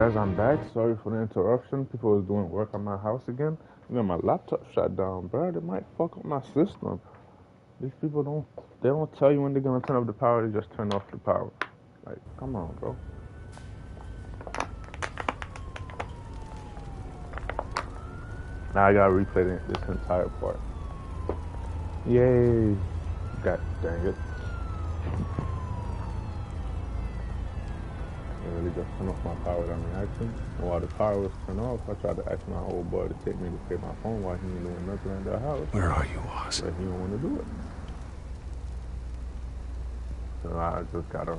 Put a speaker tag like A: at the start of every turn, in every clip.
A: Guys, I'm back. Sorry for the interruption. People was doing work on my house again. My laptop shut down, bro. It might fuck up my system. These people they don't tell you when they're gonna turn off the power. They just turn off the power. Like, come on, bro. Now I gotta replay this entire part. Yay! God dang it. I really just turn off my power without me asking. And while the power was turned off, I tried to ask my old boy to take me to pay my phone while he ain't doing nothing in the house.
B: Where are you, Oz?
A: But he don't want to do it. So I just gotta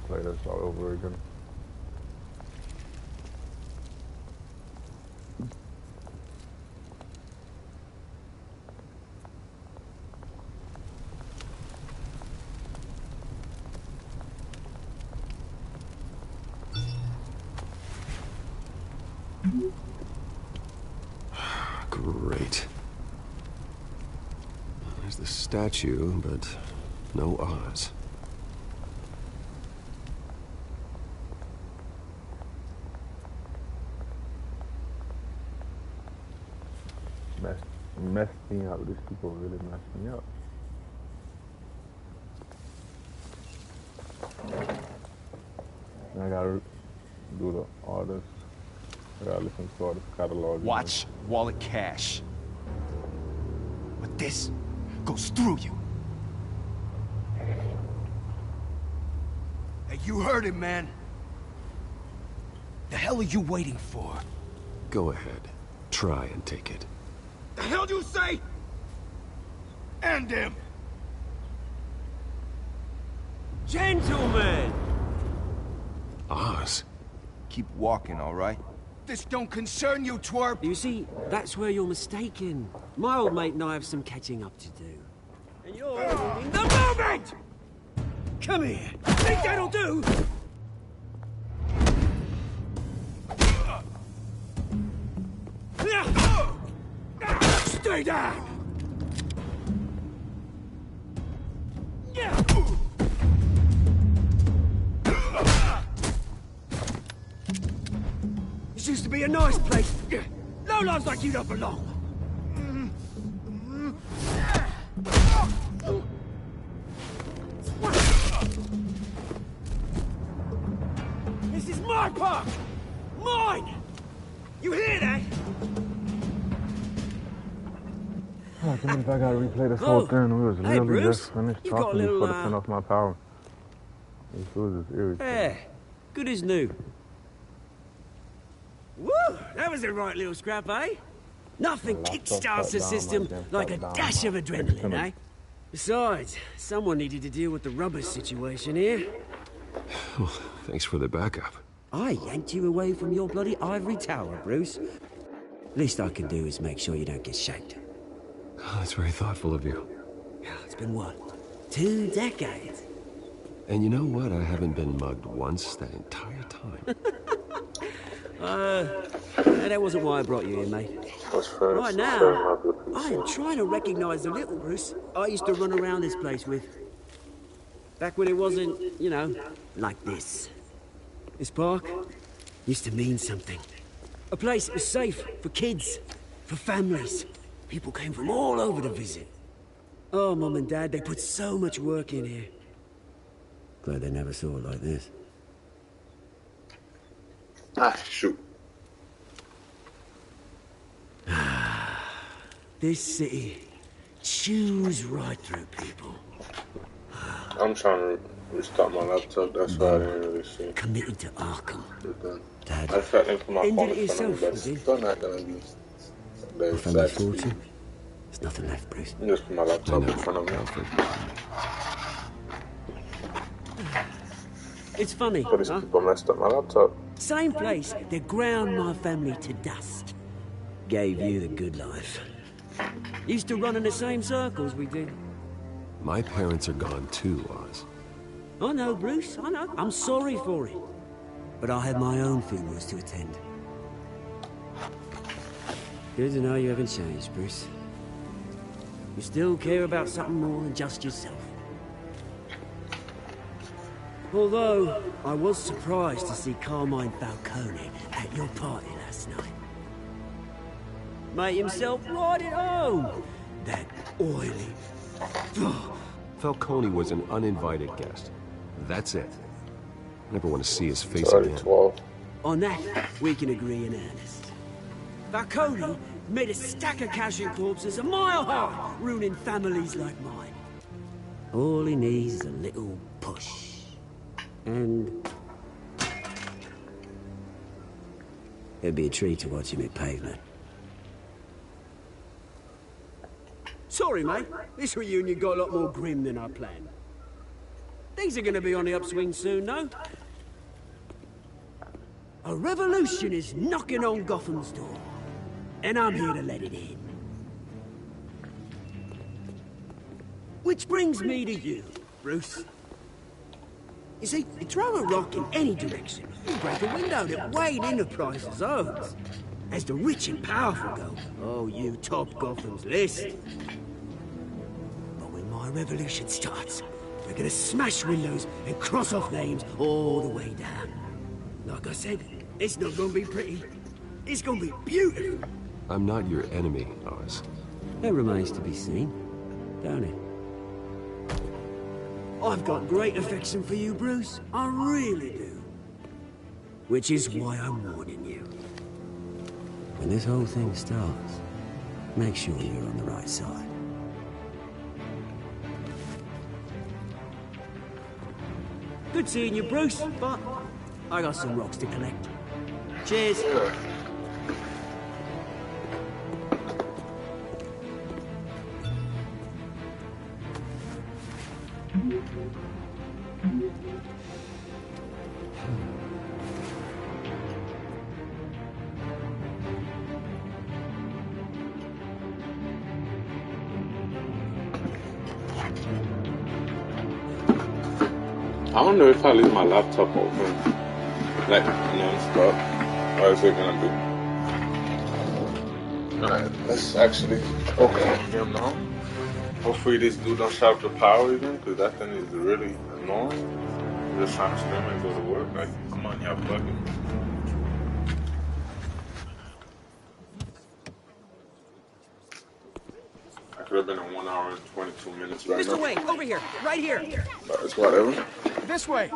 A: play this all over again.
B: Great. There's the statue, but no Oz.
A: Messed me up. These people really messed me up. I gotta do all this. I gotta listen to all this catalog.
C: Watch wallet cash. But this goes through you. Hey, you heard him, man. The hell are you waiting for?
B: Go ahead. Try and take it.
C: The hell do you say? End him!
D: Gentlemen!
B: Oz?
C: Keep walking, all right? This don't concern you, twerp!
D: You see, that's where you're mistaken. My old mate and I have some catching up to do. And you're ruining the moment! Come here! Think that'll do? Stay down! This used to be a nice place. Lowlifes like you don't belong. This is my park! Mine! You hear that?
A: I can't believe I gotta replay this whole thing. We was literally
D: Bruce,
A: just finished
D: you've got a
A: talking
D: little,
A: before I turn off my power. This was just irritating.
D: Yeah, good as new. Woo! That was a right little scrap, eh? Nothing kickstarts the system like a dash of adrenaline, eh? Besides, someone needed to deal with the rubber situation here.
B: Well, thanks for the backup.
D: I yanked you away from your bloody ivory tower, Bruce. Least I can do is make sure you don't get shanked.
B: Oh, that's very thoughtful of you.
D: It's been what? 2 decades?
B: And you know what? I haven't been mugged once that entire time.
D: That wasn't why I brought you here, mate. Right now, I am trying to recognize the little Bruce I used to run around this place with. Back when it wasn't, you know, like this. This park used to mean something. A place that was safe for kids, for families. People came from all over to visit. Oh, Mum and Dad, they put so much work in here. Glad they never saw it like this.
A: Ah, shoot.
D: This city chews right through people.
A: I'm trying to restart my laptop, that's why I didn't really see.
D: Committed to Arkham. Dad,
A: I felt like my
D: ended
A: phone
D: it
A: in front of me,
D: yourself,
A: but
D: you
A: it's still not gonna be the
D: My family's
A: exact speed.
D: fortune. There's nothing left, Bruce.
A: Just put my laptop in front of me.
D: It's funny,
A: But these
D: huh?
A: people messed up my laptop.
D: Same place that ground my family to dust. Gave you the good life. Used to run in the same circles we did.
B: My parents are gone too, Oz.
D: I know, Bruce, I know. I'm sorry for it. But I had my own funerals to attend. Good to know you haven't changed, Bruce. You still care about something more than just yourself. Although, I was surprised to see Carmine Falcone at your party last night. Made himself right at home. That oily...
B: Falcone was an uninvited guest. That's it. Never want to see his face
A: Sorry,
B: again.
A: 12.
D: On that, we can agree in earnest. Falcone made a stack of casual corpses a mile high, ruining families like mine. All he needs is a little push. And... it'd be a treat to watch him hit pavement. Sorry, mate. This reunion got a lot more grim than I planned. Things are gonna be on the upswing soon, though. A revolution is knocking on Gotham's door. And I'm here to let it in. Which brings me to you, Bruce. You see, you throw a rock in any direction, you break a window that Wayne Enterprises owns. As the rich and powerful go, oh, you top Gotham's list. But when my revolution starts, we're gonna smash windows and cross off names all the way down. Like I said, it's not gonna be pretty. It's gonna be beautiful.
B: I'm not your enemy, Oz.
D: That remains to be seen, don't it? I've got great affection for you, Bruce. I really do. Which is why I'm warning you. When this whole thing starts, make sure you're on the right side. Good seeing you, Bruce, but I got some rocks to collect. Cheers.
A: Yeah. I don't know if I leave my laptop open, like, non-stop, or is it gonna be... Alright, let's actually open him now. Hopefully this dude don't shut off the power even, because that thing is really annoying. Just trying to stream and go to work, like, come on, y'all bugging. I could have been in 1 hour and 22 minutes right now.
E: Mr. Wayne, over here, right here.
A: But it's whatever.
E: This way.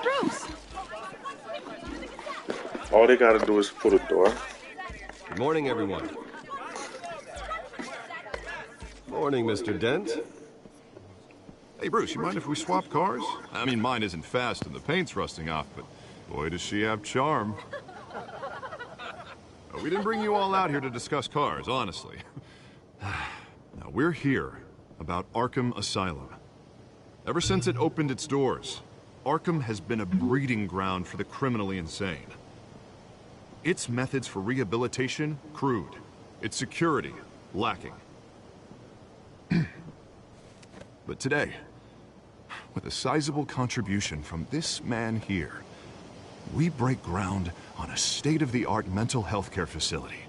F: Bruce!
A: All they gotta do is put a door.
B: Good morning, everyone. Morning, Mr. Dent.
G: Hey, Bruce, you mind if we swap cars? I mean, mine isn't fast and the paint's rusting off, but boy, does she have charm. We didn't bring you all out here to discuss cars, honestly. Now, we're here about Arkham Asylum. Ever since it opened its doors, Arkham has been a breeding ground for the criminally insane. Its methods for rehabilitation, crude. Its security, lacking. But today, with a sizable contribution from this man here, we break ground on a state-of-the-art mental health care facility.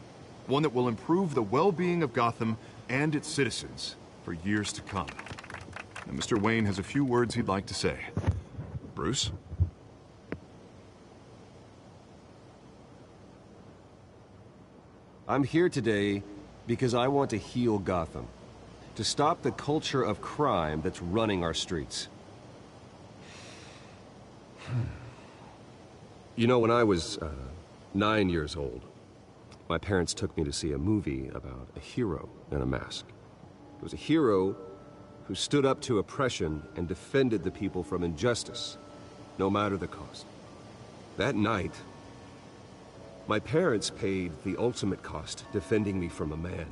G: One that will improve the well-being of Gotham and its citizens for years to come. And Mr. Wayne has a few words he'd like to say. Bruce?
B: I'm here today because I want to heal Gotham. To stop the culture of crime that's running our streets. You know, when I was 9 years old, my parents took me to see a movie about a hero in a mask. It was a hero who stood up to oppression and defended the people from injustice, no matter the cost. That night, my parents paid the ultimate cost defending me from a man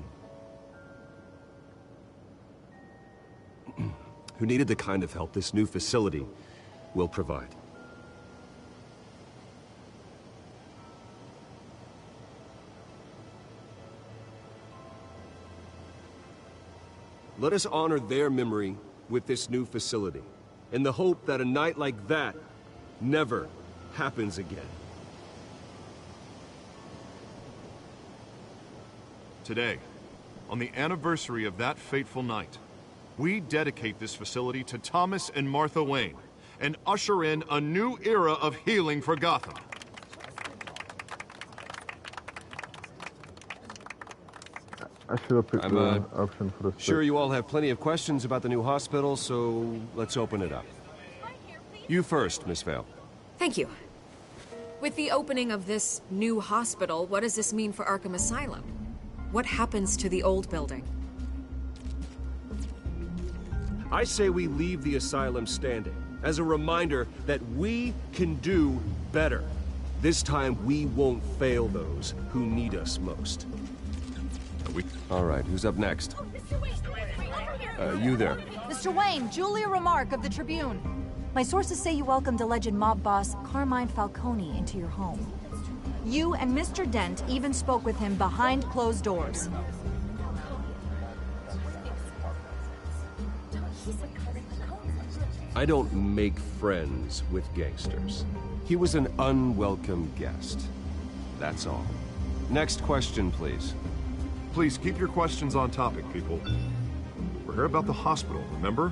B: who needed the kind of help this new facility will provide. Let us honor their memory with this new facility, in the hope that a night like that never happens again.
G: Today, on the anniversary of that fateful night, we dedicate this facility to Thomas and Martha Wayne and usher in a new era of healing for Gotham.
A: I should have picked
B: I'm,
A: the option for the
B: Sure,
A: stick.
B: you all have plenty of questions about the new hospital, so let's open it up. You first, Miss Vale.
F: Thank you. With the opening of this new hospital, what does this mean for Arkham Asylum? What happens to the old building?
B: I say we leave the asylum standing as a reminder that we can do better. This time, we won't fail those who need us most. All right, who's up next? You there.
H: Mr. Wayne, Julia Remark of the Tribune. My sources say you welcomed alleged mob boss Carmine Falcone into your home. You and Mr. Dent even spoke with him behind closed doors.
B: I don't make friends with gangsters. He was an unwelcome guest. That's all. Next question, please.
G: Please keep your questions on topic, people. We're here about the hospital, remember?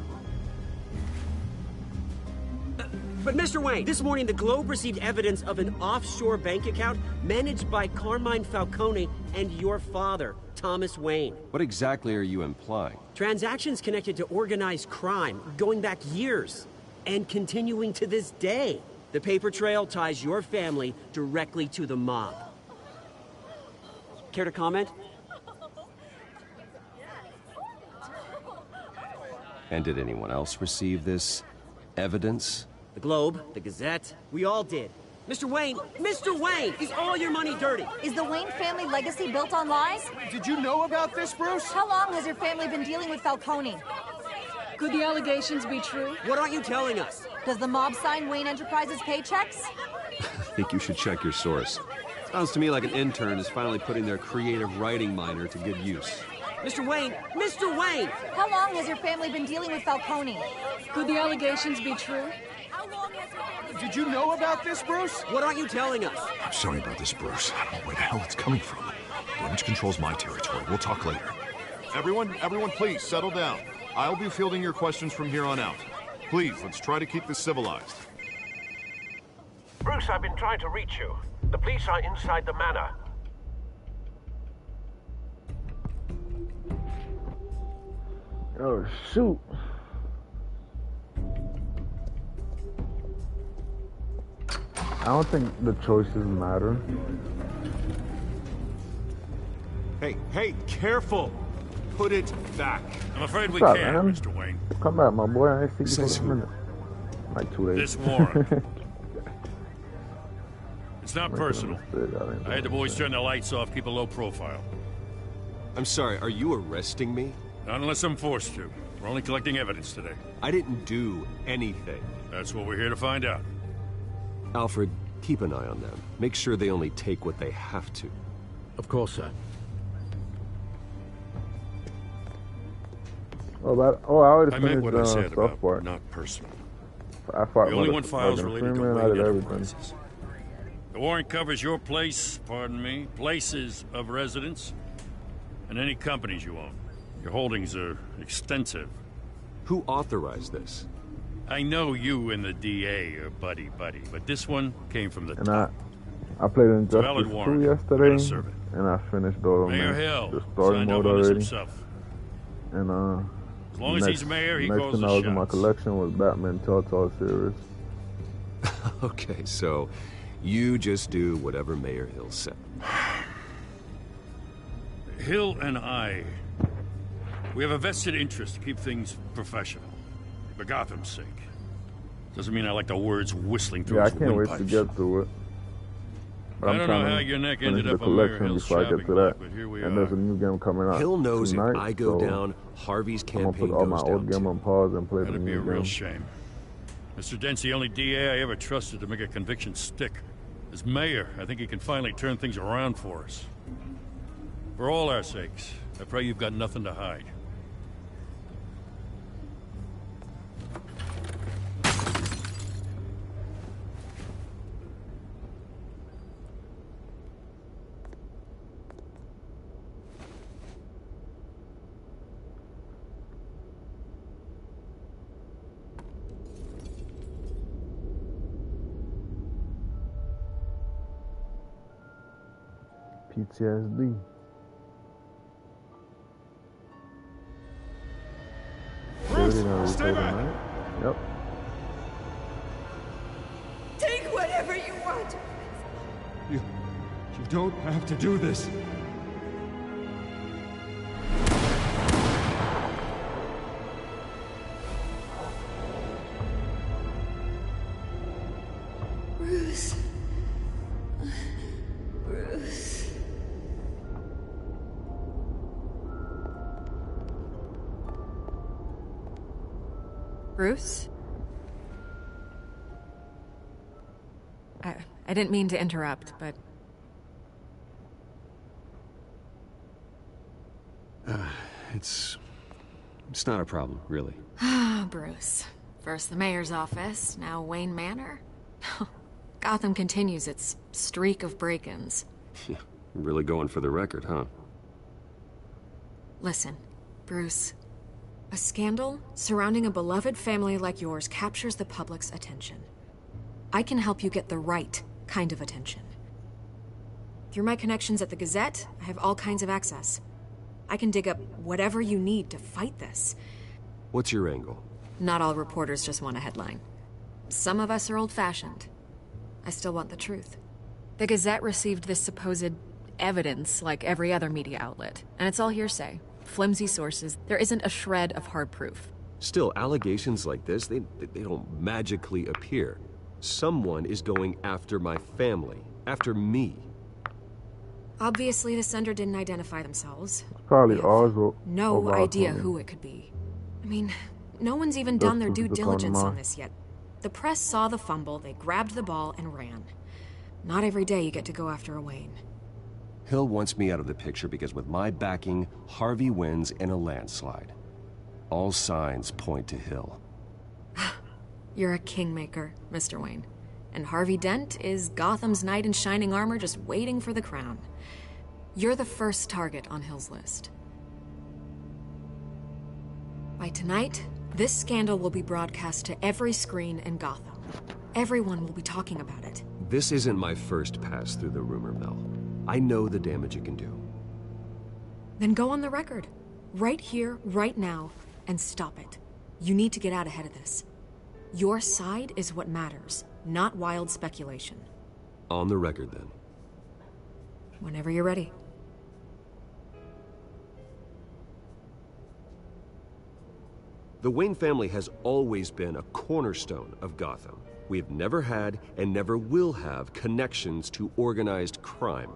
D: But Mr. Wayne, this morning the Globe received evidence of an offshore bank account managed by Carmine Falcone and your father, Thomas Wayne.
B: What exactly are you implying?
D: Transactions connected to organized crime going back years and continuing to this day. The paper trail ties your family directly to the mob. Care to comment?
B: And did anyone else receive this evidence?
D: The Globe, the Gazette, we all did. Mr. Wayne, is all your money dirty?
H: Is the Wayne family legacy built on lies?
E: Did you know about this, Bruce?
H: How long has your family been dealing with Falcone?
F: Could the allegations be true?
D: What aren't you telling us?
H: Does the mob sign Wayne Enterprises paychecks?
B: I think you should check your source. Sounds to me like an intern is finally putting their creative writing minor to good use.
D: Mr. Wayne!
H: How long has your family been dealing with Falcone?
F: Could the allegations be true?
E: Did you know about this, Bruce?
D: What aren't you telling us?
G: I'm sorry about this, Bruce. I don't know where the hell it's coming from. Damage control's my territory. We'll talk later. Everyone, please, settle down. I'll be fielding your questions from here on out. Please, let's try to keep this civilized.
I: Bruce, I've been trying to reach you. The police are inside the manor.
A: Oh, shoot. I don't think the choices matter.
J: Hey, careful! Put it back.
K: I'm afraid we
A: What's up,
K: can't,
A: man?
K: Mr. Wayne.
A: Come back, my boy. I ain't seen you
B: Says
A: for a
B: who?
A: minute. Like 2 days.
K: This warrant. It's not personal. I had the boys turn the lights off, keep a low profile.
B: I'm sorry, are you arresting me?
K: Not unless I'm forced to. We're only collecting evidence today.
B: I didn't do anything.
K: That's what we're here to find out.
B: Alfred, keep an eye on them. Make sure they only take what they have to.
J: Of course, sir.
A: I already
K: I
A: finished
K: meant what I said
A: stuff
K: about
A: part.
K: not personal.
A: I fought
K: We only
A: with
K: want files
A: Morgan
K: related to
A: Freeman, I
K: Wayne
A: did everything.
K: Enterprises. The warrant covers your place, places of residence, and any companies you own. Your holdings are extensive.
B: Who authorized this?
K: I know you and the DA are buddy-buddy, but this one came from the
A: And
K: top.
A: I played
K: It's a valid
A: Injustice 2
K: warrant. Gotta
A: yesterday,
K: serve it.
A: and I finished all
K: Mayor
A: of
K: Hill
A: the story
K: signed
A: mode
K: up on this
A: already.
K: himself.
A: And
K: As long as he's mayor, he
A: next
K: calls
A: thing
K: the
A: that was in my
K: shots.
A: collection was Batman Telltale series.
B: Okay, so you just do whatever Mayor Hill said.
K: Hill and I, we have a vested interest to keep things professional, for Gotham's sake. Doesn't mean I like the words whistling through
A: Yeah, I
K: his
A: can't wait to
K: windpipes.
A: get through it. But
K: I
A: I'm
K: don't know
A: trying
K: how
A: to
K: your neck
A: finish
K: ended
A: the
K: up on Mayor
A: collection
K: Hill's
A: before I get
K: shopping
A: to
K: block,
A: that.
K: but here we
A: And
K: are.
A: there's a new game coming out
B: Hill knows
A: tonight,
B: if I go
A: so
B: down, Harvey's
A: I'm gonna
B: campaign
A: put all
B: goes
A: my
B: down
A: old game
B: too.
A: on pause and play the
K: That'd be a
A: new
K: real
A: game.
K: shame. Mr. Dent's the only DA I ever trusted to make a conviction stick. As mayor, I think he can finally turn things around for us. For all our sakes, I pray you've got nothing to hide.
A: PTSD.
E: Bruce, stay back!
A: Yep.
F: Take whatever you want.
J: You don't have to do this.
F: Bruce. Bruce. Bruce? I didn't mean to interrupt, but...
B: It's not a problem, really.
F: Bruce. First the mayor's office, now Wayne Manor. Gotham continues its streak of break-ins.
B: Yeah, really going for the record, huh?
F: Listen, Bruce. A scandal surrounding a beloved family like yours captures the public's attention. I can help you get the right kind of attention. Through my connections at the Gazette, I have all kinds of access. I can dig up whatever you need to fight this.
B: What's your angle?
F: Not all reporters just want a headline. Some of us are old-fashioned. I still want the truth. The Gazette received this supposed evidence like every other media outlet, and it's all hearsay. Flimsy sources. There isn't a shred of hard proof.
B: Still, allegations like this, they don't magically appear. Someone is going after my family, after me.
F: Obviously, the sender didn't identify themselves.
A: Probably Oswald.
F: No idea who it could be. I mean, no one's even done their due diligence on this yet. The press saw the fumble, they grabbed the ball and ran. Not every day you get to go after a Wayne.
B: Hill wants me out of the picture because with my backing, Harvey wins in a landslide. All signs point to Hill.
F: You're a kingmaker, Mr. Wayne. And Harvey Dent is Gotham's knight in shining armor just waiting for the crown. You're the first target on Hill's list. By tonight, this scandal will be broadcast to every screen in Gotham. Everyone will be talking about it.
B: This isn't my first pass through the rumor mill. I know the damage it can do.
F: Then go on the record. Right here, right now, and stop it. You need to get out ahead of this. Your side is what matters, not wild speculation.
B: On the record, then.
F: Whenever you're ready.
B: The Wayne family has always been a cornerstone of Gotham. We have never had and never will have connections to organized crime.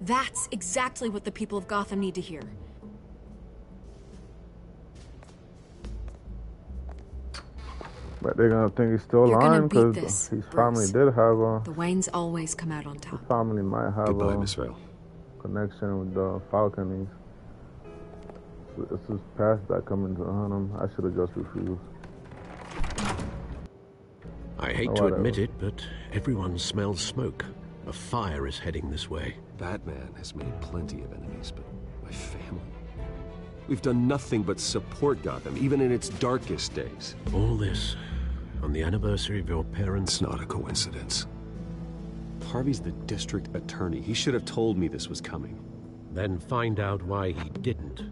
F: That's exactly what the people of Gotham need to hear.
A: But they're gonna think he's still lying because his family did have a...
F: The Waynes always come out on top.
A: His family might have
B: Goodbye, Miss Vale.
A: Connection with the Falconies. This is past that coming to hunt him. I should have just refused.
J: I hate to admit it, but everyone smells smoke. A fire is heading this way.
B: Batman has made plenty of enemies, but my family... We've done nothing but support Gotham, even in its darkest days.
J: All this on the anniversary of your parents'...
B: It's not a coincidence. Harvey's the district attorney. He should have told me this was coming.
J: Then find out why he didn't.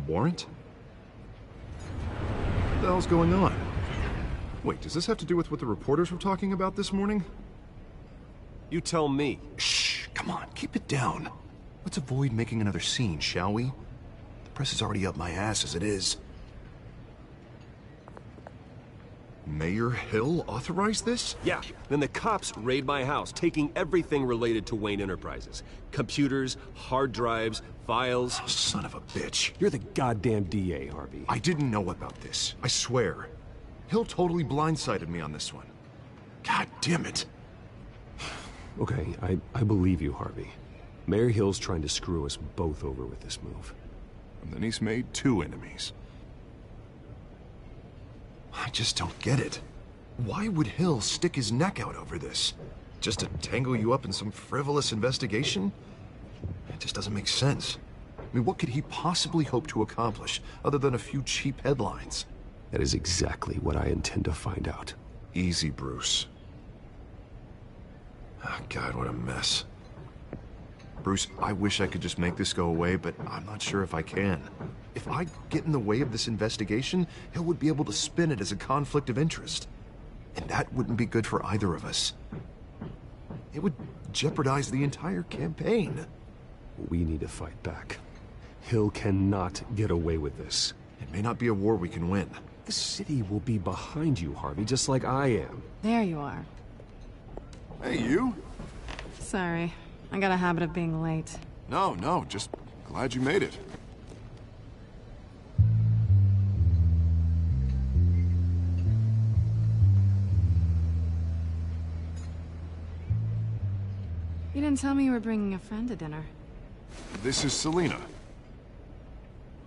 G: Warrant? What the hell's going on? Wait, does this have to do with what the reporters were talking about this morning?
B: You tell me.
G: Shh, come on, keep it down. Let's avoid making another scene, shall we? The press is already up my ass as it is. Mayor Hill authorized this?
B: Yeah, then the cops raid my house, taking everything related to Wayne Enterprises. Computers, hard drives, files.
G: Oh, son of a bitch.
B: You're the goddamn DA, Harvey.
G: I didn't know about this, I swear. Hill totally blindsided me on this one. God damn it.
B: Okay, I believe you, Harvey. Mayor Hill's trying to screw us both over with this move.
G: And then he's made 2 enemies. I just don't get it. Why would Hill stick his neck out over this? just to tangle you up in some frivolous investigation? It just doesn't make sense. I mean, what could he possibly hope to accomplish other than a few cheap headlines?
B: That is exactly what I intend to find out.
G: Easy, Bruce. Oh, God, what a mess. Bruce, I wish I could just make this go away, but I'm not sure if I can. If I get in the way of this investigation, Hill would be able to spin it as a conflict of interest. And that wouldn't be good for either of us. It would jeopardize the entire campaign.
B: We need to fight back. Hill cannot get away with this.
G: It may not be a war we can win.
B: The city will be behind you, Harvey, just like I am.
L: There you are.
G: Hey, you?
L: Sorry. I got a habit of being late.
G: No, just glad you made it.
L: You didn't tell me you were bringing a friend to dinner.
G: This is Selina.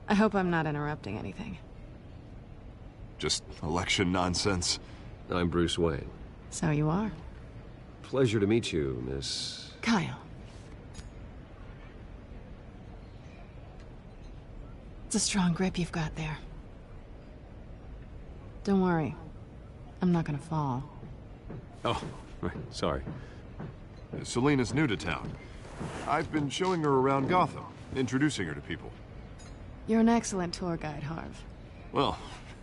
L: I hope I'm not interrupting anything.
G: Just election nonsense.
B: I'm Bruce Wayne.
L: So you are.
B: Pleasure to meet you, Miss...
L: Kyle. It's a strong grip you've got there. Don't worry. I'm not gonna fall.
B: Oh, right, sorry.
G: Selina's new to town. I've been showing her around Gotham, introducing her to people.
L: You're an excellent tour guide, Harv.
G: Well,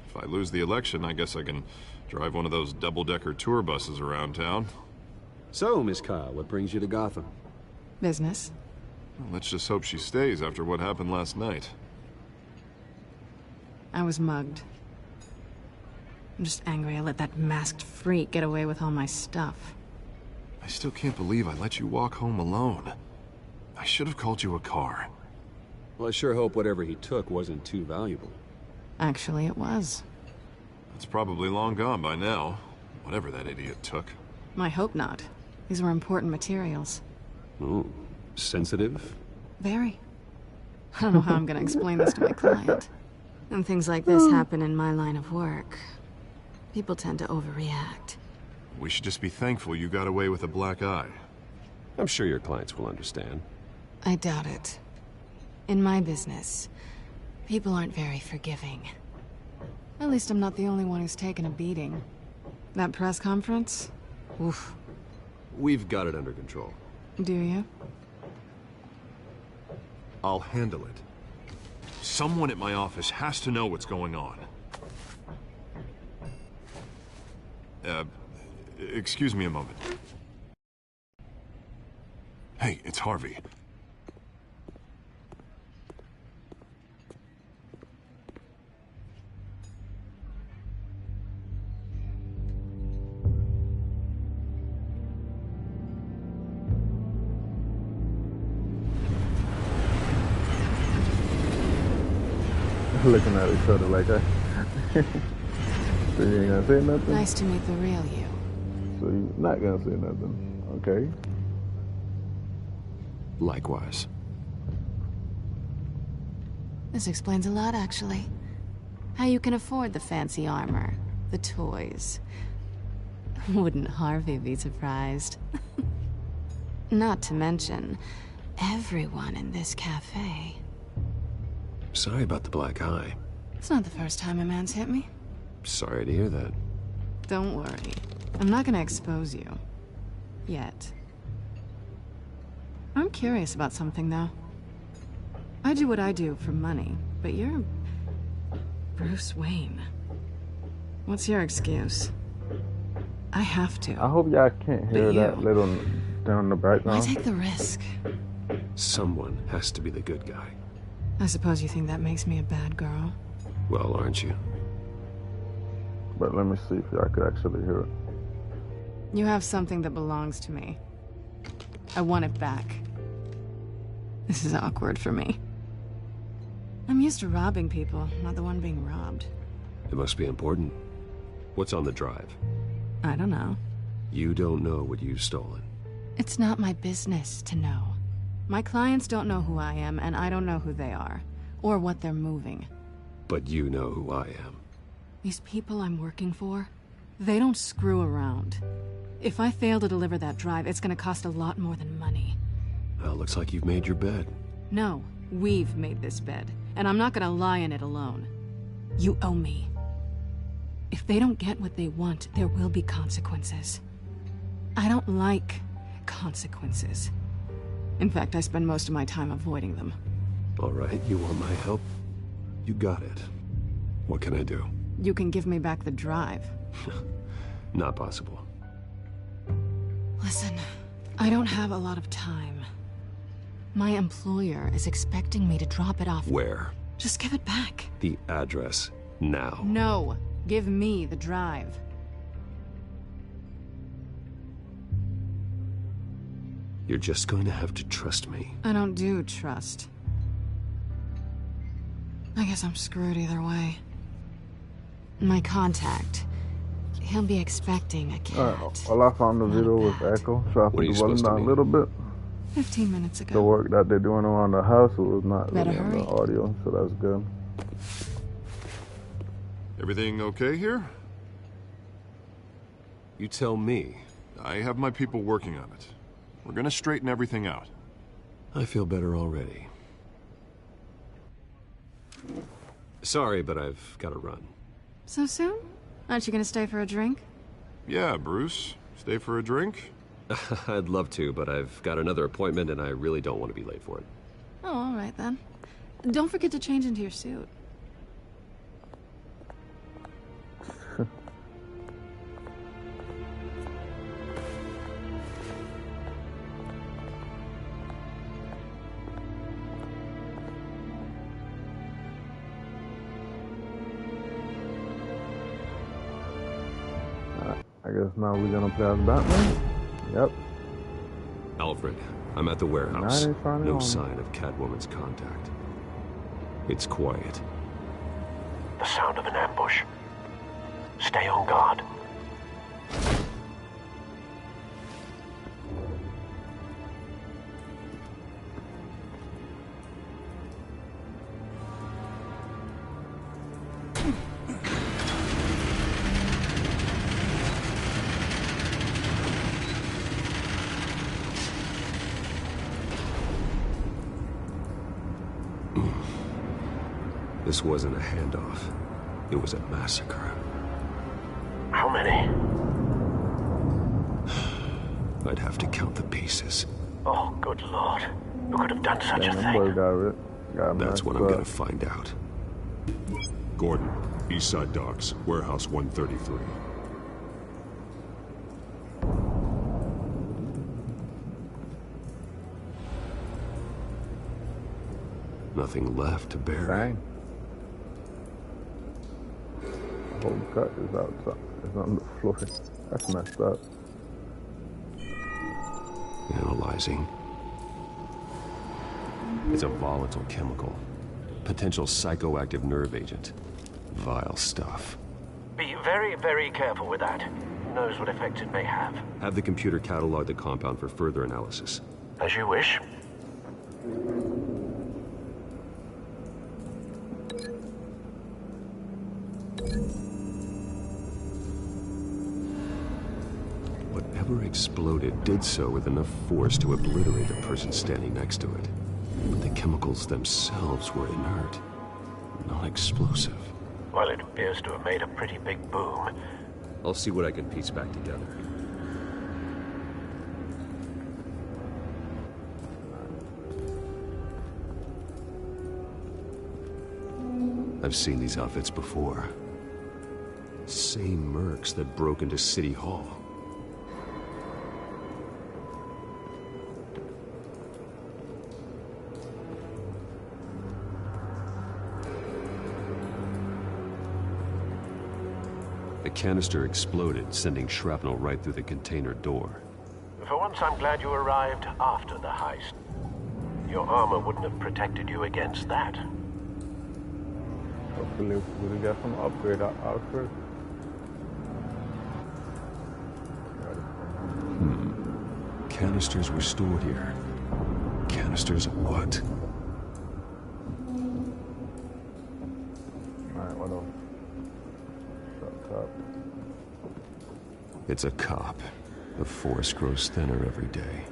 G: if I lose the election, I guess I can drive one of those double-decker tour buses around town.
B: So, Miss Kyle, what brings you to Gotham?
L: Business.
G: Well, let's just hope she stays after what happened last night.
L: I was mugged. I'm just angry I let that masked freak get away with all my stuff.
G: I still can't believe I let you walk home alone. I should have called you a car.
B: Well, I sure hope whatever he took wasn't too valuable.
L: Actually, it was.
G: It's probably long gone by now, whatever that idiot took.
L: I hope not. These were important materials.
B: Ooh, sensitive?
L: Very. I don't know how I'm gonna explain this to my client. When things like this happen in my line of work, people tend to overreact.
G: We should just be thankful you got away with a black eye.
B: I'm sure your clients will understand.
L: I doubt it. In my business, people aren't very forgiving. At least I'm not the only one who's taken a beating. That press conference? Oof.
B: We've got it under control.
L: Do you?
G: I'll handle it. Someone at my office has to know what's going on. Excuse me a moment. Hey, it's Harvey.
A: Looking at each other like that. So you ain't gonna say nothing?
L: Nice to meet the real you.
A: So you're not gonna say nothing, okay?
B: Likewise.
L: This explains a lot, actually. How you can afford the fancy armor, the toys. Wouldn't Harvey be surprised? Not to mention, everyone in this cafe.
B: Sorry about the black eye.
L: It's not the first time a man's hit me.
B: Sorry to hear that.
L: Don't worry. I'm not gonna expose you. Yet. I'm curious about something, though. I do what I do for money, but you're... Bruce Wayne. What's your excuse? I have to.
A: I hope y'all can't hear that little down in the background.
L: Why take the risk?
B: Someone has to be the good guy.
L: I suppose you think that makes me a bad girl?
B: Well, aren't you?
A: But let me see if y'all could actually hear it.
L: You have something that belongs to me. I want it back. This is awkward for me. I'm used to robbing people, not the one being robbed.
B: It must be important. What's on the drive?
L: I don't know.
B: You don't know what you've stolen.
L: It's not my business to know. My clients don't know who I am, and I don't know who they are, or what they're moving.
B: But you know who I am.
L: These people I'm working for, they don't screw around. If I fail to deliver that drive, it's gonna cost a lot more than money.
B: Well, looks like you've made your bed.
L: No, we've made this bed, and I'm not gonna lie in it alone. You owe me. If they don't get what they want, there will be consequences. I don't like consequences. In fact, I spend most of my time avoiding them.
B: All right, you want my help? You got it. What can I do?
L: You can give me back the drive.
B: Not possible.
L: Listen, I don't have a lot of time. My employer is expecting me to drop it off.
B: Where?
L: Just give it back.
B: The address, now.
L: No, give me the drive.
B: You're just going to have to trust me.
L: I don't do trust. I guess I'm screwed either way. My contact. He'll be expecting a cat.
A: Well, I found the video with Echo, so I put the volume down a little bit.
L: 15 minutes ago.
A: The work that they're doing around the house was not
L: Better
A: really on the
L: hurry.
A: audio, so that's good.
G: Everything okay here?
B: You tell me.
G: I have my people working on it. We're gonna straighten everything out.
B: I feel better already. Sorry, but I've got to run.
L: So soon? Aren't you gonna stay for a drink?
G: Yeah, Bruce. Stay for a drink?
B: I'd love to, but I've got another appointment and I really don't want to be late for it.
L: Oh, all right then. Don't forget to change into your suit.
A: I guess now we're gonna play as Batman? Yep.
B: Alfred, I'm at the warehouse.
A: Now they finally
B: No
A: on.
B: sign of Catwoman's contact. It's quiet.
I: The sound of an ambush. Stay on guard.
B: This wasn't a handoff. It was a massacre.
I: How many?
B: I'd have to count the pieces.
I: Oh, good lord. Who could have done such a
A: Damn, them boys
I: thing?
A: got it. Got
B: That's what I'm
A: messed
B: gonna
A: up.
B: find out.
M: Gordon, Eastside Docks, Warehouse 133.
B: Nothing left to bury.
A: Dang. The whole cut is outside. It's on the floor. That's messed up.
B: Analyzing. It's a volatile chemical. Potential psychoactive nerve agent. Vile stuff.
I: Be very, very careful with that. Who knows what effects it may have.
B: Have the computer catalog the compound for further analysis.
I: As you wish.
B: Whatever exploded did so with enough force to obliterate the person standing next to it. But the chemicals themselves were inert, not explosive.
I: Well, it appears to have made a pretty big boom.
B: I'll see what I can piece back together. I've seen these outfits before. Same mercs that broke into City Hall. The canister exploded, sending shrapnel right through the container door.
I: For once, I'm glad you arrived after the heist. Your armor wouldn't have protected you against that.
A: Hopefully we'll get some upgrade outfit.
B: Canisters were stored here. Canisters of what?
A: Alright, what else? Shut up.
B: It's a cop. The force grows thinner every day.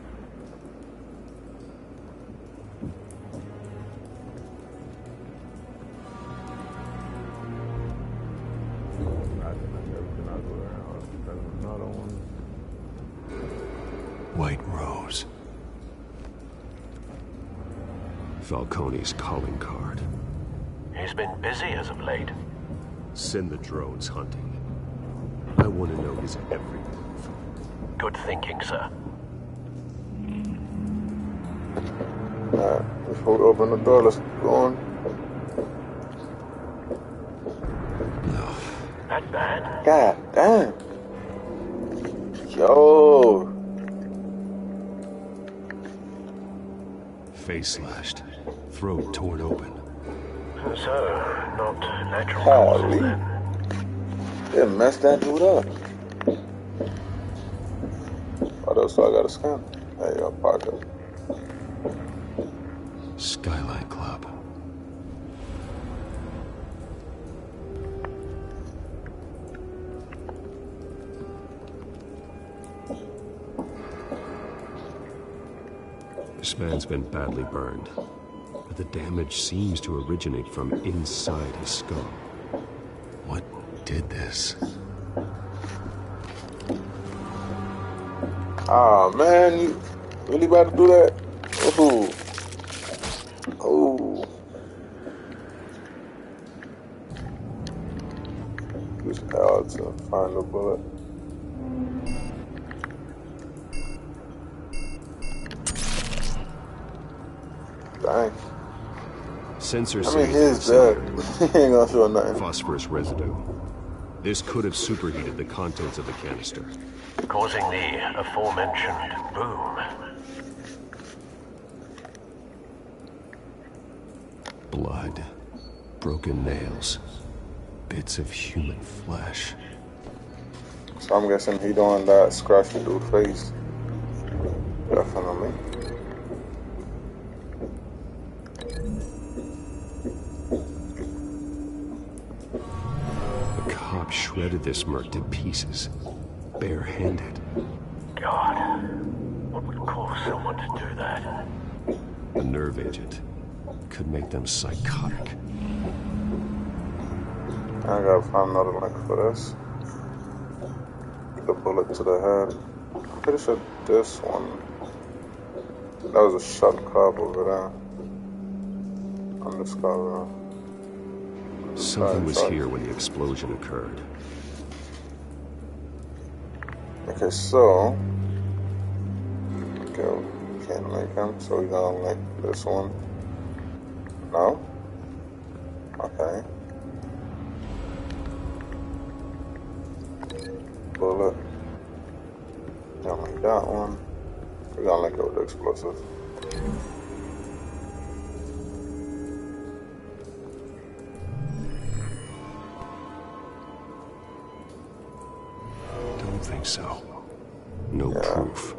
B: White Rose. Falcone's calling card.
I: He's been busy as of late.
B: Send the drones hunting. I want to know his every move.
I: Good thinking, sir.
A: Alright, let's hold open the door. Let's go on.
I: No. That bad?
A: God damn. Yo.
B: Face slashed. Throat torn open.
I: So, not natural causes then.
A: It messed that dude up. Oh, that's why I got a scan. There you go, pocket.
B: Skyline Club. This man's been badly burned, but the damage seems to originate from inside his skull. What did this?
A: Ah, man, you really about to do that? Ooh. Ooh. Use L to find the bullet. Dang.
B: Sensors
A: I mean, he's dead. He ain't gonna show nothing.
B: Phosphorus residue. This could have superheated the contents of the canister,
I: causing the aforementioned boom.
B: Blood, broken nails, bits of human flesh.
A: So I'm guessing he doing that scratchy dude face. Definitely.
B: Shredded this merc to pieces, barehanded.
I: God, what would cause someone to do that?
B: A nerve agent could make them psychotic.
A: I gotta find another link for this. The bullet to the head. I'm pretty sure this one. That was a shot club over there. Undiscovered.
B: Something was here when the explosion occurred.
A: Okay, so okay, we can't link him, so we're gonna link this one. No? Okay. Bullet. Gonna link that one. We're gonna link it with the explosive.
B: Think so. No proof.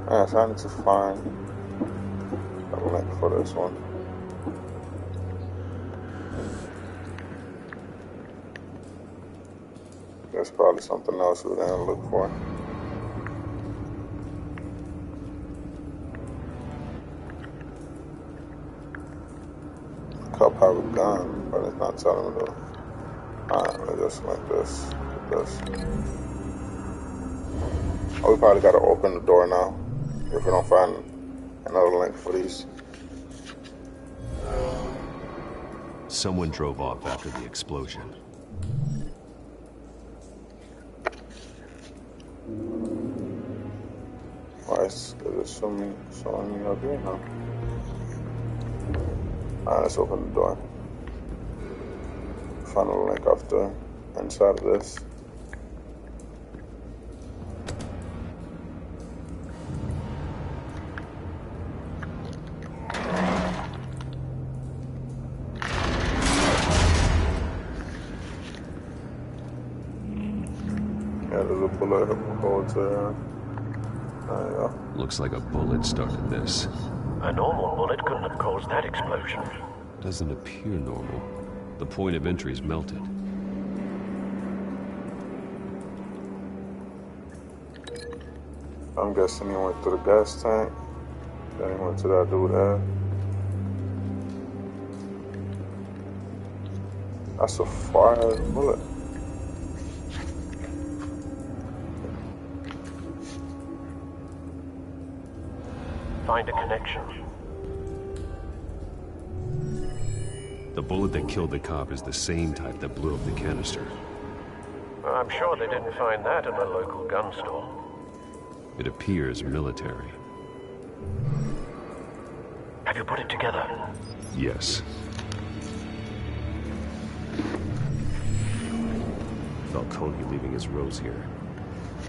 A: Yeah, so I need to find a link for this one. There's probably something else we're gonna look for. Cup have a gun, but it's not telling me though. Alright, let's just like this. Oh, we probably gotta open the door now if we don't find another link for these.
B: Someone drove off after the explosion.
A: Why is it showing me up here now? Alright, let's open the door. Find a link after inside of this. Yeah, there's a bullet hole there. There you go.
B: Looks like a bullet started this.
I: A normal bullet couldn't have caused that explosion.
B: Doesn't appear normal. The point of entry is melted.
A: I'm guessing he went through the gas tank. Then he went to that dude there. That's a fire bullet.
I: Find a connection.
B: The bullet that killed the cop is the same type that blew up the canister.
I: I'm sure they didn't find that in a local gun store.
B: It appears military.
I: Have you put it together?
B: Yes. Falcone leaving his rose here.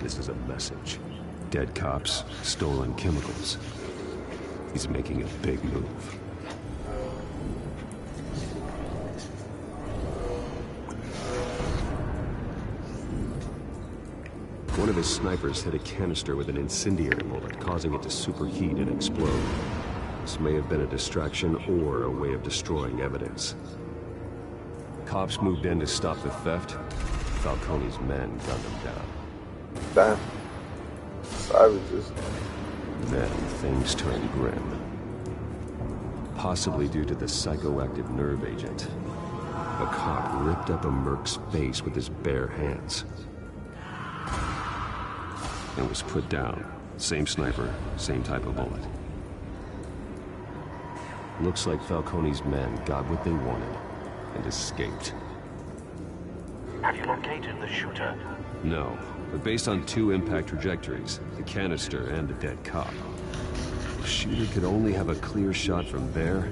B: This is a message. Dead cops, stolen chemicals. He's making a big move. One of his snipers hit a canister with an incendiary bullet, causing it to superheat and explode. This may have been a distraction or a way of destroying evidence. Cops moved in to stop the theft. Falcone's men gunned him down.
A: Damn. Savages.
B: Then things turned grim. Possibly due to the psychoactive nerve agent. A cop ripped up a merc's face with his bare hands. And was put down. Same sniper, same type of bullet. Looks like Falcone's men got what they wanted and escaped.
I: Have you located the shooter?
B: No, but based on two impact trajectories, the canister and the dead cop, the shooter could only have a clear shot from there,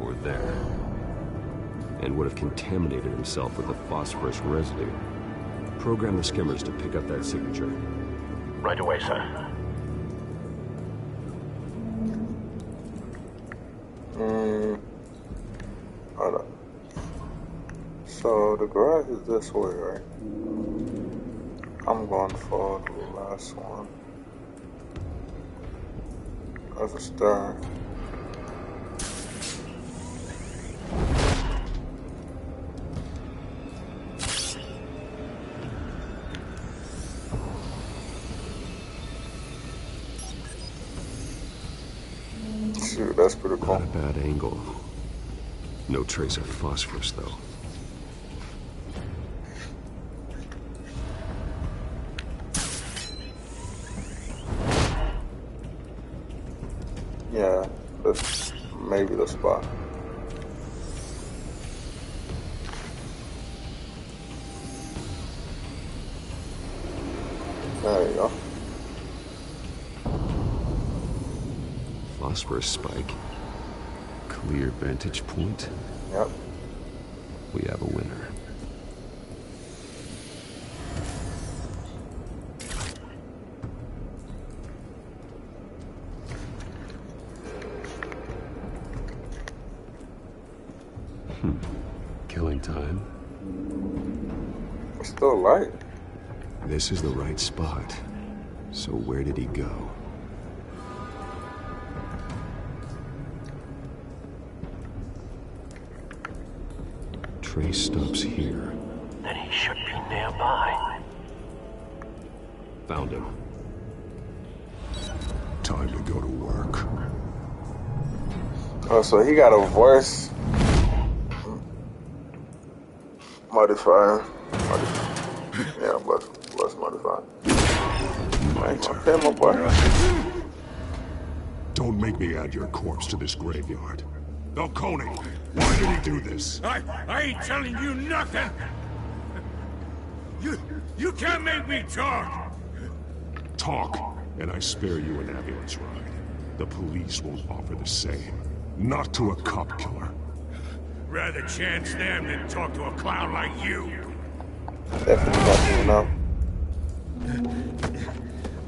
B: or there, and would have contaminated himself with the phosphorus residue. Program the skimmers to pick up that signature.
I: Right away, sir.
A: Hold up. So the garage is this way, right? I'm going for the last one. There's a star. Shoot, that's pretty cool.
B: Not a bad angle. No trace of phosphorus, though.
A: Yeah, that's maybe the spot. There you go.
B: Phosphorus spike. Clear vantage point.
A: Yep.
B: We have a winner. Killing time.
A: It's still light.
B: This is the right spot. So where did he go? Trace stops here.
I: Then he should be nearby.
B: Found him.
M: Time to go to work.
A: Oh, so he got a voice modifier. Yeah, plus modifier. Okay, my boy.
M: Don't make me add your corpse to this graveyard. Falcone, why did he do this?
N: I ain't telling you nothing. You can't make me talk.
M: Talk, and I spare you an ambulance ride. The police won't offer the same. Not to a cop killer.
N: Rather chance them than talk to a clown like you.
A: Definitely not.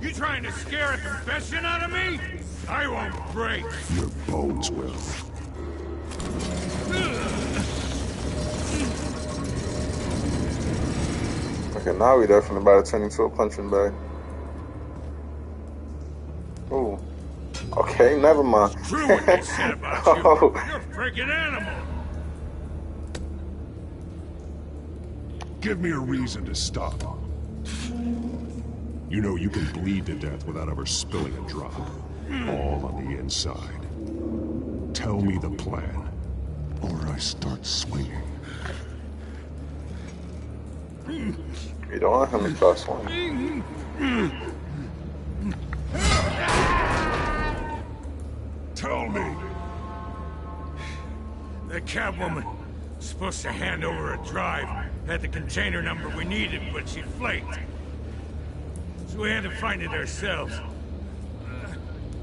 N: You trying to scare a confession out of me? I won't break.
M: Your bones will.
A: Okay, now we definitely about to turn into a punching bag. Ooh. Okay, never mind.
N: True what they said about you. You're a freaking animal.
M: Give me a reason to stop. You know you can bleed to death without ever spilling a drop. All on the inside. Tell me the plan, or I start swinging.
A: You don't want him to start swinging.
M: Tell me.
N: The Catwoman was supposed to hand over a drive. Had the container number we needed, but she flaked. So we had to find it ourselves.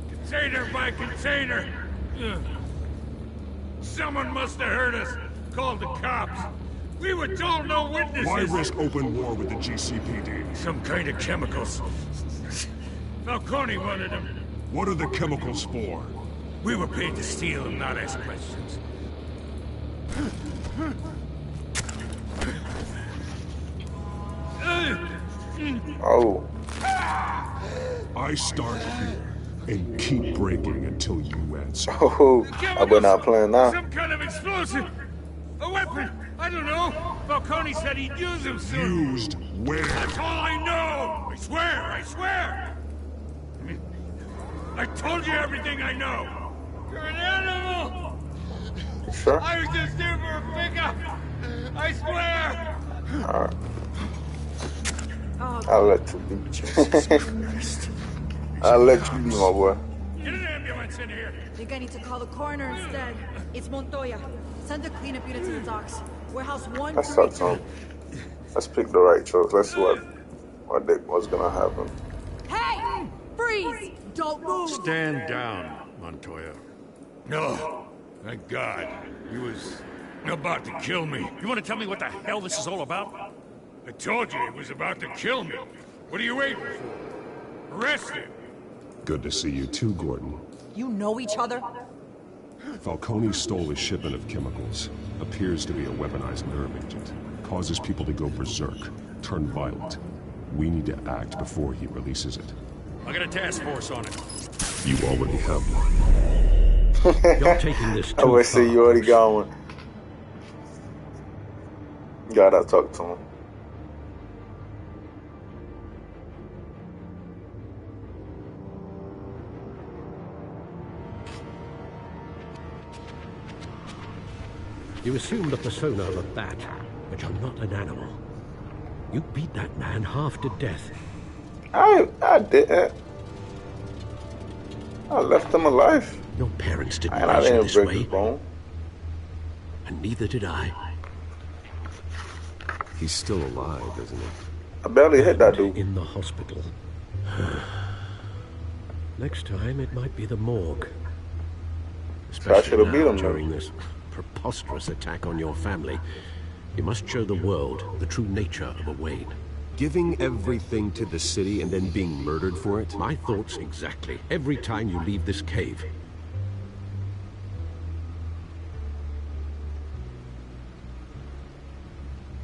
N: Container by container. Someone must have heard us. Called the cops. We were told no witnesses.
M: Why risk open war with the GCPD?
N: Some kind of chemicals. Falcone wanted them.
M: What are the chemicals for?
N: We were paid to steal and not ask questions.
A: Oh.
M: I start here and keep breaking until you answer.
A: Oh, I better not play now.
N: Some kind of explosive. A weapon. I don't know. Falcone said he'd use them soon.
M: Used where?
N: That's all I know. I swear. I swear. I told you everything I know. You're an animal.
A: Sure.
N: I was just there for a pickup. I swear.
A: Alright. I'll let you be. I'll let you be, my boy.
N: Get an ambulance in here.
H: I think I need to call the coroner instead. It's Montoya. Send a cleanup unit to the docks. Warehouse 1.
A: Let's talk to him. Let's pick the right choice. Let's see what's gonna happen.
H: Hey! Freeze! Don't move!
K: Stand down, Montoya.
N: No. Thank God. He was about to kill me.
K: You want to tell me what the hell this is all about?
N: I told you he was about to kill me. What are you waiting for? Arrest him.
M: Good to see you too, Gordon.
H: You know each other?
M: Falcone stole a shipment of chemicals. Appears to be a weaponized nerve agent. Causes people to go berserk, turn violent. We need to act before he releases it.
K: I got a task force on it.
M: You already have one.
J: You're taking this too
A: I would say
J: far.
A: you already got one. Gotta talk to him.
J: You assume the persona of a bat, but you're not an animal. You beat that man half to death.
A: I didn't. I left him alive.
J: Your parents didn't
A: And I
J: raise you
A: didn't
J: this
A: break
J: way,
A: his bone.
J: and neither did I.
B: He's still alive, isn't he?
A: I barely hit that dude.
J: In the hospital. Next time, it might be the morgue.
A: So I should have beat him
J: during
A: then.
J: this preposterous attack on your family. You must show the world the true nature of a Wayne.
B: Giving everything to the city and then being murdered for it?
J: My thoughts exactly. Every time you leave this cave.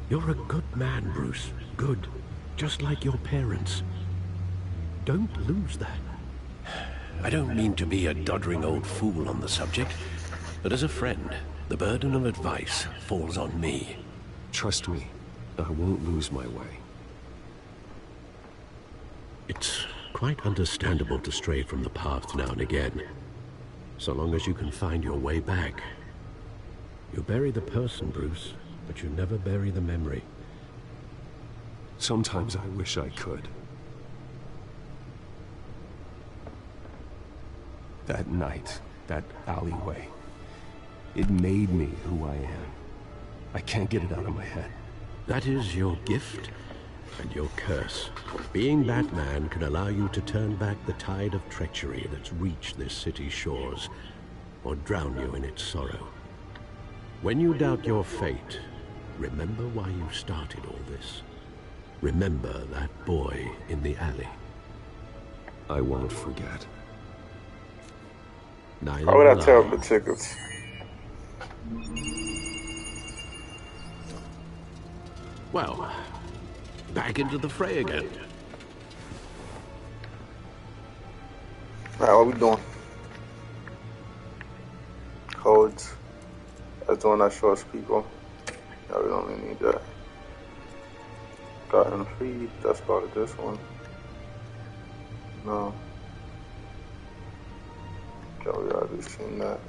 J: You're a good man, Bruce. Good. Just like your parents. Don't lose that. I don't mean to be a doddering old fool on the subject, but as a friend, the burden of advice falls on me.
B: Trust me, I won't lose my way.
J: It's quite understandable to stray from the path now and again, so long as you can find your way back. You bury the person, Bruce, but you never bury the memory.
B: Sometimes I wish I could. That night, that alleyway, it made me who I am. I can't get it out of my head.
J: That is your gift and your curse. Being Batman can allow you to turn back the tide of treachery that's reached this city's shores, or drown you in its sorrow. When you doubt your fate, remember why you started all this. Remember that boy in the alley.
B: I won't forget.
J: Neither
A: How would I
J: will
A: tear up the tickets?
J: Well, back into the fray again.
A: Alright, what we doing? Codes. That's the one that shows people. Yeah, we don't really need that. Gotten free, that's part of this one. No. Okay, we already seen that.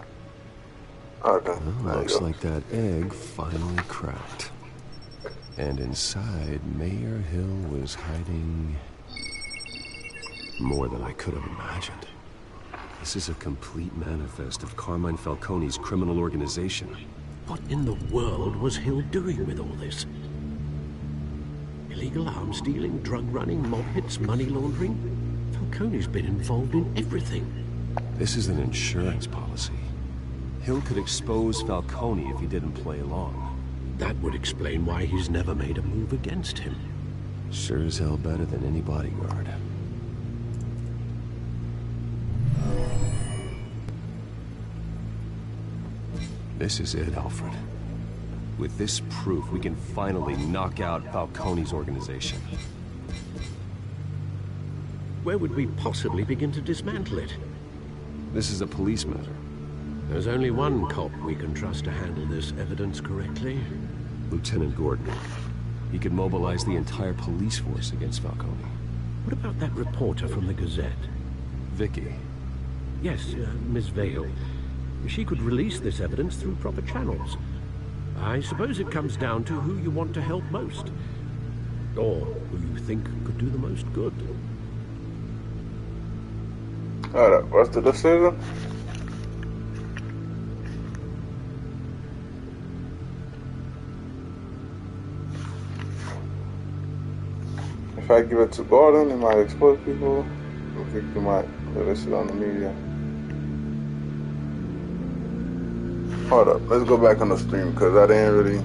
A: Okay.
B: Well, looks like that egg finally cracked. And inside, Mayor Hill was hiding more than I could have imagined. This is a complete manifest of Carmine Falcone's criminal organization.
J: What in the world was Hill doing with all this? Illegal arms dealing, drug running, mob hits, money laundering? Falcone's been involved in everything.
B: This is an insurance policy. Hill could expose Falcone if he didn't play along.
J: That would explain why he's never made a move against him.
B: Sure as hell better than any bodyguard. This is it, Alfred. With this proof, we can finally knock out Falcone's organization.
J: Where would we possibly begin to dismantle it?
B: This is a police matter.
J: There's only one cop we can trust to handle this evidence correctly.
B: Lieutenant Gordon. He could mobilize the entire police force against Falcone.
J: What about that reporter from the Gazette?
B: Vicky.
J: Yes, Miss Vale. She could release this evidence through proper channels. I suppose it comes down to who you want to help most. Or who you think could do the most good.
A: Alright, what's the decision? If I give it to Gordon, it might expose people. I think you might release it on the media. Hold up, let's go back on the stream because I didn't really,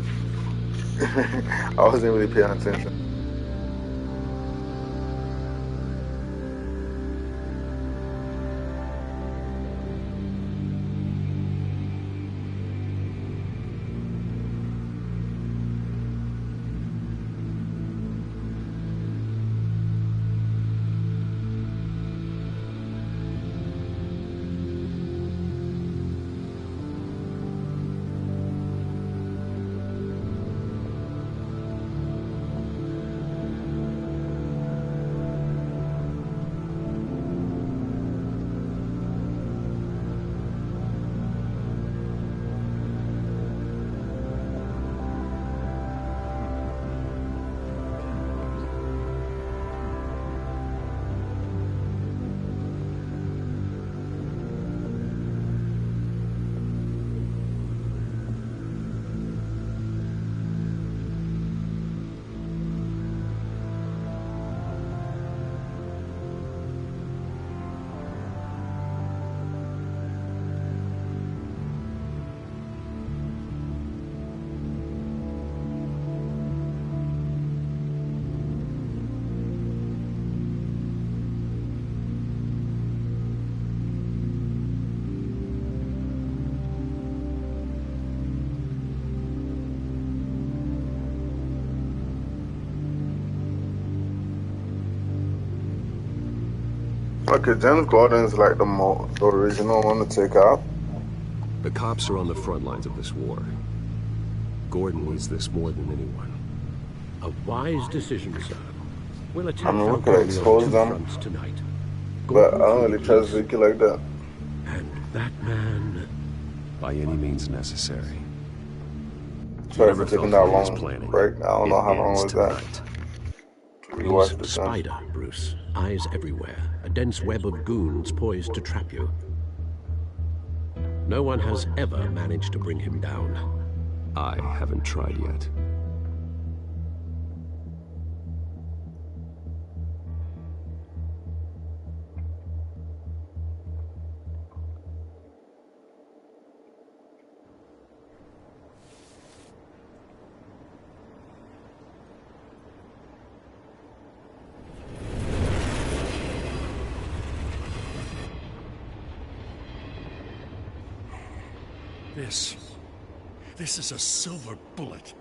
A: I wasn't really paying attention. Okay, James Gordon's like the original one to take out.
B: The cops are on the front lines of this war. Gordon needs this more than anyone.
J: A wise decision, sir. We'll attack
A: we could expose them
J: tonight.
A: But I don't really trust Vicky like that.
J: And that man...
B: By any means necessary.
A: Sorry for taking that long break. I don't know how long was that.
J: He's Spider, Bruce. Eyes everywhere. A dense web of goons poised to trap you. No one has ever managed to bring him down.
B: I haven't tried yet.
K: This is a silver bullet.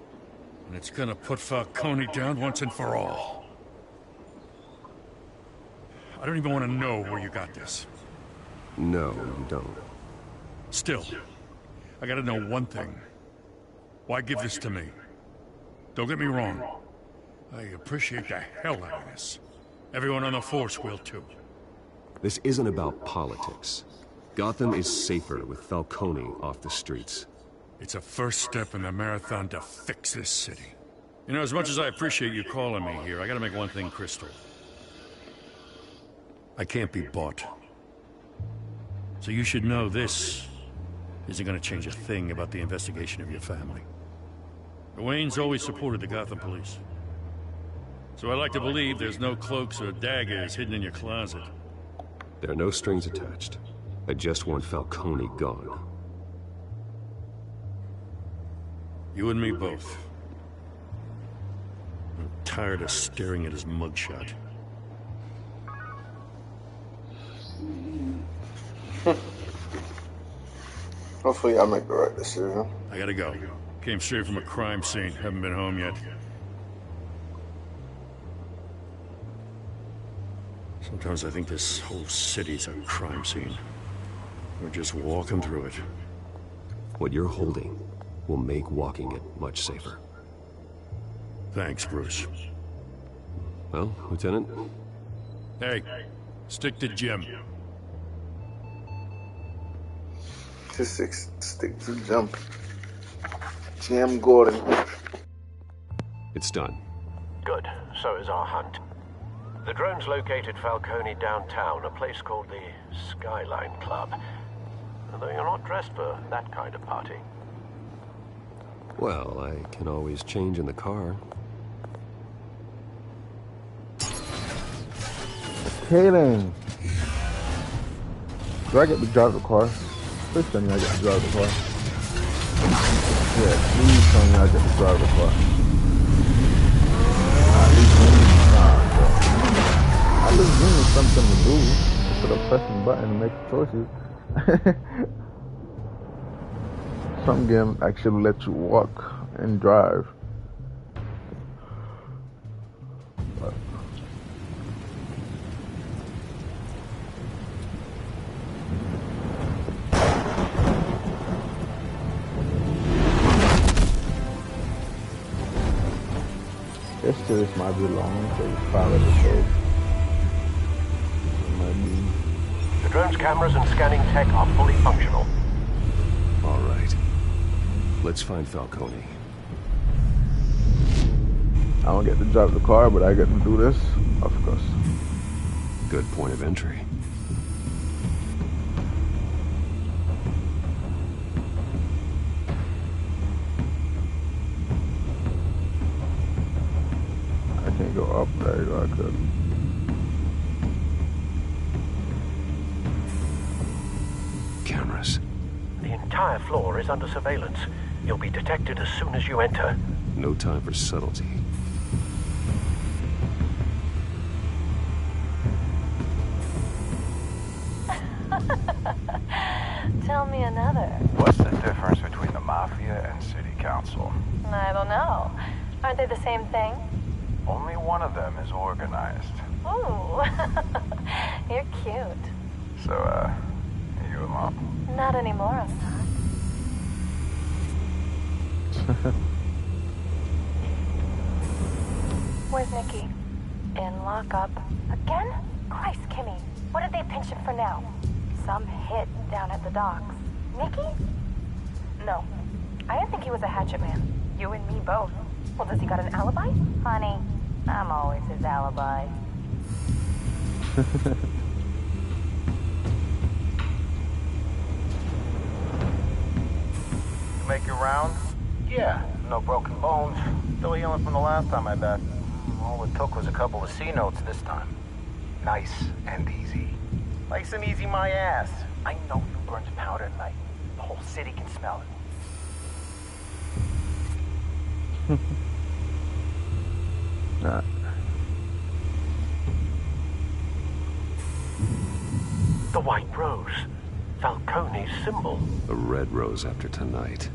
K: And it's gonna put Falcone down once and for all. I don't even want to know where you got this.
B: No, you don't.
K: Still, I gotta know one thing. Why give this to me? Don't get me wrong. I appreciate the hell out of this. Everyone on the force will too.
B: This isn't about politics. Gotham is safer with Falcone off the streets.
K: It's a first step in the marathon to fix this city. You know, as much as I appreciate you calling me here, I gotta make one thing crystal. I can't be bought. So you should know this isn't gonna change a thing about the investigation of your family. The Waynes always supported the Gotham police. So I like to believe there's no cloaks or daggers hidden in your closet.
B: There are no strings attached. I just want Falcone gone.
K: You and me both. I'm tired of staring at his mugshot.
A: Hopefully I make the right decision.
K: I gotta go. Came straight from a crime scene. Haven't been home yet. Sometimes I think this whole city's a crime scene. We're just walking through it.
B: What you're holding will make walking it much safer.
K: Thanks, Bruce.
B: Well, Lieutenant?
K: Hey, stick to Jim.
A: Just stick to jump. Jim Gordon.
B: It's done.
I: Good. So is our hunt. The drones located Falcone downtown, a place called the Skyline Club. Although you're not dressed for that kind of party.
B: Well, I can always change in the car.
A: Okay then. Do I get to drive the car? Please tell me I get to drive the car. Yeah, please tell me I get to drive the car. At least give me something to do instead of pressing the button and making choices. Some games actually let you walk and drive. But this series might be long, so it's 5 episodes.
I: The drone's cameras and scanning tech are fully functional.
B: All right. Let's find Falcone.
A: I don't get to drive the car, but I get to do this, of course.
B: Good point of entry.
A: I can't go up there, I could.
B: Cameras.
I: The entire floor is under surveillance. You'll be detected as soon as you enter.
B: No time for subtlety.
O: Tell me another.
P: What's the difference between the Mafia and City Council?
O: I don't know. Aren't they the same thing?
P: Only one of them is organized.
O: Ooh. You're cute.
P: So, are you a mom?
O: Not anymore, I'm not. Where's Nikki? In lockup. Again? Christ, Kimmy. What did they pinch him for now? Some hit down at the docks. Nikki? No. I didn't think he was a hatchet man. You and me both. Well, does he got an alibi? Honey, I'm always his alibi.
P: You make your rounds? Yeah, no broken bones. Still healing from the last time I bet. All it took was a couple of C notes this time. Nice and easy. Nice and easy my ass. I know you burned powder tonight. The whole city can smell it.
A: Nah.
I: The white rose. Falcone's symbol.
B: A red rose after tonight.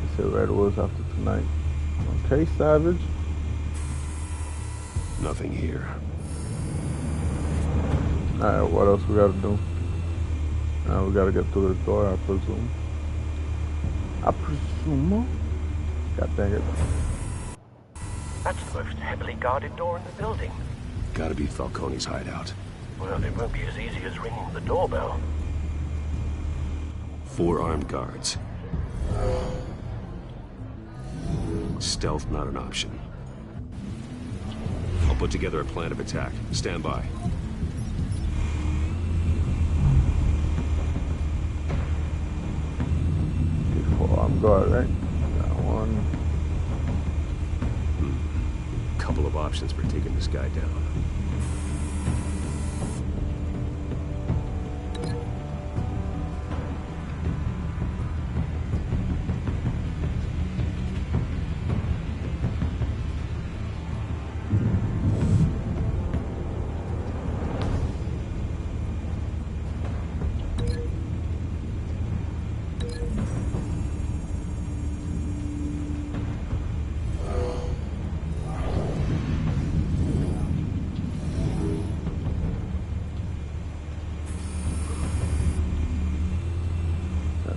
A: It's a red rose after tonight. Okay, Savage.
B: Nothing here.
A: Alright, what else we gotta do? Now we gotta get through the door, I presume. God dang it.
I: That's the most heavily guarded door in the building.
B: Gotta be Falcone's hideout.
I: Well, it won't be as easy as ringing the doorbell.
B: 4 armed guards. Stealth not an option. I'll put together a plan of attack. Stand by.
A: I'm guard, right? Got one.
B: Couple of options for taking this guy down.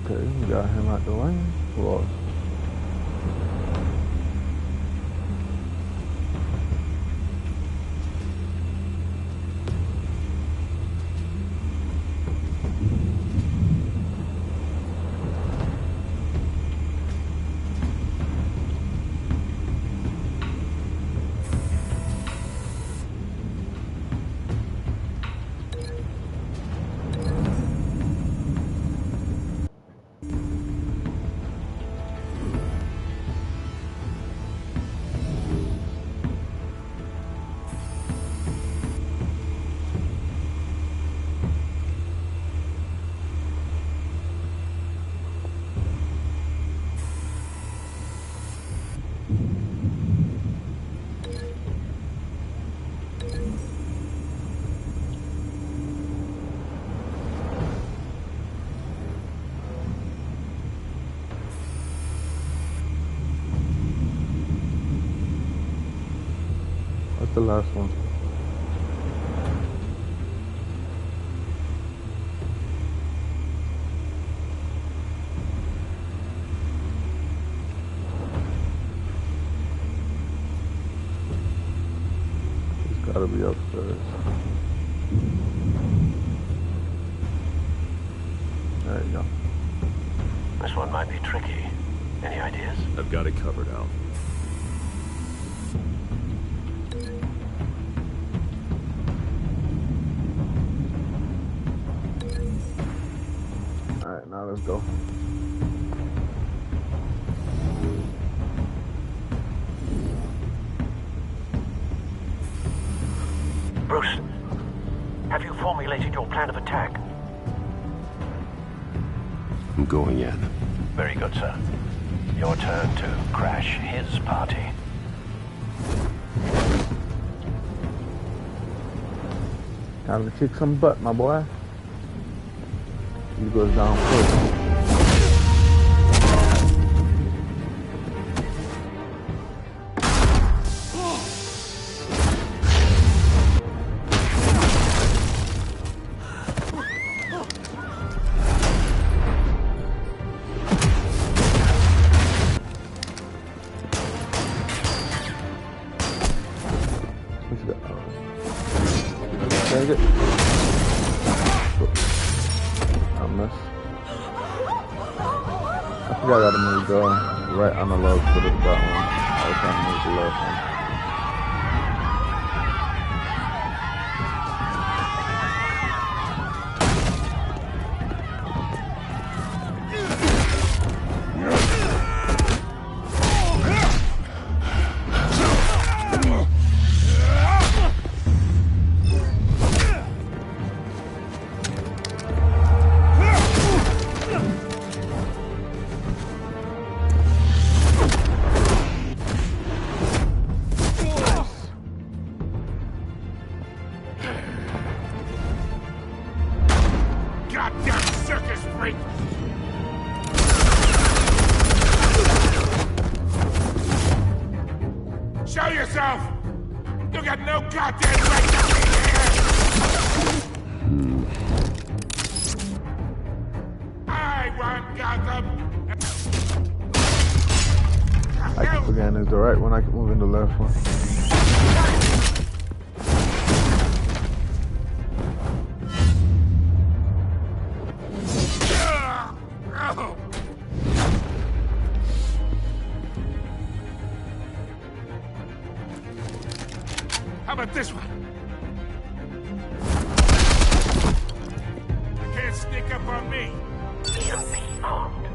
A: Okay, we got him out the way. Who else? The last one. He's gotta be upstairs. There you go.
I: This one might be tricky. Any ideas?
B: I've got it covered, Al.
A: Alright, now let's go.
I: Bruce, have you formulated your plan of attack?
B: I'm going in.
I: Very good, sir. Your turn to crash his party.
A: Time to kick some butt, my boy. He goes down first. Take it. I missed. I forgot I gotta move right on the left for that one. I was trying to move the left one.
N: Show yourself! You got no goddamn right to be here! I want Gotham!
A: I keep forgetting it's the right one, I can move in the left one.
N: How about this one? You can't sneak up on me.
I: EMP armed.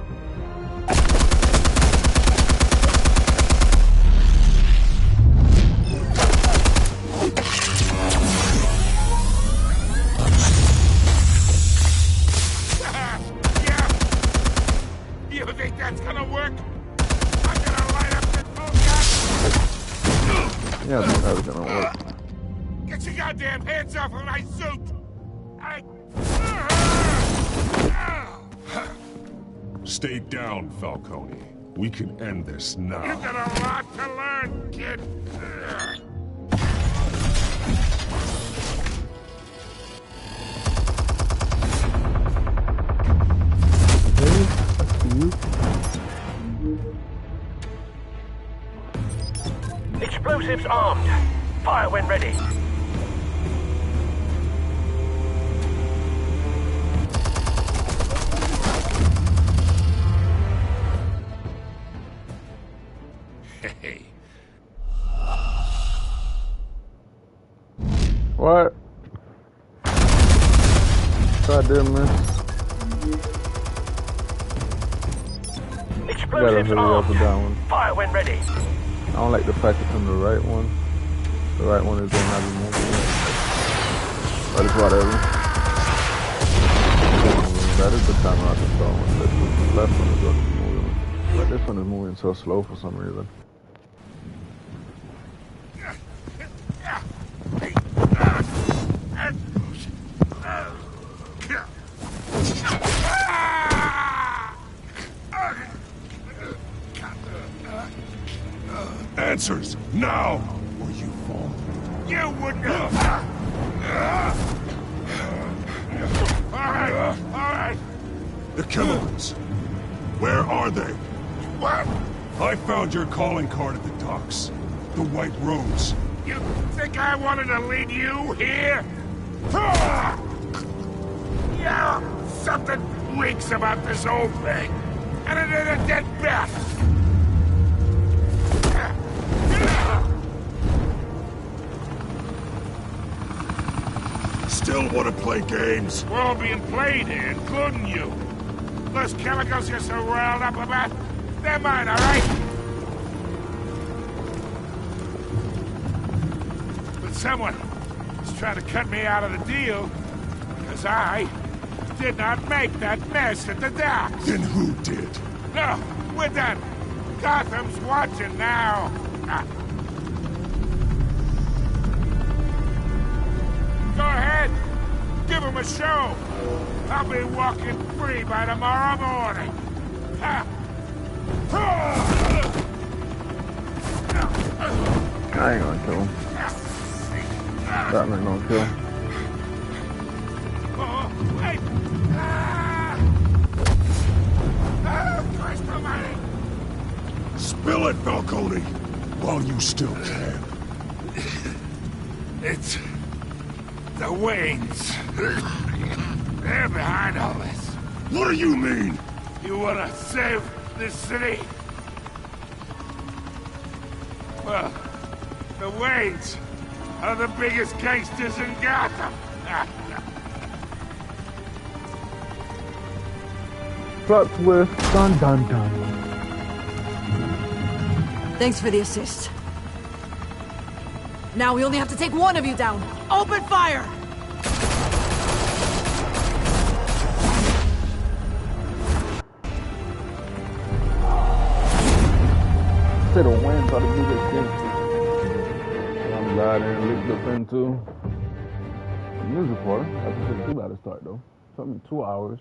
N: You think that's gonna work? I'm gonna light up this bullshit!
A: Yeah, I think that was gonna work.
N: Get your goddamn hands off of my suit!
M: Stay down, Falcone. We can end this now.
N: You've got a lot to learn, kid.
I: Explosives armed. Fire when ready.
N: Hey.
A: What? Goddamn, man.
I: Explosives armed. Fire when ready.
A: I don't like the fact it's on the right one. The right one is not even moving yet. But it's whatever. That is the timer I can start one. The left one is going to be moving. But this one is moving so slow for some reason.
M: Answers, now! Or you fall.
N: You wouldn't have... Alright.
M: The chemicals. Where are they?
N: What?
M: I found your calling card at the docks. The White Rose.
N: You think I wanted to lead you here? Yeah, something reeks about this whole thing. And it is a dead bat.
M: Still want to play games?
N: We're all being played here, including you. Those chemicals you're so riled up about, they're mine, all right? But someone is trying to cut me out of the deal because I did not make that mess at the docks.
M: Then who did?
N: No, we're done. Gotham's watching now. Go ahead. Give him a show. I'll be walking free by tomorrow morning.
A: I ain't gonna kill him. Batman gonna kill him.
N: Wait! Christ almighty!
M: Spill it, Falcone, while you still can.
N: It's... the Waynes. They're behind all this.
M: What do you mean?
N: You wanna save this city? Well, the Waynes are the biggest gangsters in Gotham.
A: Plot twist, dun dun dun.
H: Thanks for the assist. Now we only have to take one of you down. Open fire!
A: Say the Waynes are the biggest gangsters. I'm glad they looked up into the news reporter. That's too bad to start though. Something 2 hours.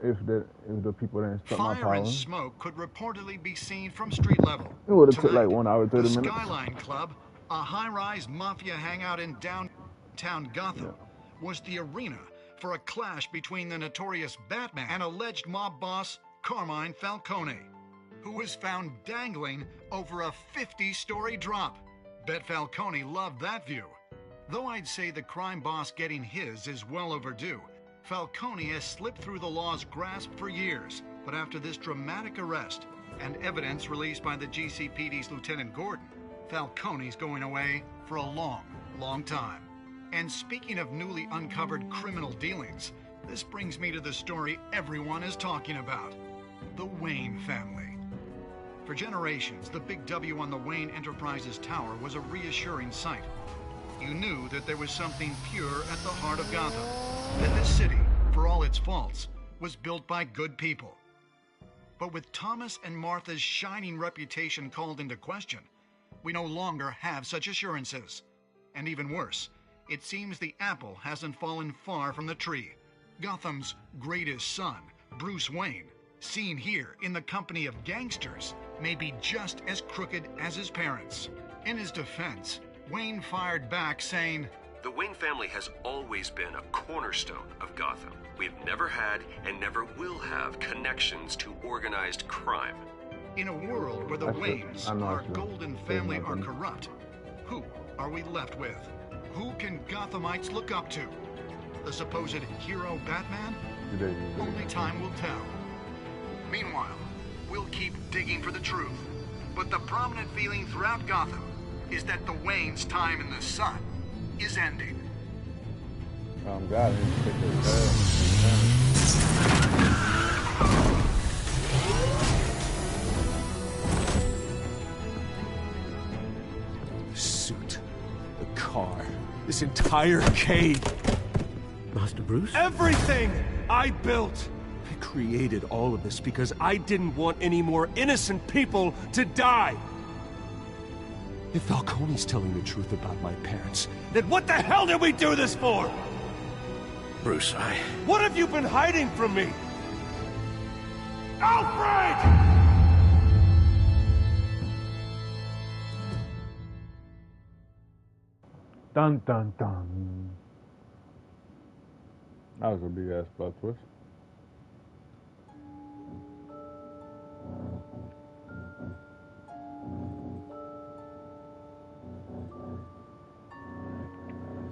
A: If the people didn't stop my power.
Q: Fire and smoke could reportedly be seen from street level.
A: It would have took like 1 hour, 30 minutes.
Q: Skyline Club, a high-rise mafia hangout in downtown Gotham, was the arena for a clash between the notorious Batman and alleged mob boss Carmine Falcone, who was found dangling over a 50-story drop. Bet Falcone loved that view. Though I'd say the crime boss getting his is well overdue, Falcone has slipped through the law's grasp for years, but after this dramatic arrest and evidence released by the GCPD's Lieutenant Gordon, Falcone's going away for a long, long time. And speaking of newly uncovered criminal dealings, this brings me to the story everyone is talking about. The Wayne family. For generations, the big W on the Wayne Enterprises tower was a reassuring sight. You knew that there was something pure at the heart of Gotham. That this city, for all its faults, was built by good people. But with Thomas and Martha's shining reputation called into question, we no longer have such assurances. And even worse, it seems the apple hasn't fallen far from the tree. Gotham's greatest son, Bruce Wayne, seen here in the company of gangsters, may be just as crooked as his parents. In his defense, Wayne fired back saying,
B: "The Wayne family has always been a cornerstone of Gotham. We have never had and never will have connections to organized crime."
Q: In a world where the Waynes, our golden family, are corrupt, who are we left with? Who can Gothamites look up to? The supposed hero Batman? Only time will tell. Meanwhile, we'll keep digging for the truth. But the prominent feeling throughout Gotham is that the Waynes' time in the sun is ending.
A: God,
C: The suit, the car, this entire cave.
J: Master Bruce?
C: Everything I built! I created all of this because I didn't want any more innocent people to die! If Falcone's telling the truth about my parents, then what the hell did we do this for?
J: Bruce,
C: What have you been hiding from me? Alfred!
A: Dun dun dun. That was a big ass plot twist.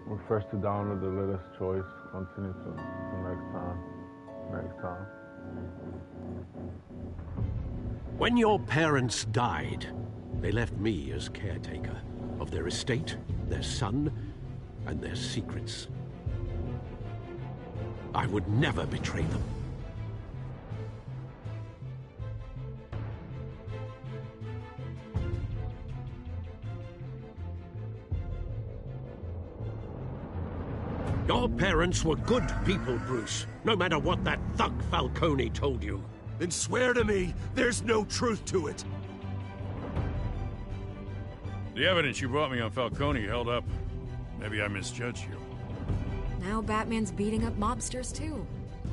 A: Refresh to download the latest choice. Continue to next time. Next time.
J: When your parents died, they left me as caretaker of their estate, their son, and their secrets. I would never betray them. Your parents were good people, Bruce, no matter what that thug Falcone told you.
C: Then swear to me there's no truth to it.
K: The evidence you brought me on Falcone held up. Maybe I misjudged you.
F: Now Batman's beating up mobsters too.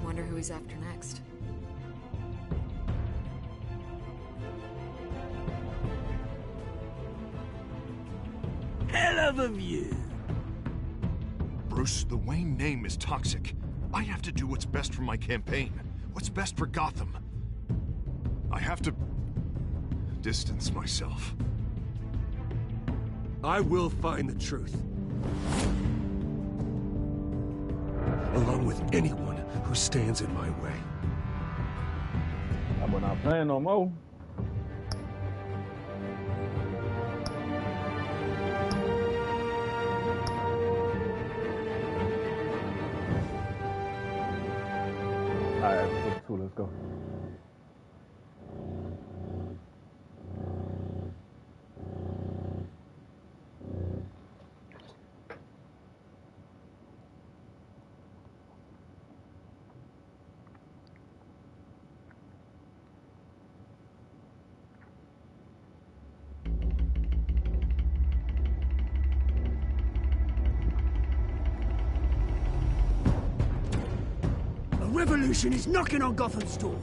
F: Wonder who he's after next.
C: Hell of a view.
G: Bruce, the Wayne name is toxic. I have to do what's best for my campaign. What's best for Gotham. I have to distance myself.
C: I will find the truth. Along with anyone who stands in my way.
A: I'm not playing no more. Alright, episode 2, let's go.
D: Revolution is knocking on Gotham's door.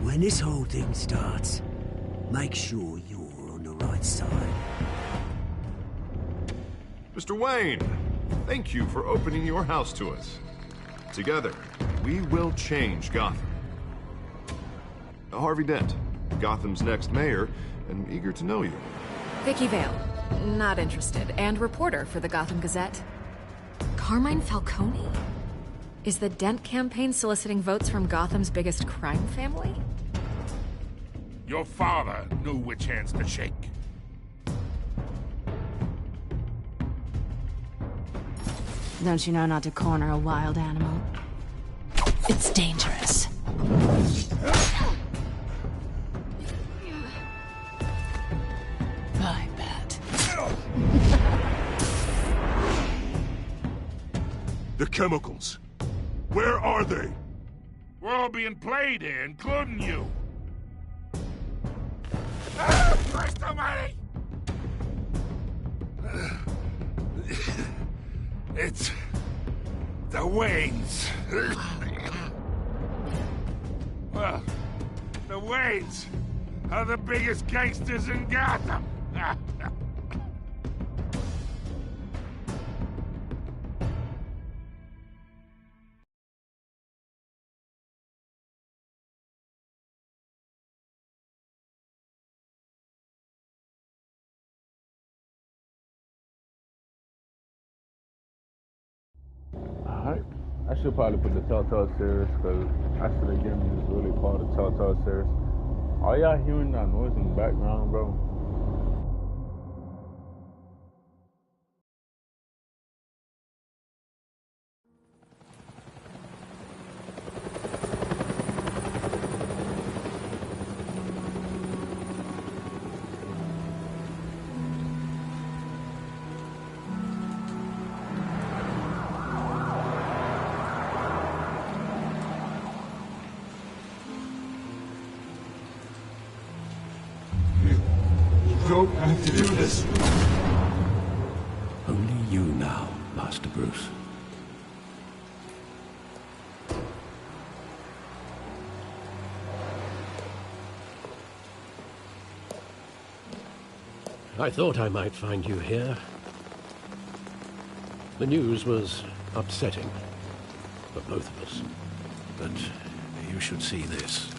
D: When this whole thing starts, make sure you're on the right side.
G: Mr. Wayne, thank you for opening your house to us. Together, we will change Gotham. Harvey Dent, Gotham's next mayor, and eager to know you.
F: Vicky Vale, not interested, and reporter for the Gotham Gazette. Carmine Falcone? Is the Dent campaign soliciting votes from Gotham's biggest crime family?
N: Your father knew which hands to shake.
L: Don't you know not to corner a wild animal? It's dangerous. I bet.
N: The chemicals. Where are they? We're all being played here, including you. Ah, Christ almighty! It's... the Waynes. Well, the Waynes are the biggest gangsters in Gotham.
A: Alright. I should probably put the Telltale series, because actually the game is really called the Telltale series. Are y'all hearing that noise in the background, bro?
N: Don't have to do this.
J: Only you now, Master Bruce. I thought I might find you here. The news was upsetting for both of us, but you should see this.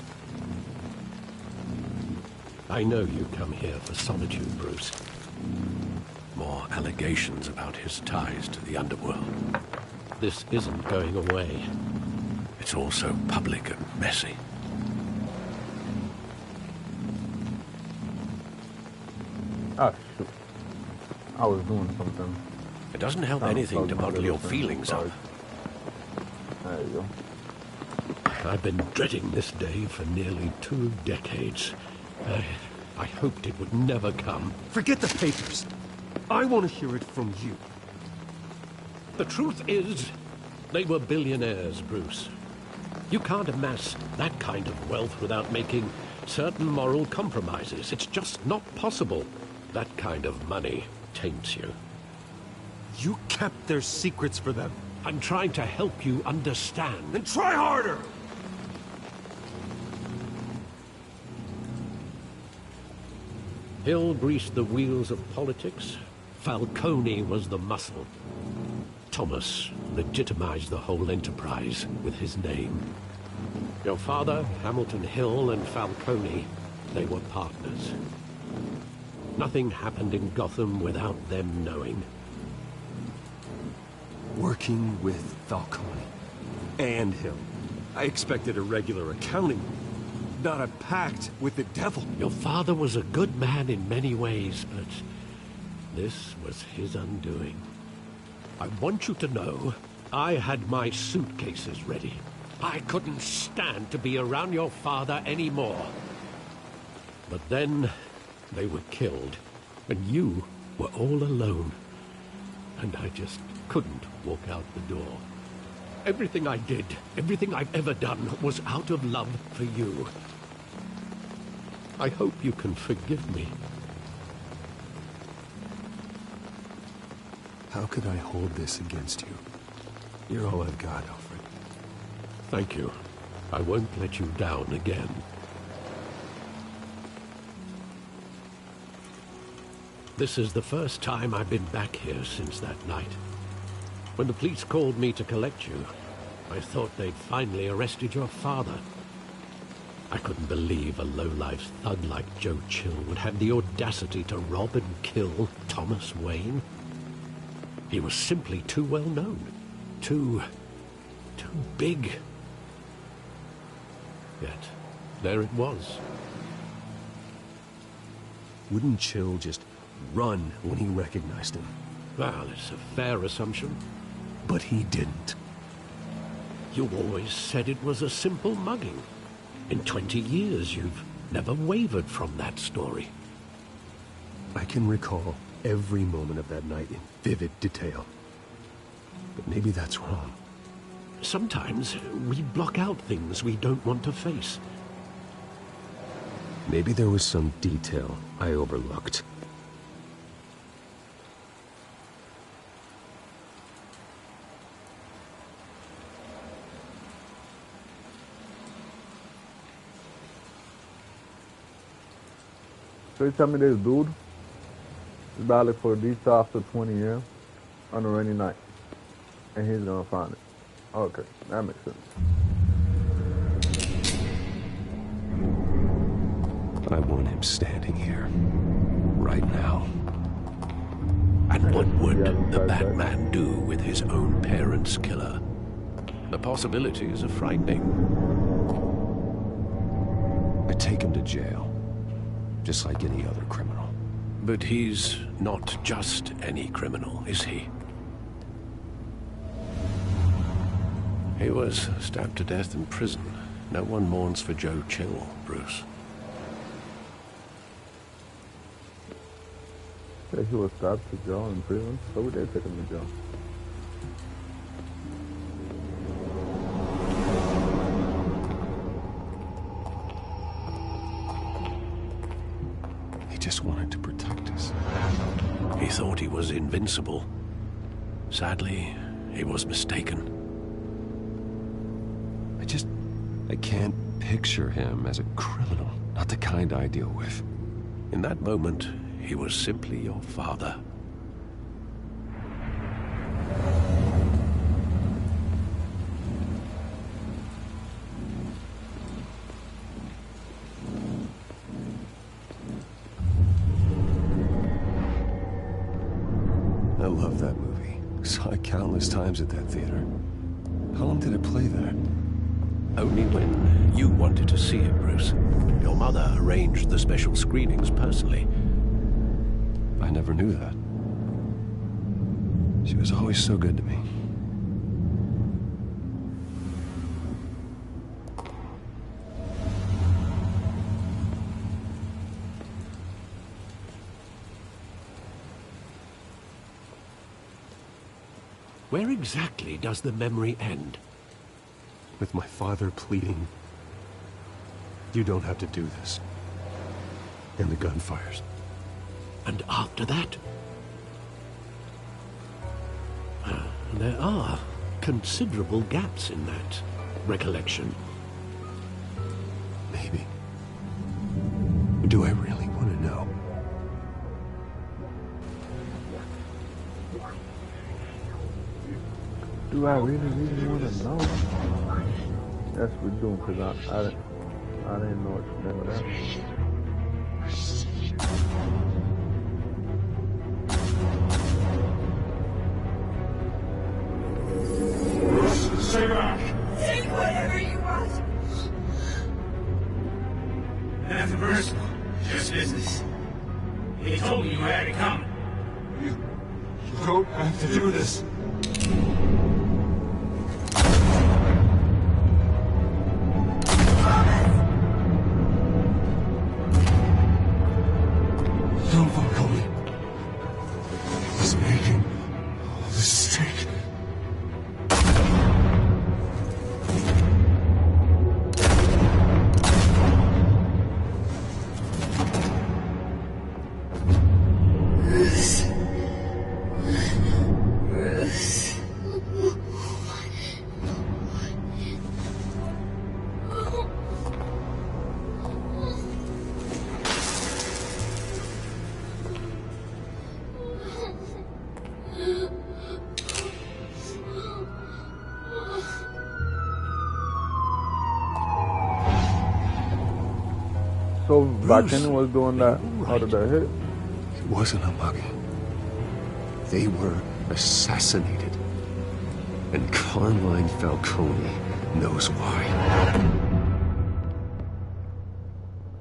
J: I know you come here for solitude, Bruce. More allegations about his ties to the underworld. This isn't going away. It's all so public and messy.
A: Oh, shoot. I was doing something.
J: It doesn't help anything to bottle your feelings up.
A: There you go.
J: I've been dreading this day for nearly 2 decades. I hoped it would never come.
C: Forget the papers. I want to hear it from you.
J: The truth is, they were billionaires, Bruce. You can't amass that kind of wealth without making certain moral compromises. It's just not possible. That kind of money taints you.
C: You kept their secrets for them.
J: I'm trying to help you understand.
C: Then try harder!
J: Hill greased the wheels of politics. Falcone was the muscle. Thomas legitimized the whole enterprise with his name. Your father, Hamilton Hill, and Falcone, they were partners. Nothing happened in Gotham without them knowing.
C: Working with Falcone and Hill. I expected a regular accounting, not a pact with the devil.
J: Your father was a good man in many ways, but this was his undoing. I want you to know, I had my suitcases ready. I couldn't stand to be around your father anymore. But then, they were killed, and you were all alone. And I just couldn't walk out the door. Everything I did, everything I've ever done, was out of love for you. I hope you can forgive me.
C: How could I hold this against you? You're all I've got, Alfred.
J: Thank you. I won't let you down again. This is the first time I've been back here since that night. When the police called me to collect you, I thought they'd finally arrested your father. I couldn't believe a low-life thug like Joe Chill would have the audacity to rob and kill Thomas Wayne. He was simply too well known. Too big. Yet, there it was.
C: Wouldn't Chill just run when he recognized him?
J: Well, it's a fair assumption. But he didn't. You always said it was a simple mugging. In 20 years, you've never wavered from that story.
B: I can recall every moment of that night in vivid detail. But maybe that's wrong.
J: Sometimes we block out things we don't want to face.
B: Maybe there was some detail I overlooked.
A: So you tell me this dude is valid for a detour after 20 years on a rainy night, and he's gonna find it. Okay, that makes sense.
B: I want him standing here, right now.
J: And what would the Batman do with his own parents' killer? The possibilities are frightening.
B: I take him to jail, just like any other criminal.
J: But he's not just any criminal, is he? He was stabbed to death in prison. No one mourns for Joe Chill, Bruce.
A: Yeah, he was stabbed to jail in prison, so we did take him to jail.
B: He just wanted to protect us.
J: He thought he was invincible. Sadly, he was mistaken.
B: I can't picture him as a criminal, not the kind I deal with.
J: In that moment, he was simply your father.
B: I love that movie. Saw it countless times at that theater. How long did it play there?
J: Only when you wanted to see it, Bruce. Your mother arranged the special screenings personally.
B: I never knew that. She was always so good to me.
J: Where exactly does the memory end?
B: With my father pleading, "You don't have to do this." And the gun fires.
J: And after that? There are considerable gaps in that recollection.
B: Maybe. Do I really want to know?
A: Do I really want to know? Yes, we do, because I didn't know what you meant with that.
N: Stay back!
R: Take whatever you want!
N: Nothing personal, just business. He told me you had to come. You don't have to do this. Don't follow me. I was making a mistake.
A: So Batman was doing that out of the hit?
B: It wasn't a mugging. They were assassinated. And Carmine Falcone knows why.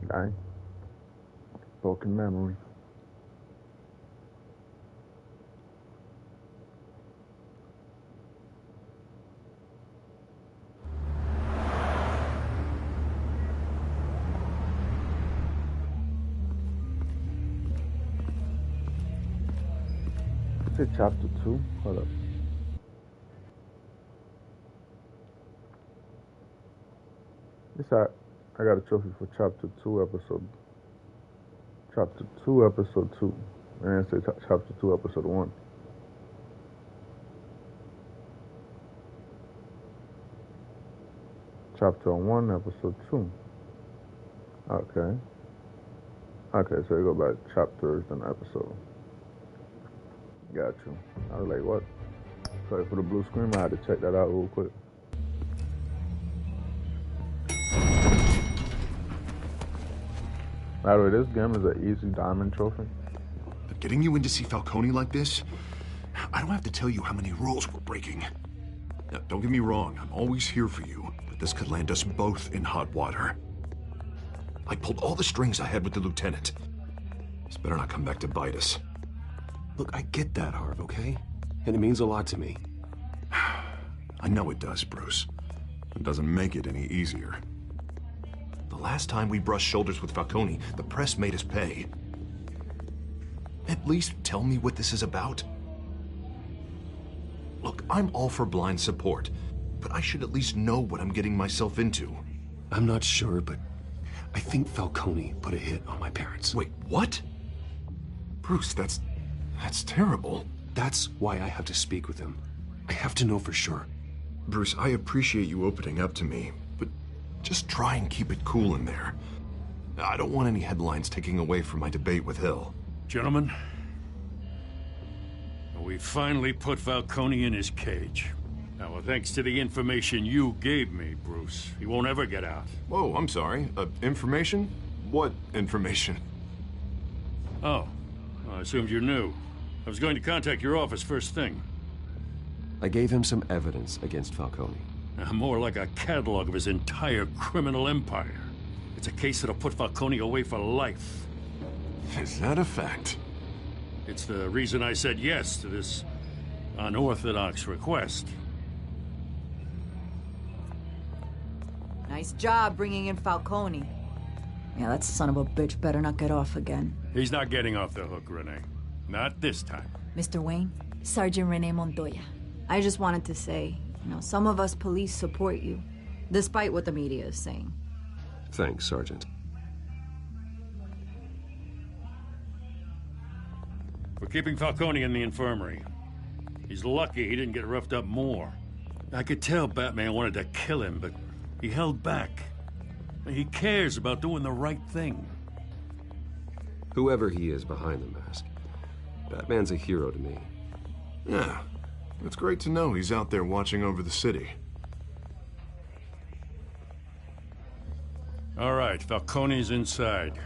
A: Dang. Broken memory. say chapter 2. Hold up. I got a trophy for chapter 2, episode. Chapter 2, episode 2. And say chapter 2, episode 1. Chapter 1, episode 2. Okay. Okay, so you go by chapters and episode. Got you. I was like, what? Sorry for the blue screen. I had to check that out real quick. By the way, this game is an easy diamond trophy.
G: But getting you in to see Falcone like this, I don't have to tell you how many rules we're breaking. Now, don't get me wrong, I'm always here for you, but this could land us both in hot water. I pulled all the strings I had with the lieutenant. This better not come back to bite us.
B: Look, I get that, Harv, okay? And it means a lot to me.
G: I know it does, Bruce. It doesn't make it any easier. The last time we brushed shoulders with Falcone, the press made us pay. At least tell me what this is about. Look, I'm all for blind support, but I should at least know what I'm getting myself into.
B: I'm not sure, but I think Falcone put a hit on my parents.
G: Wait, what? Bruce, that's terrible.
B: That's why I have to speak with him. I have to know for sure.
G: Bruce, I appreciate you opening up to me, but just try and keep it cool in there. I don't want any headlines taking away from my debate with Hill.
K: Gentlemen, we finally put Falcone in his cage. Now, thanks to the information you gave me, Bruce, he won't ever get out.
G: Whoa, I'm sorry. Information? What information?
K: Oh, I assumed you knew. I was going to contact your office first thing.
B: I gave him some evidence against Falcone.
K: More like a catalog of his entire criminal empire. It's a case that'll put Falcone away for life.
G: Is that a fact?
K: It's the reason I said yes to this unorthodox request.
H: Nice job bringing in Falcone. Yeah, that son of a bitch better not get off again.
K: He's not getting off the hook, Renee. Not this time.
H: Mr. Wayne, Sergeant Renee Montoya. I just wanted to say, some of us police support you, despite what the media is saying.
B: Thanks, Sergeant.
K: We're keeping Falcone in the infirmary. He's lucky he didn't get roughed up more. I could tell Batman wanted to kill him, but he held back. He cares about doing the right thing.
B: Whoever he is behind the mask, Batman's a hero to me.
G: Yeah, it's great to know he's out there watching over the city.
K: All right, Falcone's inside.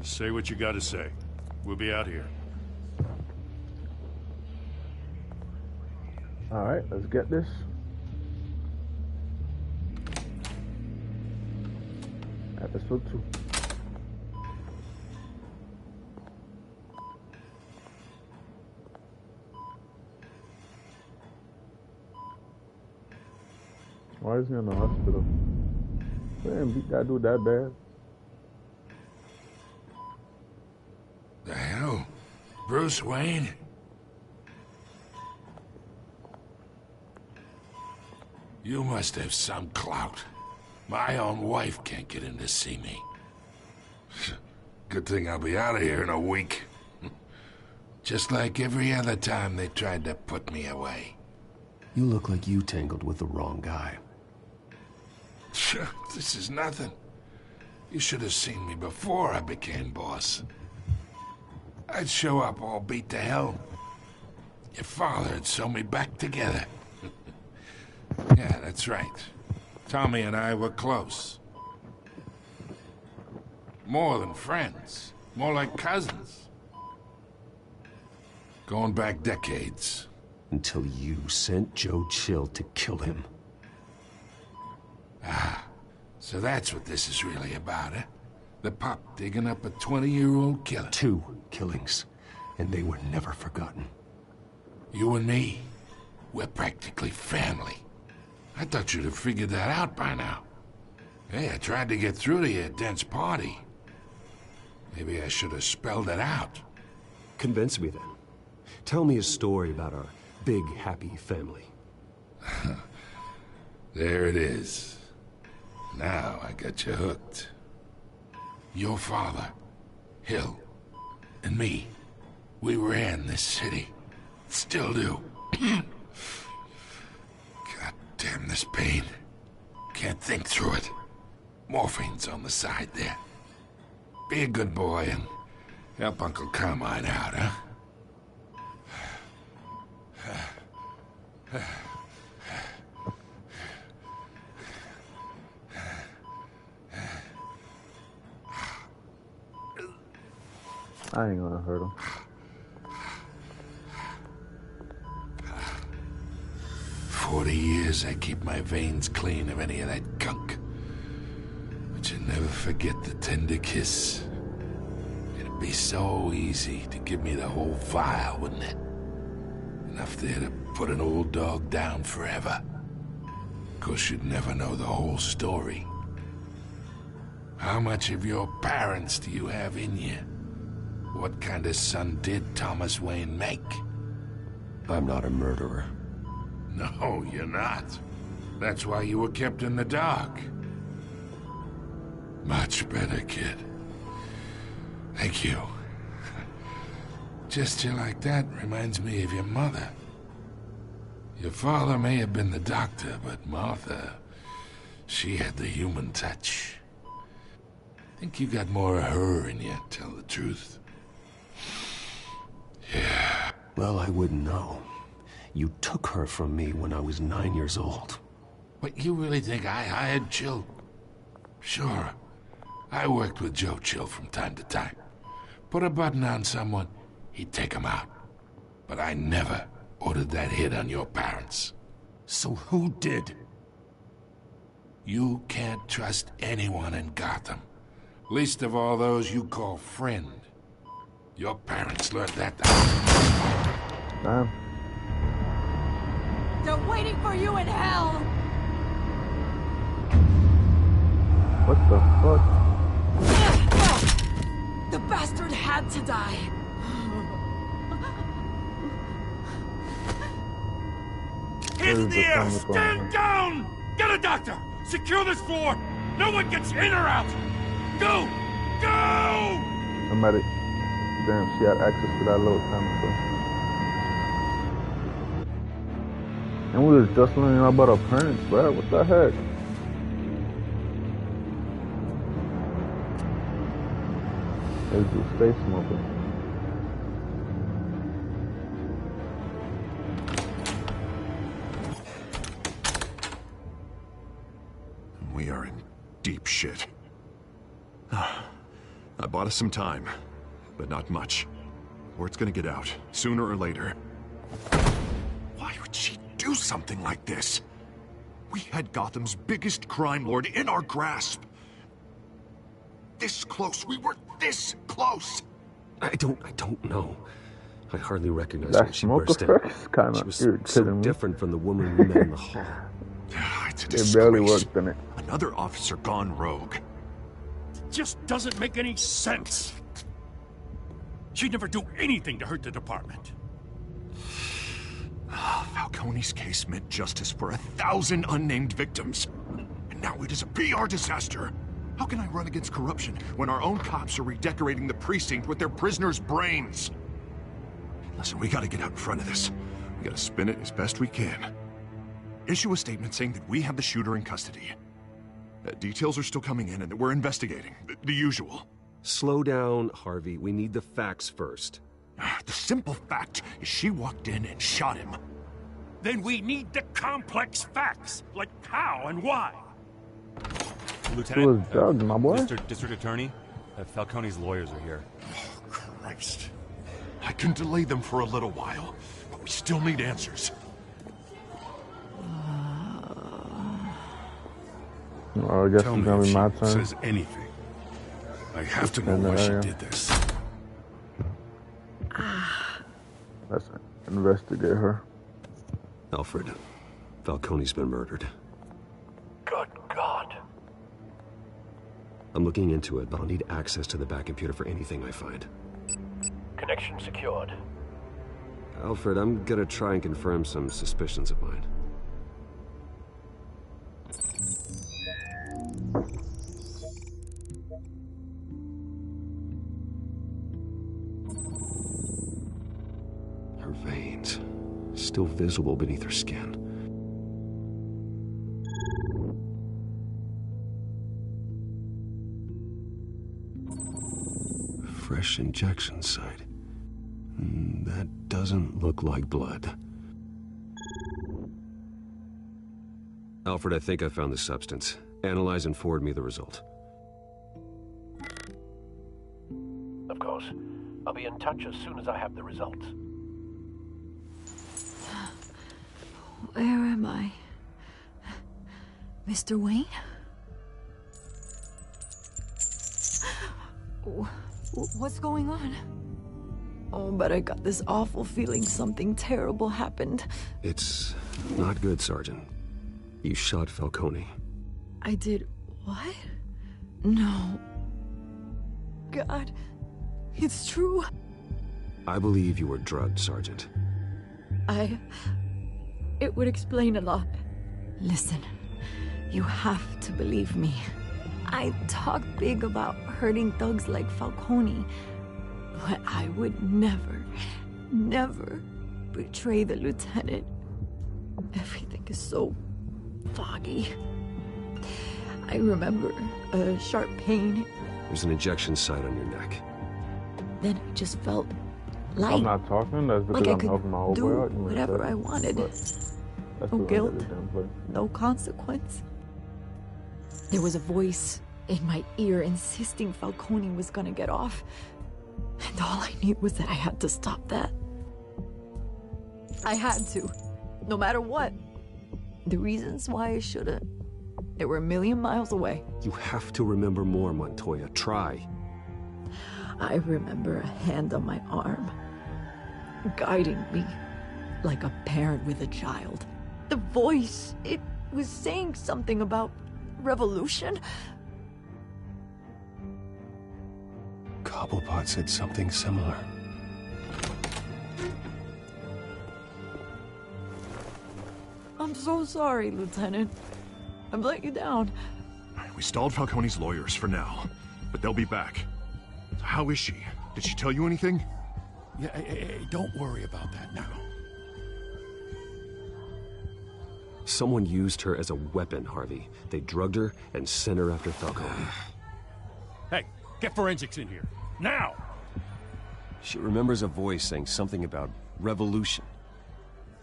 K: Say what you gotta say. We'll be out here.
A: All right, let's get this. Episode 2. Why is he in the hospital? They didn't beat that dude that bad.
N: The hell? Bruce Wayne? You must have some clout. My own wife can't get in to see me. Good thing I'll be out of here in a week. Just like every other time they tried to put me away.
B: You look like you tangled with the wrong guy.
N: This is nothing. You should have seen me before I became boss. I'd show up all beat to hell. Your father'd sew me back together. Yeah, that's right. Tommy and I were close. More than friends. More like cousins. Going back decades.
B: Until you sent Joe Chill to kill him.
N: Ah, so that's what this is really about, eh? The pup digging up a 20-year-old killer.
B: 2 killings, and they were never forgotten.
N: You and me, we're practically family. I thought you'd have figured that out by now. Hey, I tried to get through to your dense party. Maybe I should have spelled it out.
B: Convince me then. Tell me a story about our big, happy family.
N: There it is. Now I got you hooked. Your father, Hill, and me, we ran this city. Still do. God damn this pain. Can't think through it. Morphine's on the side there. Be a good boy and help Uncle Carmine out, huh?
A: I ain't gonna hurt him.
N: "40 years I keep my veins clean of any of that gunk. But you never forget the tender kiss. It'd be so easy to give me the whole vial, wouldn't it? Enough there to put an old dog down forever. 'Course you'd never know the whole story. How much of your parents do you have in you? What kind of son did Thomas Wayne make?"
B: I'm not a murderer.
N: No, you're not. That's why you were kept in the dark. Much better, kid. Thank you. Gesture like that reminds me of your mother. Your father may have been the doctor, but Martha, she had the human touch. Think you got more of her in you, tell the truth. Yeah.
B: Well, I wouldn't know. You took her from me when I was 9 years old.
N: What, you really think I hired Chill? Sure. I worked with Joe Chill from time to time. Put a button on someone, he'd take him out. But I never ordered that hit on your parents.
B: So who did?
N: You can't trust anyone in Gotham. Least of all those you call friend. Your parents learned that.
R: They're waiting for you in hell!
A: What the fuck?
R: The bastard had to die.
K: Hands in the air! Stand down! Get a doctor! Secure this floor! No one gets in or out! Go! Go!
A: A medic. Damn, she had access to that little time ago. And we was just learning about our parents, bro. What the heck? Let's do stay smoking.
G: We are in deep shit. I bought us some time, but not much. Word's gonna get out, sooner or later. Why would she do something like this? We had Gotham's biggest crime lord in our grasp. This close, we were this close!
B: I don't know. I hardly recognized
A: That
B: her. She
A: smoke
B: burst in.
A: effect's kind
B: She
A: of
B: was so
A: irritating me.
B: different from the woman we met in the hall.
G: It's a
A: It
G: disgrace.
A: barely worked in it.
G: Another officer gone rogue.
K: It just doesn't make any sense. She'd never do anything to hurt the department.
G: Falcone's case meant justice for 1,000 unnamed victims. And now it is a PR disaster. How can I run against corruption when our own cops are redecorating the precinct with their prisoners' brains? Listen, we gotta get out in front of this. We gotta spin it as best we can. Issue a statement saying that we have the shooter in custody. Details are still coming in and that we're investigating. The usual.
B: Slow down, Harvey. We need the facts first.
G: The simple fact is she walked in and shot him.
K: Then we need the complex facts, like how and why.
A: Who was drugged, my boy?
S: Mr. District Attorney, Falcone's lawyers are here.
G: Oh, Christ. I can delay them for a little while, but we still need answers.
A: Well, I guess
S: Tell
A: it's
S: me
A: gonna
S: if
A: be
S: she
A: my turn.
S: says anything. I have to know
A: In the
S: why she
A: area.
S: did this.
A: Let's investigate her.
B: Alfred, Falcone's been murdered.
I: Good God.
B: I'm looking into it, but I'll need access to the back computer for anything I find.
I: Connection secured.
B: Alfred, I'm gonna try and confirm some suspicions of mine. Her veins, still visible beneath her skin. Fresh injection site. That doesn't look like blood. Alfred, I think I found the substance. Analyze and forward me the result.
I: Of course. I'll be in touch as soon as I have the results.
H: Where am I? Mr. Wayne? What's going on? Oh, but I got this awful feeling something terrible happened.
B: It's not good, Sergeant. You shot Falcone.
H: I did what? No. God, it's true.
B: I believe you were drugged, Sergeant.
H: It would explain a lot. Listen, you have to believe me. I talk big about hurting thugs like Falcone, but I would never, never betray the lieutenant. Everything is so foggy. I remember a sharp pain.
B: There's an injection site on your neck.
H: Then I just felt light.
A: I'm not talking. That's because
H: like
A: I'm helping my old
H: do
A: boy out.
H: whatever I wanted. No guilt, no consequence. There was a voice in my ear insisting Falcone was gonna get off. And all I knew was that I had to stop that. I had to, no matter what. The reasons why I shouldn't, they were a million miles away.
B: You have to remember more, Montoya. Try.
H: I remember a hand on my arm, guiding me like a parent with a child. The voice, it was saying something about revolution.
B: Cobblepot said something similar.
H: I'm so sorry, Lieutenant. I've let you down.
G: We stalled Falcone's lawyers for now, but they'll be back. How is she? Did she tell you anything?
S: Yeah, hey, don't worry about that now.
B: Someone used her as a weapon, Harvey. They drugged her and sent her after Falcone.
K: Hey, get forensics in here. Now!
B: She remembers a voice saying something about revolution.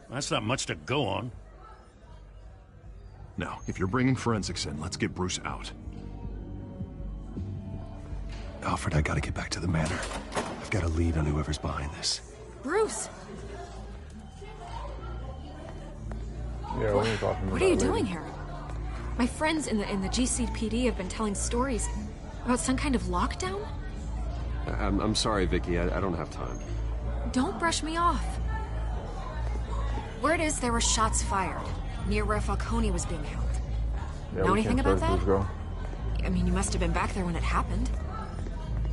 K: That's not much to go on.
G: Now, if you're bringing forensics in, let's get Bruce out.
B: Alfred, I gotta get back to the manor. I've got a lead on whoever's behind this.
F: Bruce!
A: Yeah, we ain't talking about
F: What are you
A: that
F: doing
A: later.
F: here? My friends in the GCPD have been telling stories about some kind of lockdown?
B: I'm sorry, Vicky. I don't have time.
F: Don't brush me off. Word is there were shots fired near where Falcone was being held.
A: Yeah,
F: know
A: we
F: anything
A: can't
F: about
A: trust
F: that?
A: this girl.
F: I mean, you must have been back there when it happened.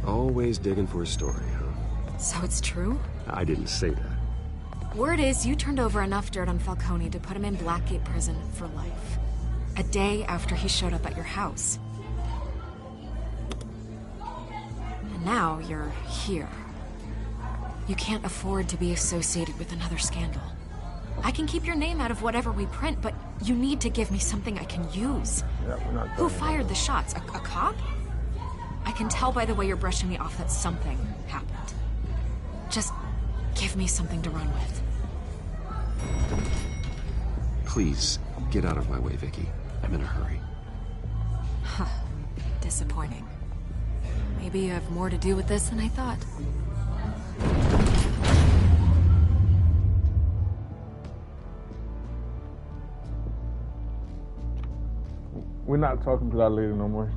B: Always digging for a story, huh?
F: So it's true?
B: I didn't say that.
F: Word is you turned over enough dirt on Falcone to put him in Blackgate Prison for life. A day after he showed up at your house. And now you're here. You can't afford to be associated with another scandal. I can keep your name out of whatever we print, but you need to give me something I can use.
A: Yeah, we're not
F: Who
A: talking
F: fired
A: about
F: the shots? A cop? I can tell by the way you're brushing me off that something happened. Just give me something to run with.
B: Please, get out of my way, Vicky. I'm in a hurry.
F: Huh. Disappointing. Maybe you have more to do with this than I thought.
A: We're not talking to that lady no more.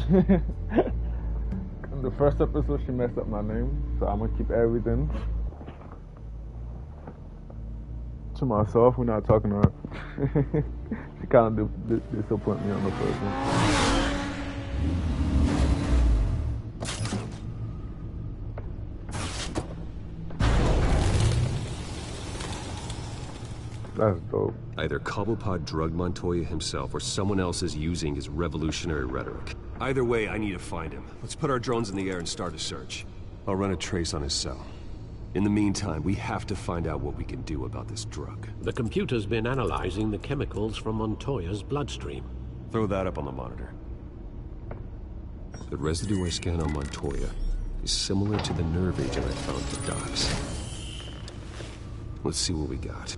A: In the first episode, she messed up my name, so I'm gonna keep everything to myself. We're not talking to her. She kind of disappointed me on the first one. That's dope.
B: Either Cobblepot drugged Montoya himself or someone else is using his revolutionary rhetoric. Either way, I need to find him. Let's put our drones in the air and start a search. I'll run a trace on his cell. In the meantime, we have to find out what we can do about this drug.
J: The computer's been analyzing the chemicals from Montoya's bloodstream.
B: Throw that up on the monitor. The residue I scanned on Montoya is similar to the nerve agent I found at the docks. Let's see what we got.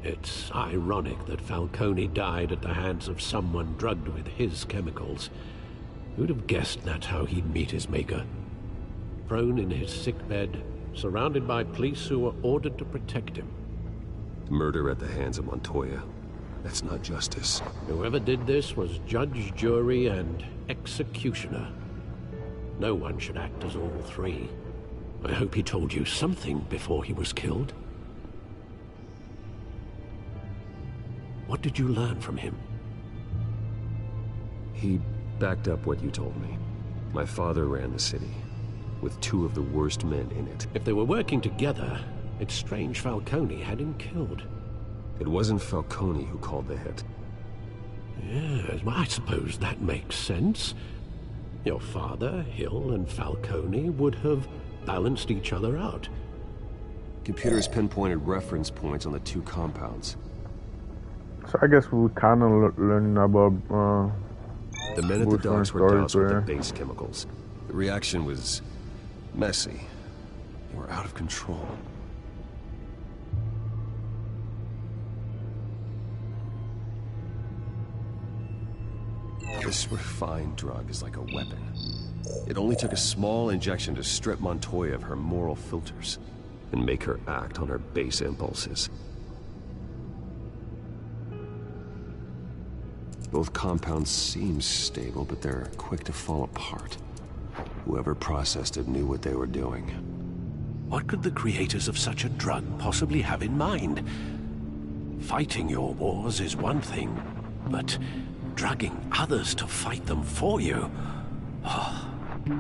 J: It's ironic that Falcone died at the hands of someone drugged with his chemicals. Who'd have guessed that's how he'd meet his maker? Prone in his sickbed, surrounded by police who were ordered to protect him.
B: Murder at the hands of Montoya. That's not justice.
J: Whoever did this was judge, jury, and executioner. No one should act as all three. I hope he told you something before he was killed. What did you learn from him?
B: He backed up what you told me. My father ran the city, with two of the worst men in it.
J: If they were working together, it's strange Falcone had him killed.
B: It wasn't Falcone who called the hit.
J: Yes, well, I suppose that makes sense. Your father, Hill, and Falcone would have balanced each other out.
B: Computers pinpointed reference points on the two compounds.
A: So I guess we kind of learning about
B: the men at the docks were doused with the base chemicals. The reaction was messy. They were out of control. This refined drug is like a weapon. It only took a small injection to strip Montoya of her moral filters and make her act on her base impulses. Both compounds seem stable, but they're quick to fall apart. Whoever processed it knew what they were doing.
J: What could the creators of such a drug possibly have in mind? Fighting your wars is one thing, but drugging others to fight them for you?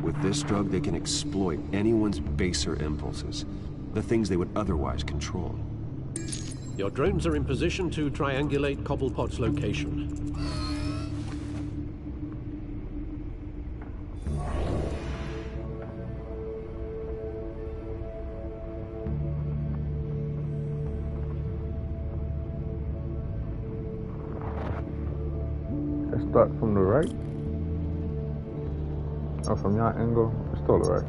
B: With this drug, they can exploit anyone's baser impulses, the things they would otherwise control.
J: Your drones are in position to triangulate Cobblepot's location.
A: Let's start from the right. Or from your angle. It's still the right.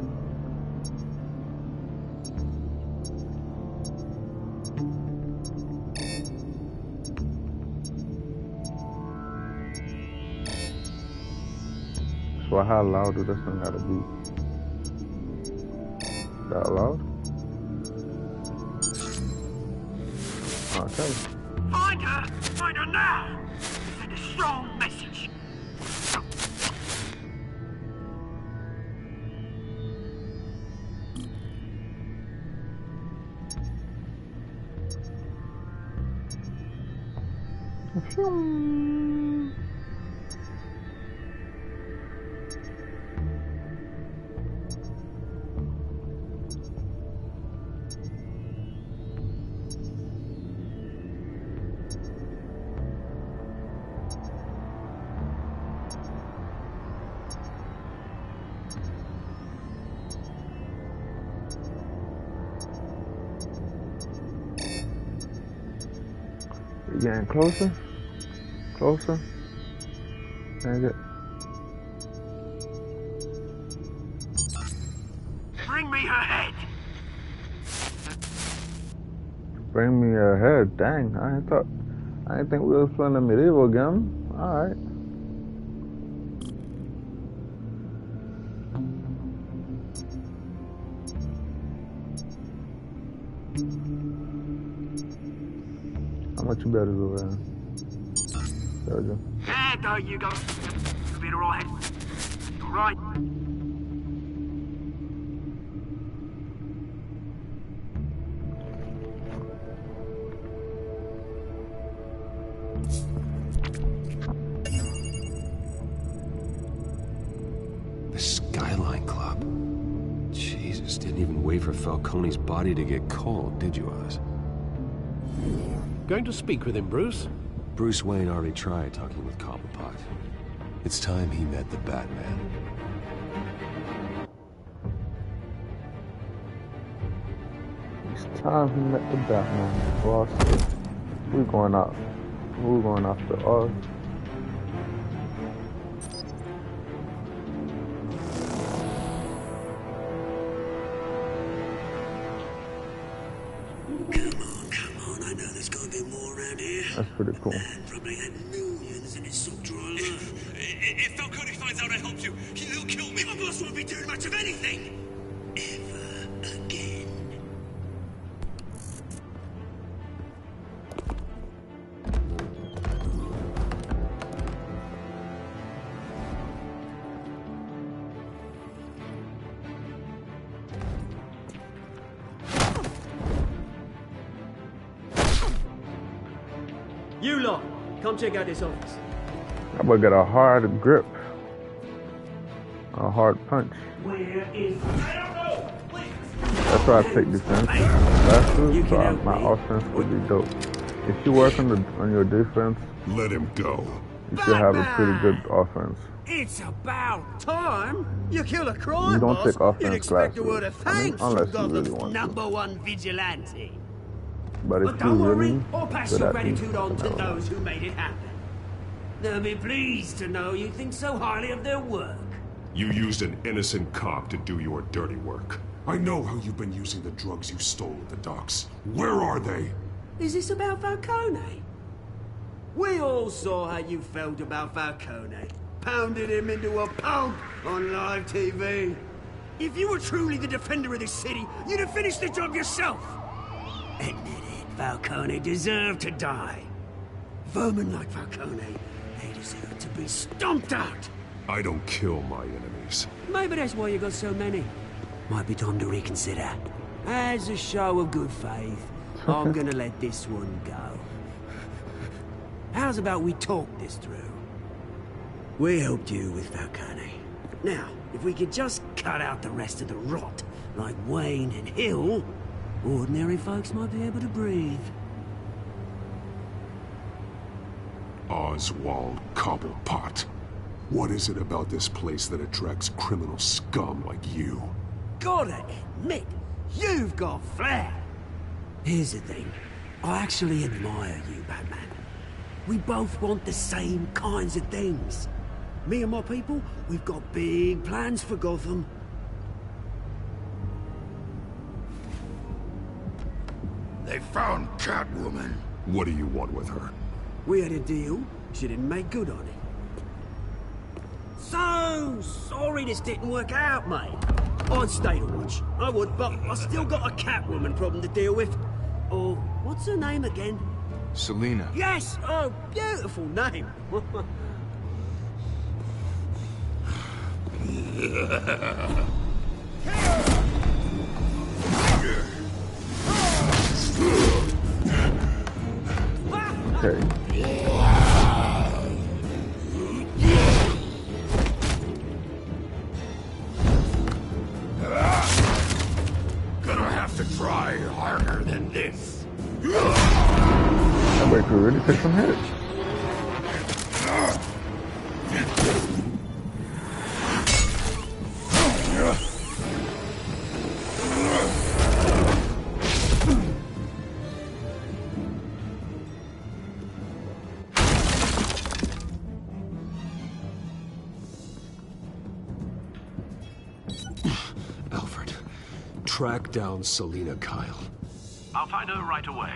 A: So how loud do this thing gotta be? That loud? Okay.
R: Find her! Find her now! Send a strong message.
A: Getting closer, closer. Dang it.
R: Bring me her head.
A: Bring me her head. Dang, I didn't think we were playing a medieval game. All right. How much you better do that? There we go.
R: There you go. You'll be alright. Alright.
B: The Skyline Club. Jesus, didn't even wait for Falcone's body to get cold, did you, Oz?
J: Going to speak with him, Bruce?
B: Bruce Wayne already tried talking with Cobblepot. It's time he met the Batman.
A: It's time he met the Batman. Boss, we're going out. We're going after Oz.
D: Come on, I know there's gotta be more around here.
A: That's pretty cool.
D: Man probably had millions in his sock drawer alone. If Falcone finds out I helped you, he'll kill me. My boss won't be doing much of anything. Ever again. You lot, come check out this office.
A: I'm gonna get a hard grip. A hard punch.
D: Where is... I don't know!
A: That's why I take defense. Faster, so my offense would be dope. If you work on your defense,
M: let him go.
A: You should have a pretty good offense.
D: It's about time you kill a crime
A: You don't
D: boss.
A: take offense
D: You'd expect a
A: classes.
D: word of thanks
A: Unless
D: from
A: you really
D: Gotham's
A: want to.
D: #1 vigilante.
A: But if
D: But
A: you
D: don't worry,
A: really
D: I'll pass
A: good
D: your
A: at
D: gratitude on to
A: no.
D: those who made it happen. They'll be pleased to know you think so highly of their work.
M: You used an innocent cop to do your dirty work. I know how you've been using the drugs you stole at the docks. Where are they?
D: Is this about Falcone? We all saw how you felt about Falcone. Pounded him into a pulp on live TV. If you were truly the defender of this city, you'd have finished the job yourself. Admit it, Falcone deserved to die. Vermin like Falcone, they deserve to be stomped out.
M: I don't kill my enemies.
D: Maybe that's why you got so many. Might be time to reconsider. As a show of good faith, I'm gonna let this one go. How's about we talk this through? We helped you with Falcone. Now, if we could just cut out the rest of the rot, like Wayne and Hill, ordinary folks might be able to breathe.
M: Oswald Cobblepot. What is it about this place that attracts criminal scum like you?
D: Gotta admit, you've got flair. Here's the thing. I actually admire you, Batman. We both want the same kinds of things. Me and my people, we've got big plans for Gotham.
N: They found Catwoman.
M: What do you want with her?
D: We had a deal. She didn't make good on it. So sorry this didn't work out, mate. I'd stay to watch. I would, but I still got a Catwoman problem to deal with. Oh, what's her name again?
E: Selina.
D: Yes! Oh, beautiful name.
A: Okay.
N: Gonna have to try harder than this.
A: That boy could really take some hits.
B: Alfred, track down Selina Kyle.
I: I'll find her right away.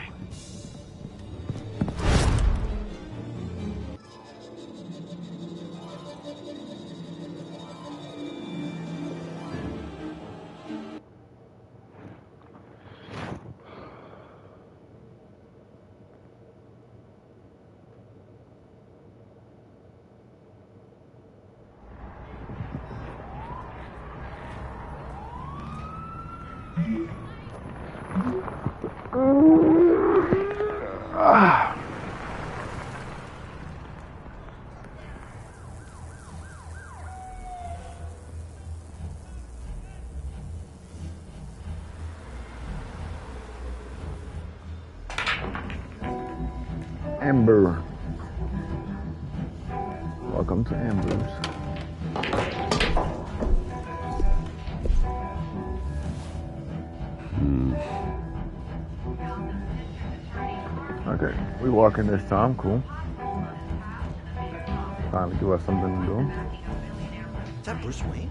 A: Amber. Welcome to Amber's. Okay, we walking this time, cool. Time to give us something to do.
T: Is that Bruce Wayne?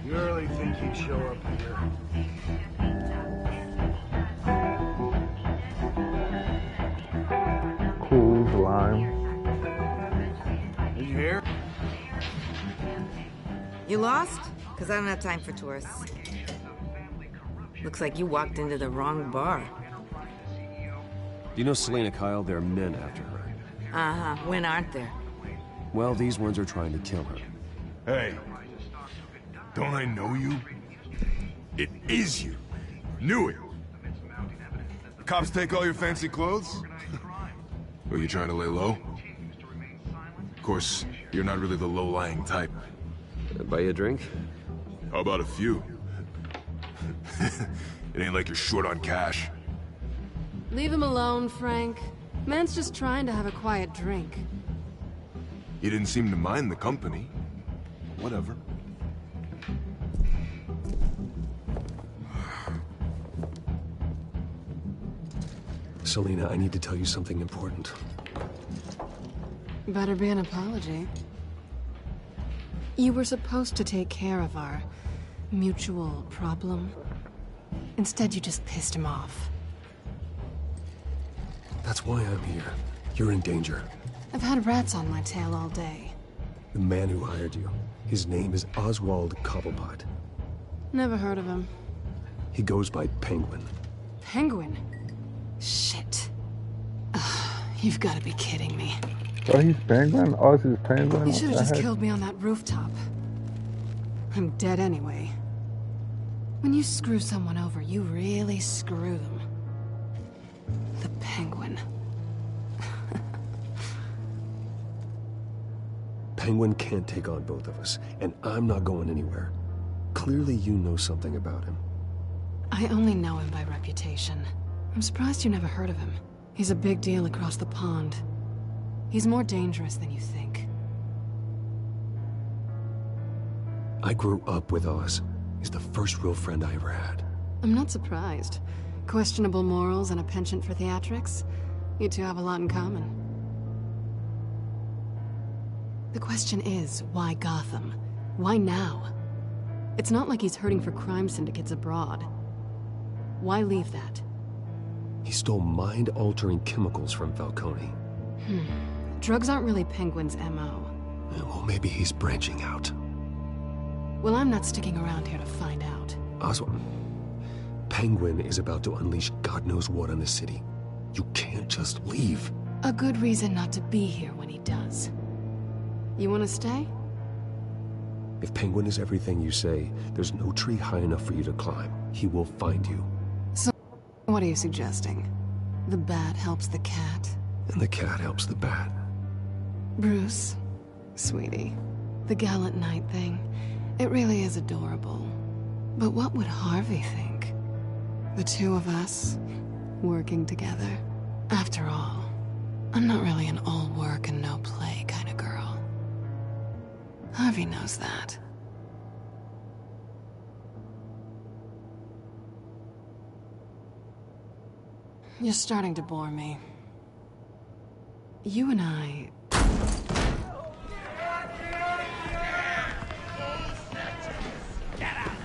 E: You really think he'd show up here?
A: Cool, lime.
E: Did you hear?
U: You lost? Because I don't have time for tourists. Looks like you walked into the wrong bar.
B: Do you know Selina Kyle? There are men after her.
U: Uh-huh. When aren't there?
B: Well, these ones are trying to kill her.
G: Hey, don't I know you? It is you. Knew it. Cops take all your fancy clothes? Are you trying to lay low? Of course, you're not really the low-lying type.
B: Buy you a drink?
G: How about a few? It ain't like you're short on cash.
L: Leave him alone, Frank. Man's just trying to have a quiet drink.
G: He didn't seem to mind the company. Whatever.
B: Selina, I need to tell you something important.
L: Better be an apology. You were supposed to take care of our mutual problem. Instead, you just pissed him off.
B: That's why I'm here. You're in danger.
L: I've had rats on my tail all day.
B: The man who hired you, his name is Oswald Cobblepot.
L: Never heard of him.
B: He goes by Penguin.
L: Penguin? Shit. You've got to be kidding me.
A: So he's Penguin? Oh, this is Penguin?
L: You should have just killed me on that rooftop. I'm dead anyway. When you screw someone over, you really screw them. The Penguin.
B: Penguin can't take on both of us, and I'm not going anywhere. Clearly you know something about him.
L: I only know him by reputation. I'm surprised you never heard of him. He's a big deal across the pond. He's more dangerous than you think.
B: I grew up with Oz. He's the first real friend I ever had.
L: I'm not surprised. Questionable morals and a penchant for theatrics. You two have a lot in common. The question is, why Gotham? Why now? It's not like he's hurting for crime syndicates abroad. Why leave that?
B: He stole mind-altering chemicals from Falcone.
L: Drugs aren't really Penguin's MO.
B: Well, maybe he's branching out.
L: Well, I'm not sticking around here to find out.
B: Oswald, Penguin is about to unleash God knows what on the city. You can't just leave.
L: A good reason not to be here when he does. You want to stay?
B: If Penguin is everything you say, there's no tree high enough for you to climb. He will find you.
L: So, what are you suggesting? The bat helps the cat?
B: And the cat helps the bat.
L: Bruce, sweetie, the gallant knight thing, it really is adorable. But what would Harvey think? The two of us, working together. After all, I'm not really an all work and no play kind of girl. Harvey knows that. You're starting to bore me. You and I...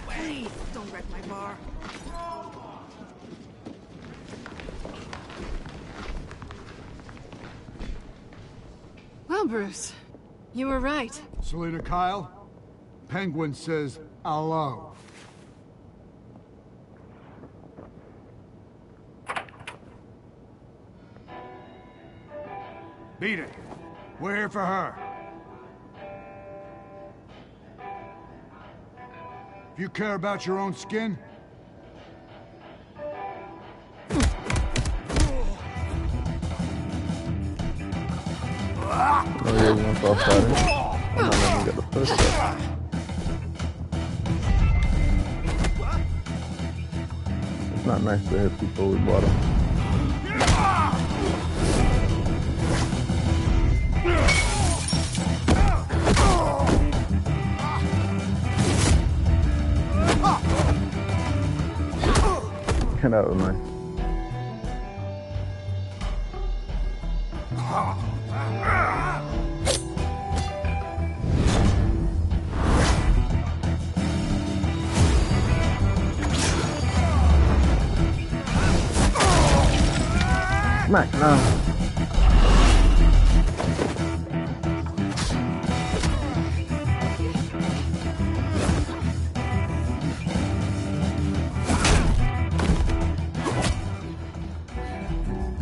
U: Please, don't wreck my bar.
L: Well, Bruce, you were right.
E: Selina Kyle, Penguin says hello. Beat it. We're here for her. If you care about your own skin,
A: Oh yeah, you want to start fighting? I'm not letting you get the first step. It's not nice to hit people with water. That was nice. Smack now.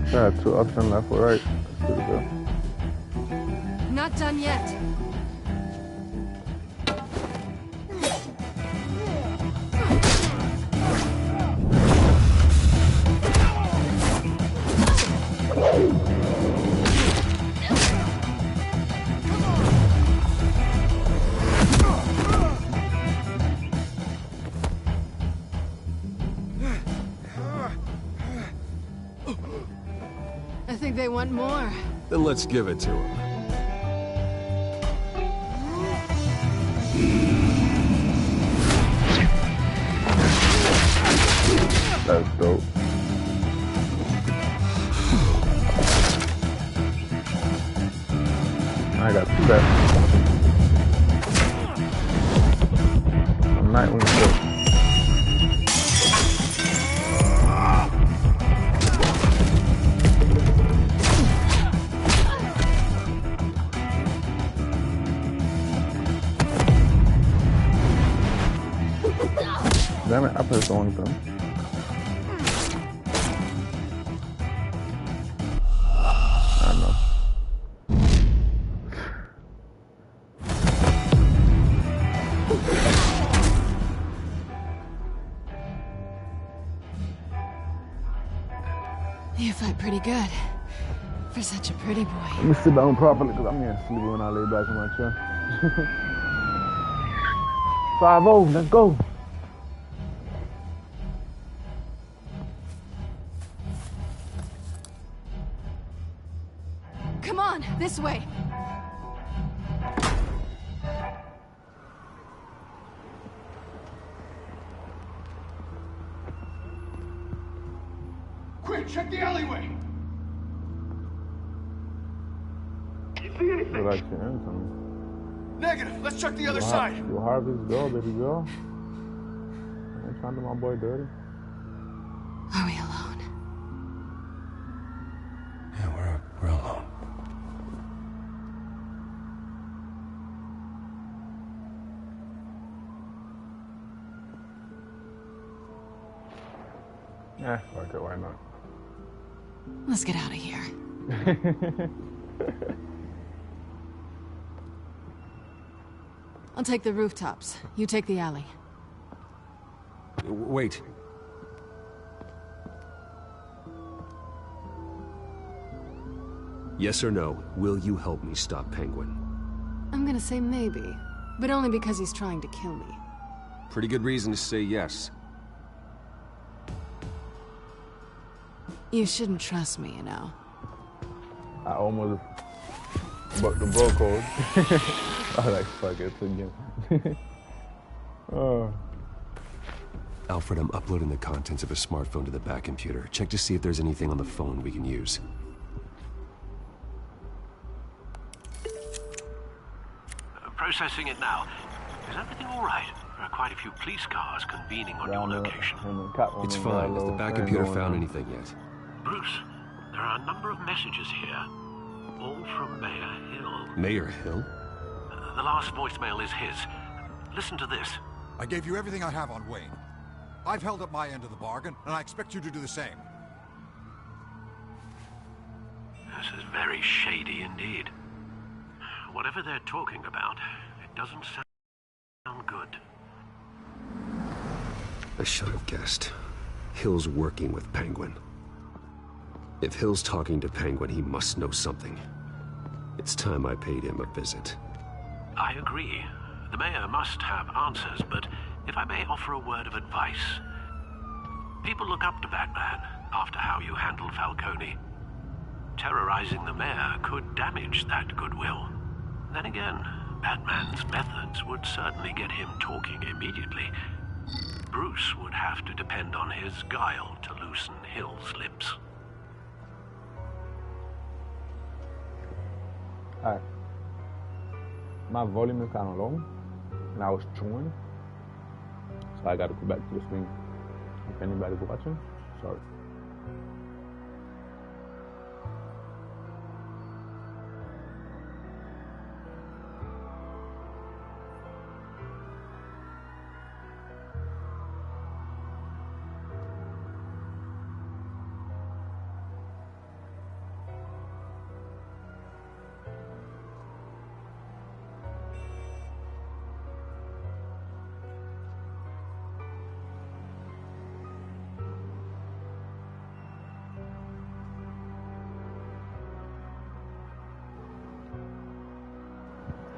A: I had 2 options left or right. Let's do it.
L: Not done yet. I think they want more.
B: Then let's give it to him.
A: That's dope. I got 2 left. Nightwing dope. Damn it, I pressed the wrong thing. I know.
L: You fight pretty good. For such a pretty boy.
A: Let me sit down properly because I'm getting sleepy when I lay back in my chair. 5-0, let's go.
L: Come on, this way.
E: Quick, check the alleyway.
R: You see anything?
A: Feel like seeing anything.
E: Negative. Let's check the other side.
A: You harvest girl, baby girl. I ain't trying to do my boy dirty.
L: Are we alone?
C: Yeah, we're alone.
A: Yeah, fuck it, why not?
L: Let's get out of here. I'll take the rooftops. You take the alley.
B: Wait. Yes or no, will you help me stop Penguin?
L: I'm gonna say maybe, but only because he's trying to kill me.
B: Pretty good reason to say yes.
L: You shouldn't trust me, you know.
A: I almost broke the bro code. I was like, fuck it, again. Oh.
B: Alfred, I'm uploading the contents of a smartphone to the back computer. Check to see if there's anything on the phone we can use.
I: Processing it now. Is everything all right? There are quite a few police cars convening on your location.
B: It's fine. Has the back computer found anything yet?
I: Bruce, there are a number of messages here. All from Mayor Hill.
B: Mayor Hill?
I: The last voicemail is his. Listen to this.
O: I gave you everything I have on Wayne. I've held up my end of the bargain, and I expect you to do the same.
I: This is very shady indeed. Whatever they're talking about, it doesn't sound good.
B: I should have guessed. Hill's working with Penguin. If Hill's talking to Penguin, he must know something. It's time I paid him a visit.
I: I agree. The mayor must have answers, but if I may offer a word of advice. People look up to Batman after how you handled Falcone. Terrorizing the mayor could damage that goodwill. Then again, Batman's methods would certainly get him talking immediately. Bruce would have to depend on his guile to loosen Hill's lips.
A: Alright. My volume is kind of low, and I was chewing, so I gotta go back to the screen. If anybody's watching, sorry.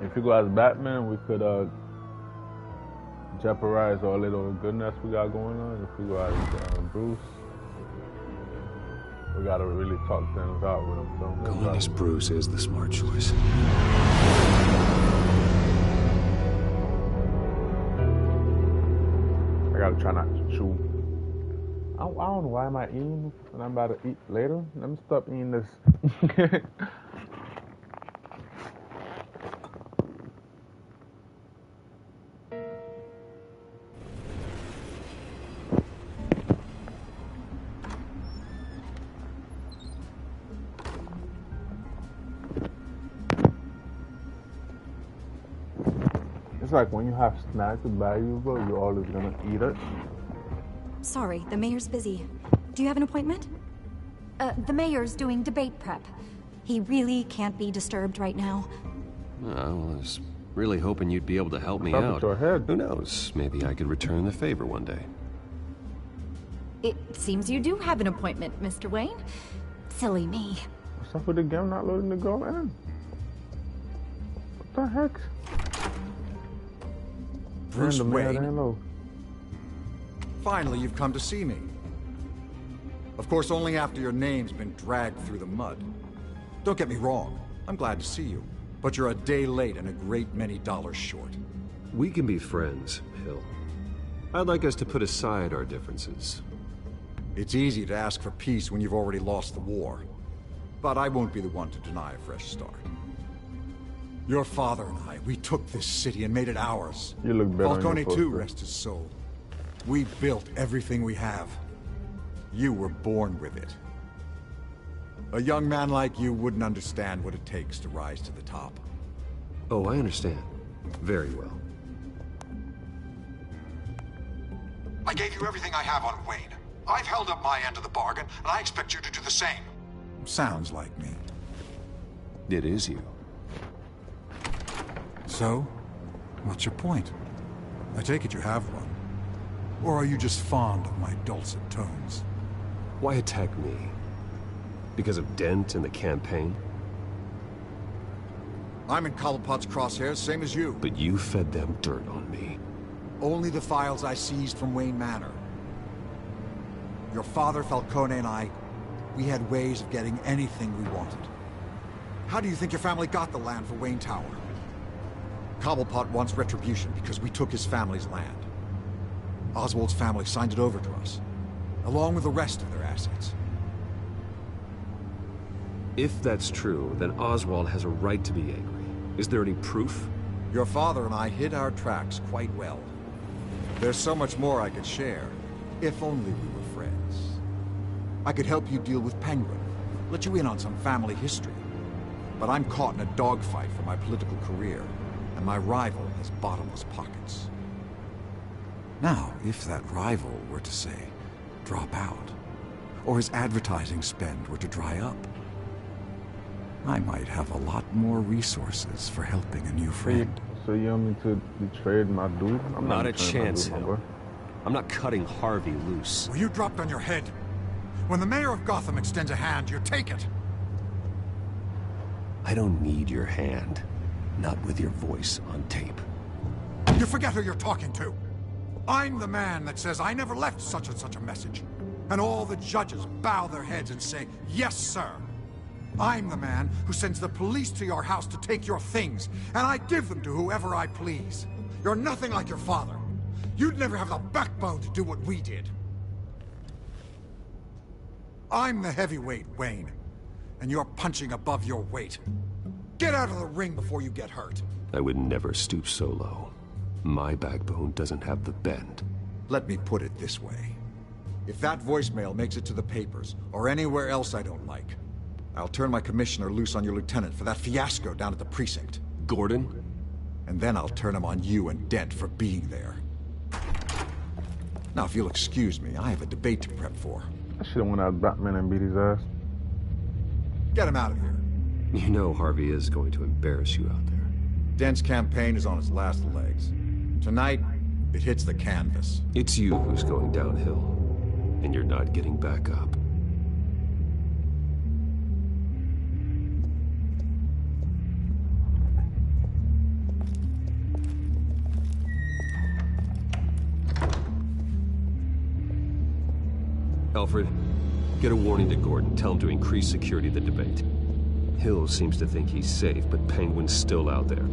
A: If you go as Batman, we could jeopardize our little goodness we got going on. If we go as Bruce, we gotta really talk things out with him. So
B: going as Bruce is the smart choice.
A: I gotta try not to chew. I don't know why am I eating when I'm about to eat later. Let me stop eating this. It's like when you have snacks to buy you, bro, you're always gonna eat it.
H: Sorry, the mayor's busy. Do you have an appointment? The mayor's doing debate prep. He really can't be disturbed right now.
B: I was really hoping you'd be able to help me out. Who knows? Maybe I could return the favor one day.
H: It seems you do have an appointment, Mr. Wayne. Silly me.
A: What's up with the game not loading the go in? What the heck?
O: Bruce Wayne. Finally, you've come to see me. Of course, only after your name's been dragged through the mud. Don't get me wrong, I'm glad to see you. But you're a day late and a great many dollars short.
B: We can be friends, Hill. I'd like us to put aside our differences.
O: It's easy to ask for peace when you've already lost the war. But I won't be the one to deny a fresh start. Your father and I, we took this city and made it ours.
A: You look better.
O: Falcone too, rest his soul. We built everything we have. You were born with it. A young man like you wouldn't understand what it takes to rise to the top.
B: Oh, I understand. Very well.
O: I gave you everything I have on Wayne. I've held up my end of the bargain, and I expect you to do the same. Sounds like me.
B: It is you.
O: So, what's your point? I take it you have one. Or are you just fond of my dulcet tones?
B: Why attack me? Because of Dent and the campaign?
O: I'm in Cobblepot's crosshairs, same as you.
B: But you fed them dirt on me.
O: Only the files I seized from Wayne Manor. Your father, Falcone, and I, we had ways of getting anything we wanted. How do you think your family got the land for Wayne Tower? Cobblepot wants retribution because we took his family's land. Oswald's family signed it over to us, along with the rest of their assets.
B: If that's true, then Oswald has a right to be angry. Is there any proof?
O: Your father and I hid our tracks quite well. There's so much more I could share, if only we were friends. I could help you deal with Penguin, let you in on some family history. But I'm caught in a dogfight for my political career, and my rival has bottomless pockets. Now, if that rival were to say, drop out, or his advertising spend were to dry up, I might have a lot more resources for helping a new friend.
A: So you want me to betray my dude? I'm
B: not a chance, Hill. I'm not cutting Harvey loose.
O: Well, you dropped on your head. When the mayor of Gotham extends a hand, you take it.
B: I don't need your hand. Not with your voice on tape.
O: You forget who you're talking to. I'm the man that says I never left such and such a message. And all the judges bow their heads and say, yes, sir. I'm the man who sends the police to your house to take your things, and I give them to whoever I please. You're nothing like your father. You'd never have the backbone to do what we did. I'm the heavyweight, Wayne. And you're punching above your weight. Get out of the ring before you get hurt.
B: I would never stoop so low. My backbone doesn't have the bend.
O: Let me put it this way. If that voicemail makes it to the papers, or anywhere else I don't like, I'll turn my commissioner loose on your lieutenant for that fiasco down at the precinct.
B: Gordon?
O: And then I'll turn him on you and Dent for being there. Now, if you'll excuse me, I have a debate to prep for.
A: I should've went out Batman and beat his ass.
O: Get him out of here.
B: You know Harvey is going to embarrass you out there.
O: Dent's campaign is on its last legs. Tonight, it hits the canvas.
B: It's you who's going downhill, and you're not getting back up. Alfred, get a warning to Gordon. Tell him to increase security at the debate. Hill seems to think he's safe, but Penguin's still out there.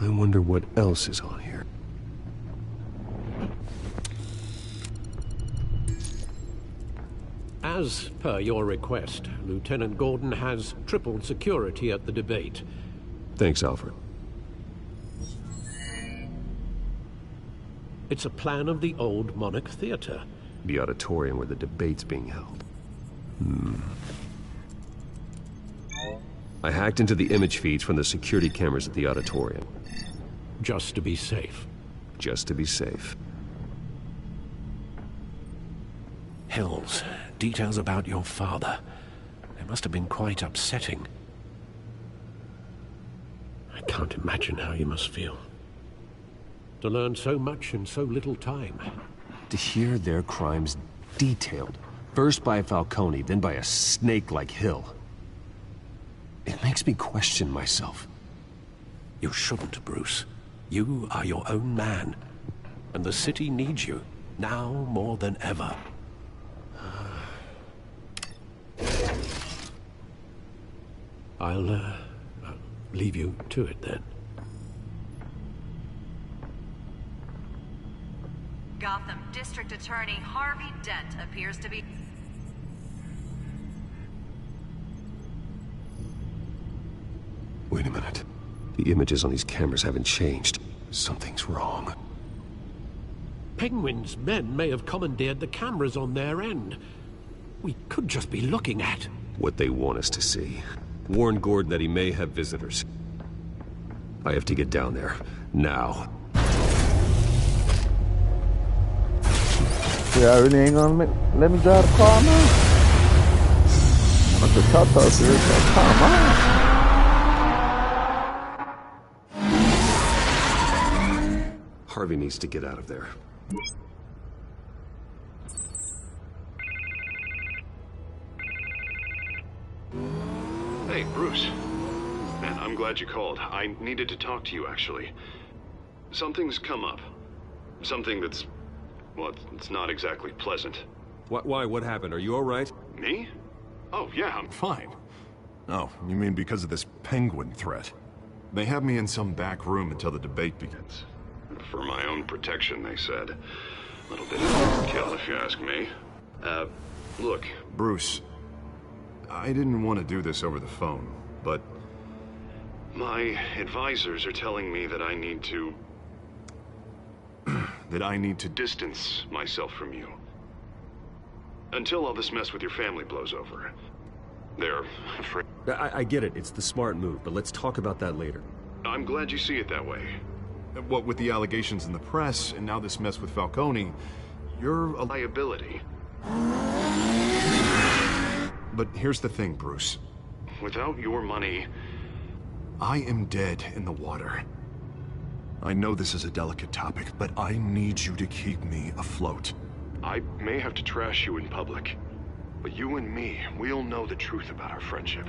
B: I wonder what else is on here.
J: As per your request, Lieutenant Gordon has tripled security at the debate.
B: Thanks, Alfred.
J: It's a plan of the old Monarch Theater.
B: The auditorium where the debate's being held. I hacked into the image feeds from the security cameras at the auditorium.
J: Just to be safe.
B: Just to be safe.
J: Hills, details about your father. They must have been quite upsetting. I can't imagine how you must feel. To learn so much in so little time.
B: To hear their crimes detailed. First by Falcone, then by a snake like Hill. It makes me question myself.
J: You shouldn't, Bruce. You are your own man. And the city needs you, now more than ever. I'll leave you to it then.
H: Gotham District Attorney Harvey Dent appears to be...
B: Wait a minute. The images on these cameras haven't changed. Something's wrong.
J: Penguin's men may have commandeered the cameras on their end. We could just be looking at...
B: what they want us to see. Warn Gordon that he may have visitors. I have to get down there. Now.
A: Yeah, I really ain't gonna let me drive the car now. That's the tough here. Come on.
B: Harvey needs to get out of there.
P: Hey, Bruce. Man, I'm glad you called. I needed to talk to you, actually. Something's come up. Something that's... well, it's not exactly pleasant.
B: Why? What happened? Are you all right?
P: Me? Oh, yeah, I'm fine.
G: Oh, you mean because of this Penguin threat? They have me in some back room until the debate begins.
P: For my own protection, they said. A little bit of overkill, if you ask me. Look.
G: Bruce, I didn't want to do this over the phone, but...
P: my advisors are telling me that I need to...
G: that I need to
P: distance myself from you. Until all this mess with your family blows over. They're afraid...
B: I get it. It's the smart move, but let's talk about that later.
P: I'm glad you see it that way.
G: What with the allegations in the press, and now this mess with Falcone, you're a
P: liability.
G: But here's the thing, Bruce. Without your money, I am dead in the water. I know this is a delicate topic, but I need you to keep me afloat. I may have to trash you in public, but you and me, we'll know the truth about our friendship.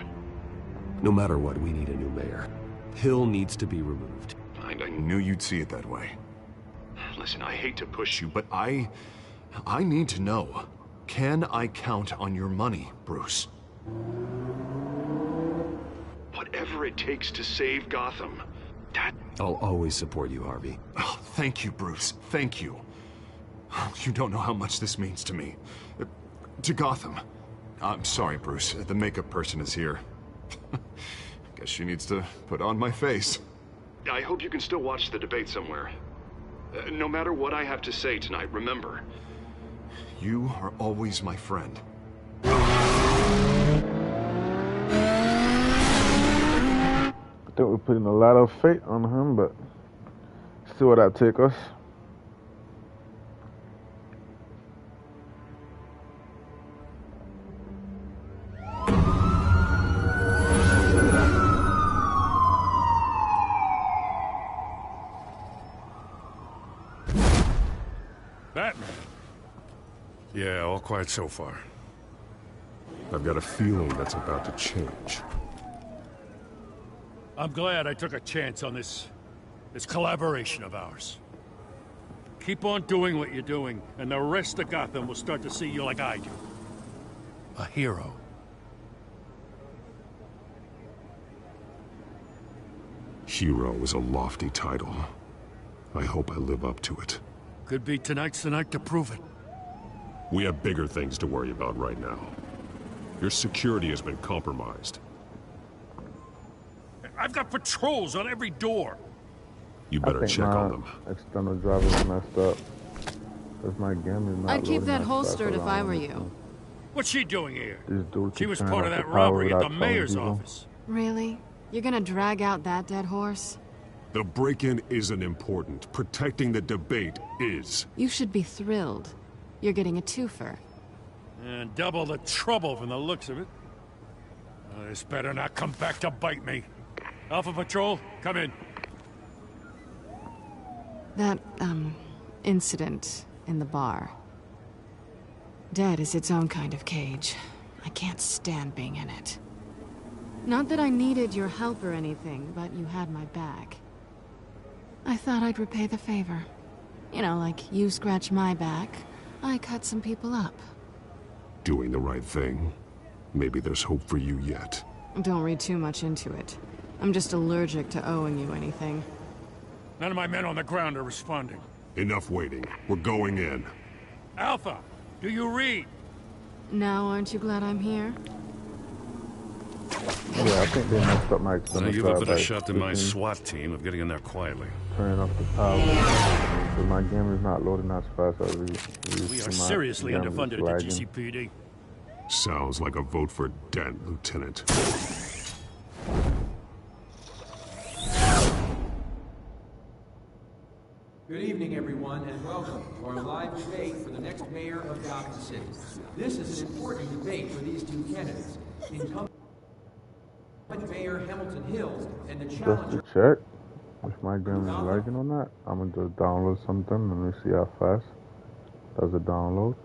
B: No matter what, we need a new mayor. Hill needs to be removed.
G: I knew you'd see it that way. Listen, I hate to push you, but I need to know. Can I count on your money, Bruce? Whatever it takes to save Gotham.
B: I'll always support you, Harvey.
G: Oh, thank you, Bruce. Thank you. You don't know how much this means to me. To Gotham. I'm sorry, Bruce. The makeup person is here. Guess she needs to put on my face. I hope you can still watch the debate somewhere. No matter what I have to say tonight, remember, you are always my friend.
A: I think we're putting a lot of fate on him, but see where that take us.
K: Batman. Yeah, all quiet so far.
M: I've got a feeling that's about to change.
K: I'm glad I took a chance on this collaboration of ours. Keep on doing what you're doing, and the rest of Gotham will start to see you like I do. A hero.
M: Hero is a lofty title. I hope I live up to it.
K: Could be tonight's the night to prove it.
M: We have bigger things to worry about right now. Your security has been compromised.
K: I've got patrols on every door.
M: You better check on them.
A: External driver's messed up. Cause my game is not
L: I'd keep that
A: loading
L: holstered if I were you.
K: What's she doing here?
A: This dude
K: She
A: keeps
K: was
A: turning
K: part of
A: off
K: that
A: the power
K: robbery at
A: without
K: the
A: telling
K: mayor's
A: people.
K: office.
L: Really? You're gonna drag out that dead horse?
M: The break-in isn't important. Protecting the debate is.
L: You should be thrilled. You're getting a twofer.
K: And double the trouble from the looks of it. This better not come back to bite me. Alpha Patrol, come in.
L: That, incident in the bar. Dead is its own kind of cage. I can't stand being in it. Not that I needed your help or anything, but you had my back. I thought I'd repay the favor. You know, like you scratch my back, I cut some people up.
M: Doing the right thing. Maybe there's hope for you yet.
L: Don't read too much into it. I'm just allergic to owing you anything.
K: None of my men on the ground are responding.
M: Enough waiting. We're going in.
K: Alpha, do you read?
L: Now aren't you glad I'm here?
A: Yeah, I think they messed up my external
K: You've a
A: drive
K: better
A: by
K: shot than my
A: switching-
K: SWAT team of getting in there quietly.
A: Turning off the power. So my game is not loading as fast as it used
K: We
A: to.
K: are
A: My
K: seriously
A: game is
K: underfunded at the
A: lagging.
K: GCPD.
M: Sounds like a vote for Dent, Lieutenant.
Q: Good evening, everyone, and welcome to our live debate for the next mayor of Gotham City. This is an important debate for these two candidates. Incumbent Mayor Hamilton Hills and the
A: Just
Q: challenger.
A: to check if my game is lagging or not, I'm gonna just download something. Let me see how fast does it download.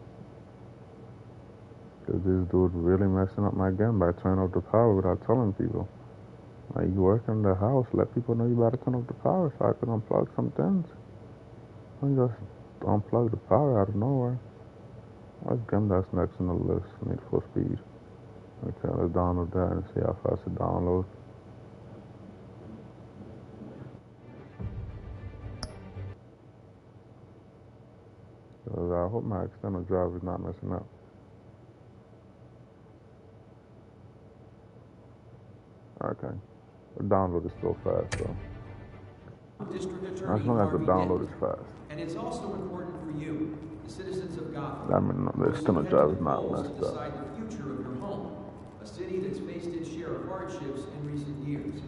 A: Cause this dude really messing up my game by turning off the power without telling people. Like, you work in the house, let people know you better turn off the power so I can unplug some things. Don't just unplug the power out of nowhere. What game that's next on the list? Need for Speed. Okay, let's download that and see how fast it downloads. I hope my external drive is not messing up. Okay. The download is still fast, though.
Q: District
A: As
Q: Attorney
A: long as the
Q: Harvey
A: download
Q: Dent.
A: is fast.
Q: And it's also important for you, the citizens of Gotham.
A: I mean, the external drive is not messed
Q: to
A: up.
Q: decide the future of your home, a city that's faced its share of hardships in recent years.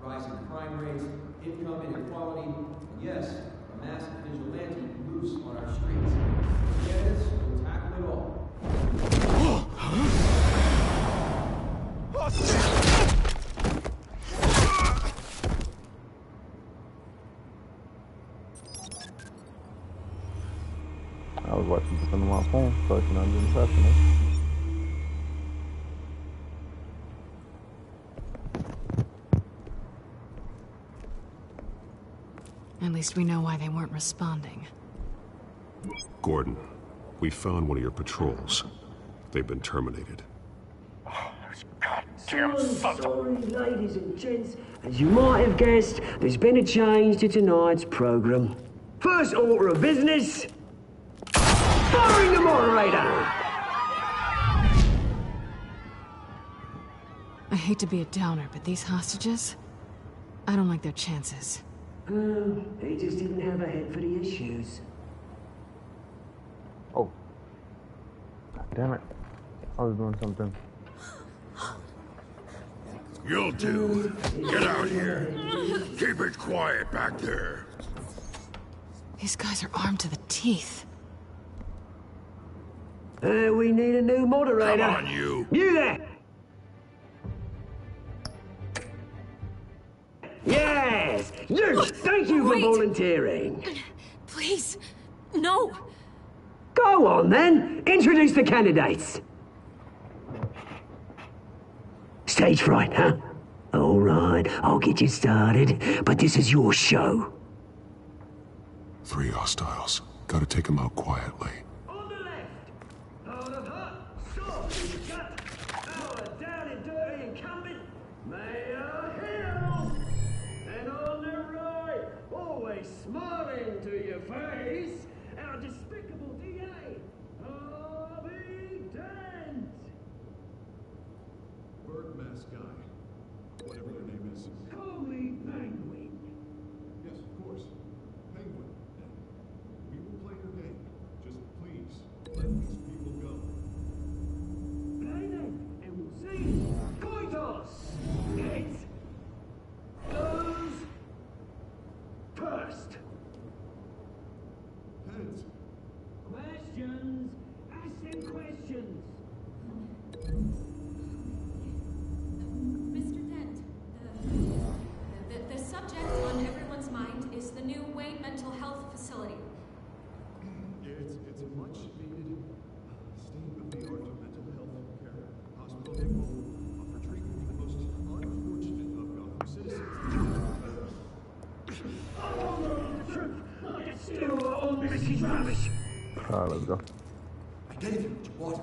Q: Rising crime rates, income inequality, and yes, a massive vigilante loose on our streets. Yes, we'll tackle it all.
A: I was watching this on my phone, so I cannot be impressionable.
L: At least we know why they weren't responding.
M: Gordon, we found one of your patrols. They've been terminated.
S: Sorry, ladies and gents. As you might have guessed, there's been a change to tonight's program. First order of business, firing the moderator!
L: I hate to be a downer, but these hostages, I don't like their chances.
S: He just didn't have a head for the issues.
A: Oh. God damn it. I was doing something.
N: You'll do. Get out here. Keep it quiet back there.
L: These guys are armed to the teeth.
S: We need a new moderator.
N: Come on, you.
S: You there! Yes! You! Thank you for volunteering.
F: Please, no.
S: Go on, then. Introduce the candidates. Stage fright, huh? All right, I'll get you started, but this is your show.
M: 3 hostiles. Gotta take them out quietly.
S: On the left, out of hot, soft, gut, our down and dirty incumbent, Mayor Hill. And on the right, always smiling to your face, our despicable DA, Harvey Dent.
G: Bird mask guy. Whatever your name is.
S: Call me Penguin.
G: Yes, of course. Penguin. We will play your game. Just please, let these people go.
S: Play them, and we'll see. Koitos! It goes first.
G: Heads.
S: Questions. Ask them questions.
F: Mr. Dent, the subject on everyone's mind is the new Wayne Mental Health Facility.
G: It's a much needed state-of-the-art mental health care hospital that will offer treatment for the most unfortunate of Gotham citizens.
S: Still on Mrs. Rubbish.
A: Alright, let's go.
O: I gave you what you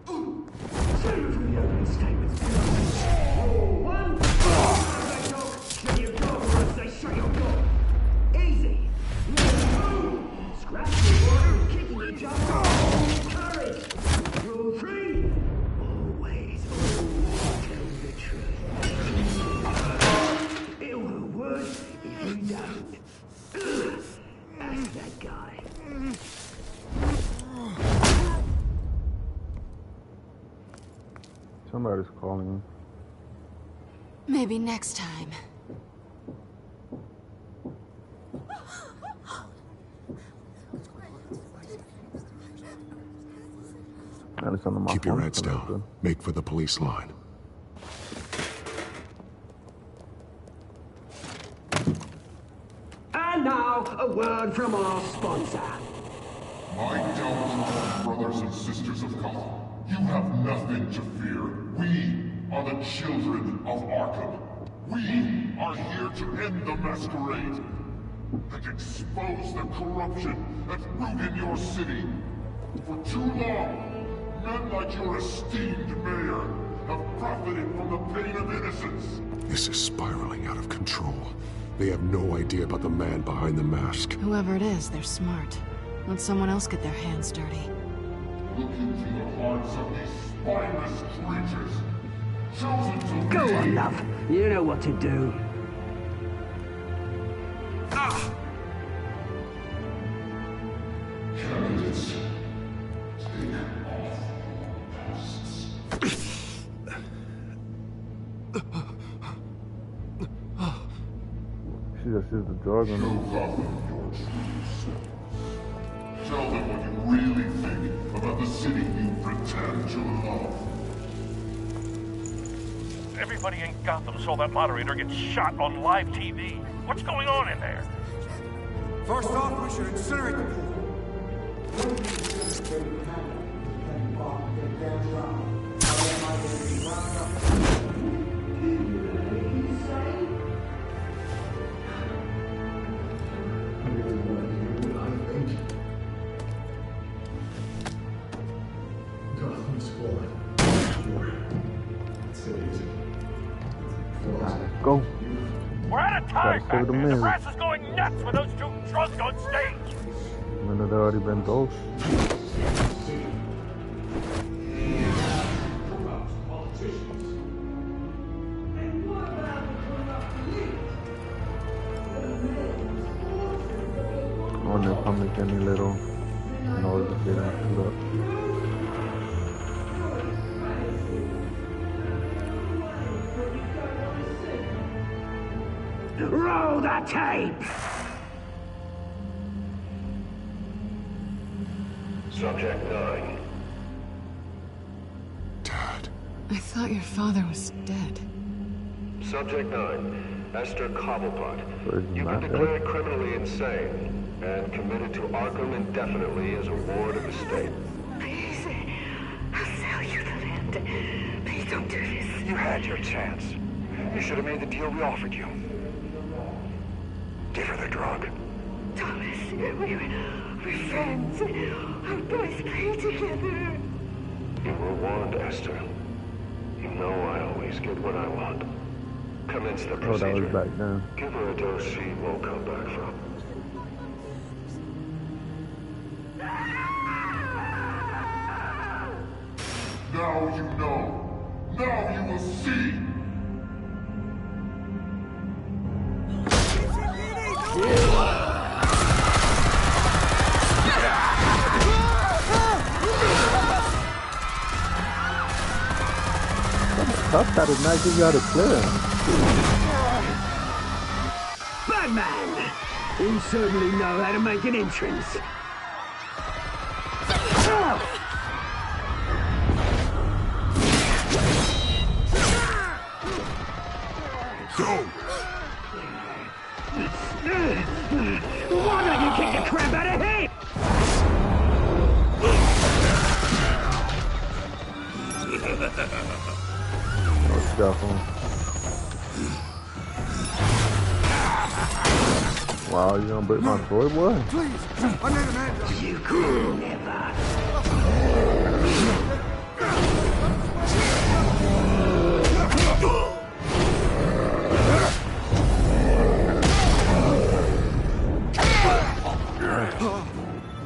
O: wanted.
S: Save it from the opening statements. Rule 1. They talk, shut your dog, or else they shut your dog. Easy. Rule 2. Scratch the water, kicking each other. Courage. Rule 3. Always tell the truth. It will work if you don't. Ask that guy.
A: Somebody's calling me.
L: Maybe next time.
M: Keep your heads down. Make for the police line.
S: And now, a word from our sponsor.
V: My downfall, brothers and sisters of Gotham. You have nothing to fear. We are the children of Arkham. We are here to end the masquerade and expose the corruption that rooted your city. For too long, men like your esteemed mayor have profited from the pain of innocence.
M: This is spiraling out of control. They have no idea about the man behind the mask.
L: Whoever it is, they're smart. Let someone else get their hands dirty.
V: Look into the hearts of these spineless creatures. Chosen to
S: Go
V: lead.
S: on, love. You know what to do.
V: Candidates, take off your masks.
A: She just used the drug on me.
V: Tell them what you really think about the city you pretend to love.
R: Everybody in Gotham saw that moderator get shot on live TV. What's going on in there?
O: First off, we should incinerate the pool.
A: Go.
R: We're out of time,
A: Gotta save the
R: Batman. The
A: man.
R: press is going nuts with those two drunks on stage.
A: When it already been ghost. I wonder if I'll make any little noise if they don't shoot up.
S: Roll the tape!
P: Subject 9.
L: I thought your father was dead.
P: Subject 9. Esther Cobblepot.
A: So
P: You've been declared criminally insane and committed to Arkham indefinitely as a ward of the state.
R: Please, I'll sell you the land. Please don't do this.
E: You had your chance. You should have made the deal we offered you. Give her the drug.
R: Thomas, we're friends. Our boys play together.
P: You were warned, Esther. You know I always get what I want. Commence the
A: Oh, that
P: procedure.
A: was back then.
P: Give her a dose she won't come back from.
V: Now you know. Now you will see.
A: Tough that did not give you out of clearance.
S: Batman! You certainly know how to make an entrance.
V: Go!
S: Why don't you kick the crap out of him?
A: No scuffle. Wow, you gonna break my toy, boy?
O: Please, I made a man.
S: You could never.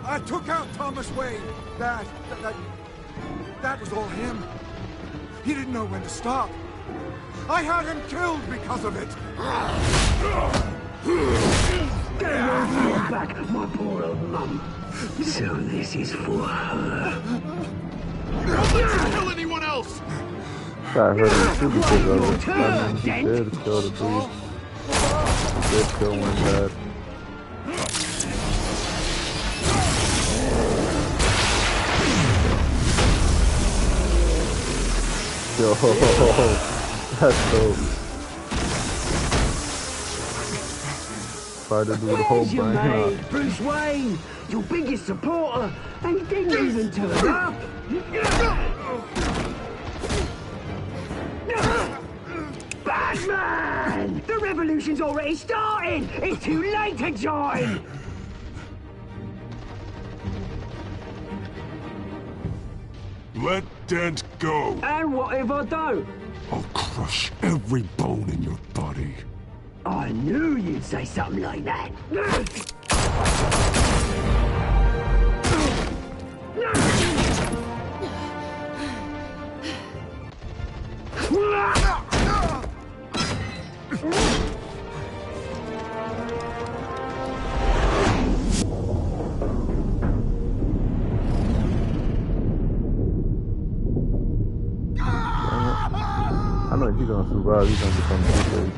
O: I took out Thomas Wayne. That was all him. He didn't know when to stop. I had him killed because of it.
S: Get her back, my poor old mum. So this is for her.
V: Don't kill anyone else!
A: I heard him too because of it. That means he did kill the dude. He did kill one dad. Yo, that's dope. Try to do the whole
S: There's your
A: brain
S: mate,
A: out.
S: Bruce Wayne, your biggest supporter, and he didn't even turn up. Batman! The revolution's already started! It's too late to join!
M: Let Dent go.
S: And what if I don't?
M: I'll crush every bone in your body.
S: I knew you'd say something like that.
A: I know he's gonna survive. He's gonna become too big.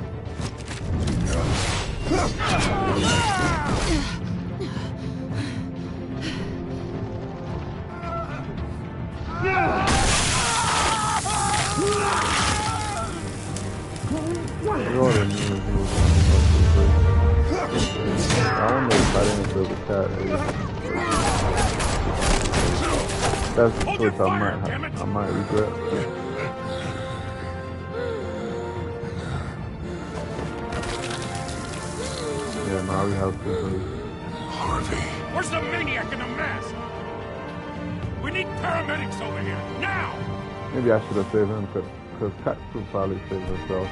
A: I don't know if I didn't build a cat. That's the choice I might regret. Yeah, now we have to.
N: Harvey.
C: Where's the maniac in the mask? We need paramedics over here, now!
A: Maybe I should have saved him, because Cat could probably save herself.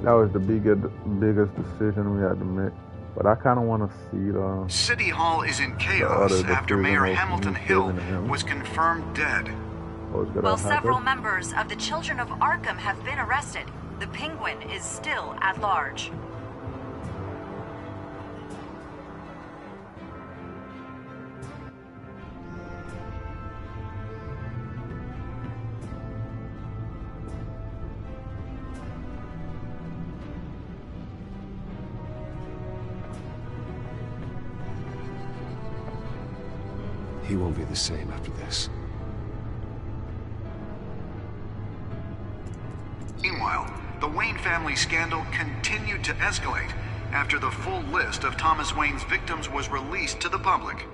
A: That was the biggest decision we had to make. But I kind of want to see the...
D: City Hall is in chaos after Mayor Hamilton Hill was confirmed dead.
H: While several members of the Children of Arkham have been arrested, the Penguin is still at large.
B: He won't be the same after this.
D: Meanwhile, the Wayne family scandal continued to escalate after the full list of Thomas Wayne's victims was released to the public.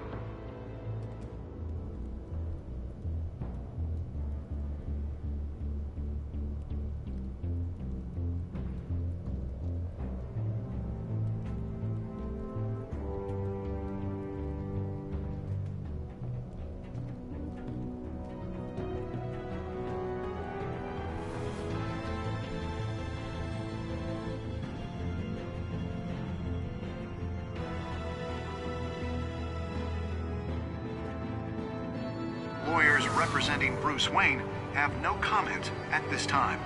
D: Lawyers representing Bruce Wayne have no comment at this time.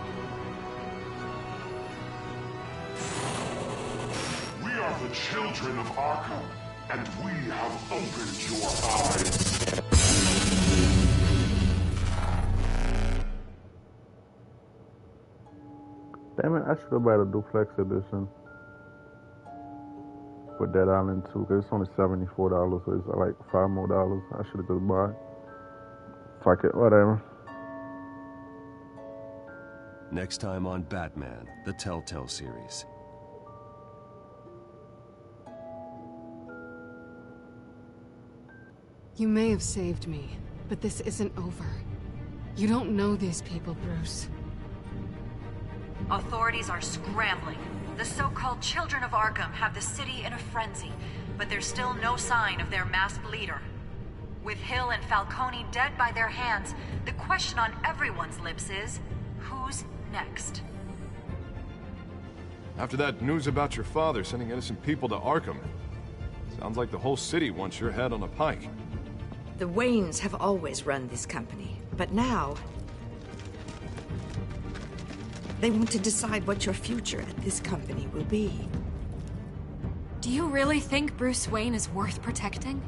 V: We are the children of Arkham, and we have opened your eyes.
A: Damn it, I should have bought a duplex edition for Dead Island 2, because it's only $74, so it's like $5 more. I should have just bought it. Fuck it, whatever.
B: Next time on Batman, the Telltale series.
L: You may have saved me, but this isn't over. You don't know these people, Bruce.
H: Authorities are scrambling. The so-called Children of Arkham have the city in a frenzy, but there's still no sign of their masked leader. With Hill and Falcone dead by their hands, the question on everyone's lips is, who's next?
G: After that news about your father sending innocent people to Arkham, sounds like the whole city wants your head on a pike.
U: The Waynes have always run this company, but now they want to decide what your future at this company will be.
F: Do you really think Bruce Wayne is worth protecting?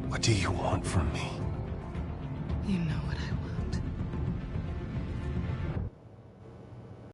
C: What do you want from me?
L: You know what I